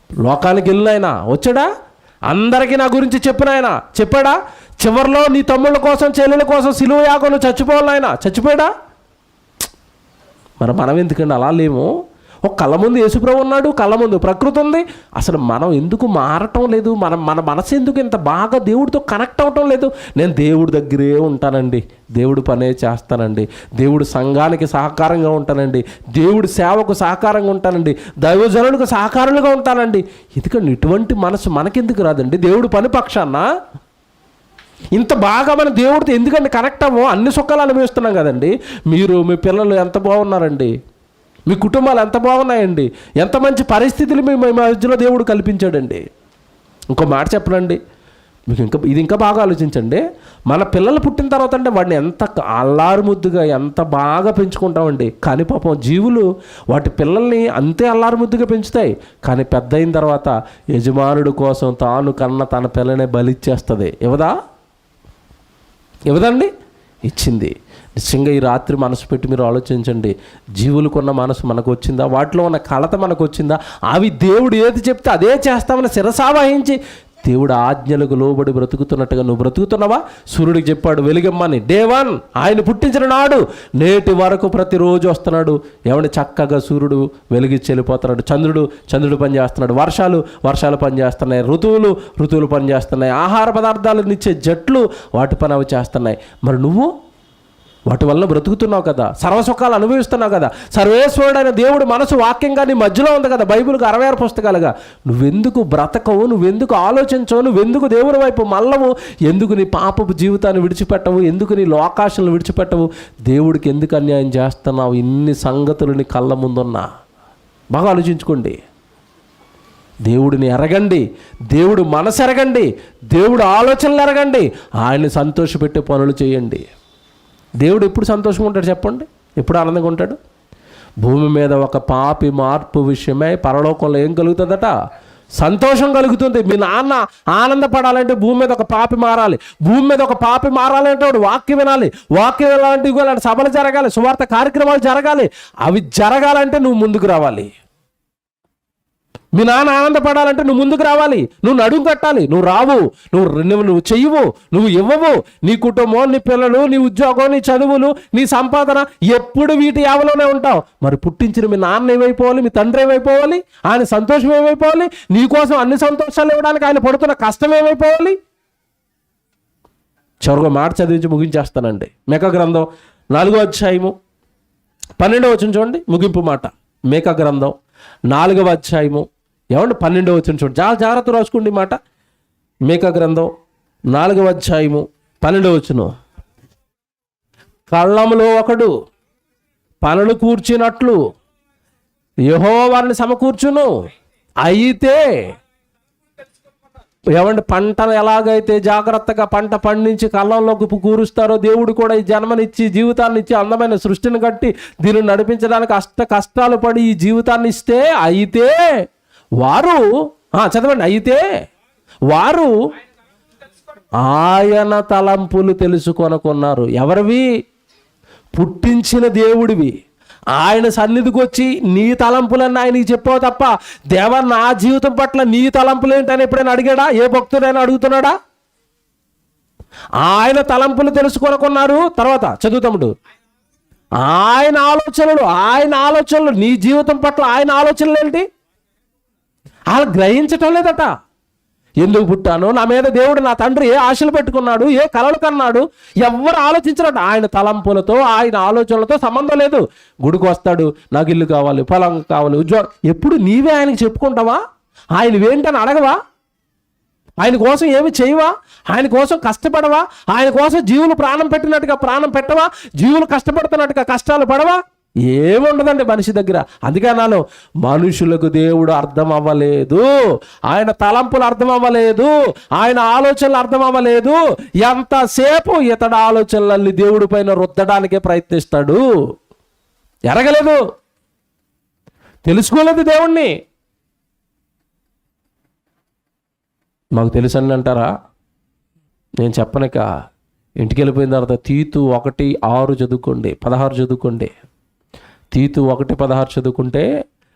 లోకానికి వెళ్ళిన ఆయన వచ్చాడా? అందరికీ నా గురించి చెప్పాడా? చివరిలో నీ తమ్ముళ్ళ కోసం, చెల్లెల కోసం సిలువ యాగం చచ్చిపోవాలైనా చచ్చిపోయాడా? మనం ఎందుకండి అలా లేము? ఒక కళ్ళ ముందు యేసుప్రభు ఉన్నాడు, కళ్ళ ముందు ప్రకృతి ఉంది. అసలు మనం ఎందుకు మారటం లేదు? మన మనసు ఎందుకు ఇంత బాగా దేవుడితో కనెక్ట్ అవ్వటం లేదు? నేను దేవుడి దగ్గరే ఉంటానండి, దేవుడి పనే చేస్తానండి, దేవుడి సంఘానికి సహకారంగా ఉంటానండి, దేవుడి సేవకు సహకారంగా ఉంటానండి, దైవజనులకు సహకారులుగా ఉంటానండి. ఎందుకండి ఇటువంటి మనసు మనకెందుకు రాదండి? దేవుడి పని పక్షాన ఇంత బాగా మన దేవుడితో ఎందుకండి కనెక్ట్ అవ్వం? అన్ని సుఖాలు అనుభవిస్తున్నాం కదండి. మీరు మీ పిల్లలు ఎంత బాగున్నారండి, మీ కుటుంబాలు ఎంత బాగున్నాయండి, ఎంత మంచి పరిస్థితులు మీ మధ్యలో దేవుడు కల్పించాడండి. ఇంకో మాట చెప్పనండి మీకు, ఇంకా బాగా ఆలోచించండి. మన పిల్లలు పుట్టిన తర్వాత అంటే వాడిని ఎంత అల్లారు ముద్దుగా ఎంత బాగా పెంచుకుంటామండి. కానీ పాపం జీవులు వాటి పిల్లల్ని అంతే అల్లారు ముద్దుగా పెంచుతాయి. కానీ పెద్ద అయిన తర్వాత యజమానుడి కోసం తాను కన్న తన పిల్లనే బలిచ్చేస్తుంది. ఇవ్వదండి? ఇచ్చింది. నిజంగా ఈ రాత్రి మనసు పెట్టి మీరు ఆలోచించండి. జీవులకున్న మనసు మనకు వచ్చిందా? వాటిలో ఉన్న కలత మనకు వచ్చిందా? అవి దేవుడు ఏది చెప్తే అదే చేస్తామని శిరసావహించి దేవుడు ఆజ్ఞలకు లోబడి బ్రతుకుతున్నట్టుగా నువ్వు బ్రతుకుతున్నావా? సూర్యుడికి చెప్పాడు వెలుగమ్మని, డే 1 ఆయన పుట్టించిన నాడు నేటి వరకు ప్రతిరోజు వస్తున్నాడు. చక్కగా సూర్యుడు వెలిగించి వెళ్ళిపోతున్నాడు, చంద్రుడు పనిచేస్తున్నాడు, వర్షాలు పనిచేస్తున్నాయి, ఋతువులు పనిచేస్తున్నాయి, ఆహార పదార్థాలు ఇచ్చే జట్లు వాటి పని అవి చేస్తున్నాయి. మరి వాటి వల్ల బ్రతుకుతున్నావు కదా, సర్వసుఖాలు అనుభవిస్తున్నావు కదా. సర్వేశ్వరుడైన దేవుడు మనసు వాక్యంగా నీ మధ్యలో ఉంది కదా, బైబిల్కి 66 పుస్తకాలుగా. నువ్వెందుకు బ్రతకవు, నువ్వెందుకు ఆలోచించవు, నువ్వెందుకు దేవుడి వైపు మల్లవు, ఎందుకు నీ పాపపు జీవితాన్ని విడిచిపెట్టవు, ఎందుకు నీ లోకాశలను విడిచిపెట్టవు, దేవుడికి ఎందుకు అన్యాయం చేస్తున్నావు? ఇన్ని సంగతులు నీ కళ్ళ ముందున్నా బాగా ఆలోచించుకోండి. దేవుడిని ఎరగండి, దేవుడు మనసు ఎరగండి, దేవుడు ఆలోచనలు ఎరగండి, ఆయన్ని సంతోషపెట్టే పనులు చేయండి. దేవుడు ఎప్పుడు సంతోషంగా ఉంటాడు చెప్పండి? ఎప్పుడు ఆనందంగా ఉంటాడు? భూమి మీద ఒక పాపి మార్పు విషయమై పరలోకంలో ఏం కలుగుతుందట? సంతోషం కలుగుతుంది. మీ నాన్న ఆనందపడాలంటే భూమి మీద ఒక పాపి మారాలి. భూమి మీద ఒక పాపి మారాలంటే వాడు వాక్యం వినాలి. వాక్యం ఇలాంటివి అలాంటి సభలు జరగాలి, సువార్త కార్యక్రమాలు జరగాలి. అవి జరగాలంటే నువ్వు ముందుకు రావాలి. మీ నాన్న ఆనందపడాలంటే నువ్వు ముందుకు రావాలి, నువ్వు నడుము కట్టాలి. నువ్వు రావు, నువ్వు చెయ్యవు, నువ్వు ఇవ్వవు. నీ కుటుంబం, నీ పిల్లలు, నీ ఉద్యోగం, నీ చదువులు, నీ సంపాదన ఎప్పుడు వీటి యావలోనే ఉంటావు. మరి పుట్టించిన మీ నాన్న ఏమైపోవాలి, మీ తండ్రి ఏమైపోవాలి, ఆయన సంతోషం ఏమైపోవాలి, నీ కోసం అన్ని సంతోషాలు ఇవ్వడానికి ఆయన పడుతున్న కష్టం ఏమైపోవాలి? చివరిగా మాట చదివించి ముగించేస్తానండి. మీకా గ్రంథం 4వ అధ్యాయము 12వ వచనం చూడండి, ముగింపు మాట. మీకా గ్రంథం 4వ అధ్యాయము 12వ వచనం చూడండి. చాలా జాగ్రత్త రాసుకోండి మాట. మీకా గ్రంథం 4వ అధ్యాయము 12వ వచనం. కళ్ళములో ఒకడు పనులు కూర్చున్నట్లు యెహోవా వారిని సమకూర్చును. అయితే పంటను ఎలాగైతే జాగ్రత్తగా పంట పండించి కళ్ళంలోకి కూరుస్తారో, దేవుడు కూడా ఈ జన్మనిచ్చి జీవితాన్ని ఇచ్చి అందమైన సృష్టిని కట్టి దీన్ని నడిపించడానికి కష్టాలు పడి ఈ జీవితాన్ని ఇస్తే, అయితే వారు చదవండి, అయితే వారు ఆయన తలంపులు తెలుసుకొనుకున్నారు. ఎవరివి? పుట్టించిన దేవుడివి. ఆయన సన్నిధికి వచ్చి నీ తలంపులన్నీ ఆయనకి చెప్పావు తప్ప, దేవా నా జీవితం పట్ల నీ తలంపులు ఏంటని ఎప్పుడైనా అడిగాడా? ఏ భక్తుడైనా అడుగుతున్నాడా? ఆయన తలంపులు తెలుసుకొనుకున్నారు. తర్వాత చదువుతాముడు, ఆయన ఆలోచనలు నీ జీవితం పట్ల ఆయన ఆలోచనలు ఏంటి? వాళ్ళు గ్రహించటం లేదట. ఎందుకు పుట్టాను, నా మీద దేవుడు నా తండ్రి ఏ ఆశలు పెట్టుకున్నాడు, ఏ కలలు కన్నాడు, ఎవ్వరు ఆలోచించరట. ఆయన తలంపులతో ఆయన ఆలోచనలతో సంబంధం లేదు. గుడికి వస్తాడు, నాకు ఇల్లు కావాలి, పొలం కావాలి, ఉద్యోగం. ఎప్పుడు నీవే ఆయనకి చెప్పుకుంటావా? ఆయన ఏంటని అడగవా? ఆయన కోసం ఏమి చేయవా? ఆయన కోసం కష్టపడవా? ఆయన కోసం జీవులు ప్రాణం పెట్టినట్టుగా ప్రాణం పెట్టవా? జీవులు కష్టపడుతున్నట్టుగా కష్టాలు పడవా? ఏముండదండి మనిషి దగ్గర. అందుకే నాలో మనుషులకు దేవుడు అర్థం అవ్వలేదు, ఆయన తలంపులు అర్థం అవ్వలేదు, ఆయన ఆలోచనలు అర్థం అవ్వలేదు. ఎంతసేపు ఇతడు ఆలోచనలన్నీ దేవుడి పైన రుద్దడానికే ప్రయత్నిస్తాడు. ఎరగలేదు, తెలుసుకోలేదు దేవుణ్ణి. మాకు తెలుసని అంటారా? నేను చెప్పనక ఇంటికి వెళ్ళిపోయిన తర్వాత తీతు 1:6 చదువుకోండి, 16 చదువుకోండి. తీతు 1:16 చదువుకుంటే,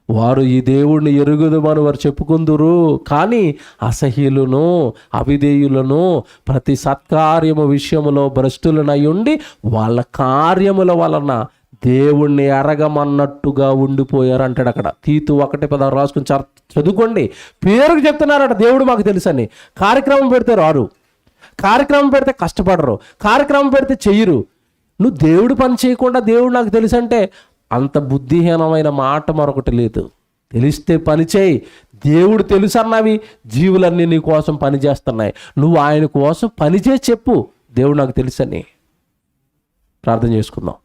వారు ఈ దేవుణ్ణి ఎరుగుదమని వారు చెప్పుకుందురు, కానీ అసహ్యులను అవిధేయులను ప్రతి సత్కార్యము విషయములో భ్రష్టులనై ఉండి వాళ్ళ కార్యముల వలన దేవుణ్ణి ఎరగమన్నట్టుగా ఉండిపోయారు అంటాడు అక్కడ. తీతు 1:16 రాసుకుని చదువుకోండి. పేరుకు చెప్తున్నారట దేవుడు మాకు తెలుసని. కార్యక్రమం పెడితే రారు, కార్యక్రమం పెడితే కష్టపడరు, కార్యక్రమం పెడితే చెయ్యరు. నువ్వు దేవుడు పని చేయకుండా దేవుడు నాకు తెలుసు అంటే అంత బుద్ధిహీనమైన మాట మరొకటి లేదు. తెలిస్తే పని చేయి. దేవుడు తెలుసు అన్నవి జీవులన్నీ నీ కోసం పని చేస్తున్నాయి. నువ్వు ఆయన కోసం పని చేసి చెప్పు, దేవుడు నాకు తెలుసని. ప్రార్థన చేసుకుందాం.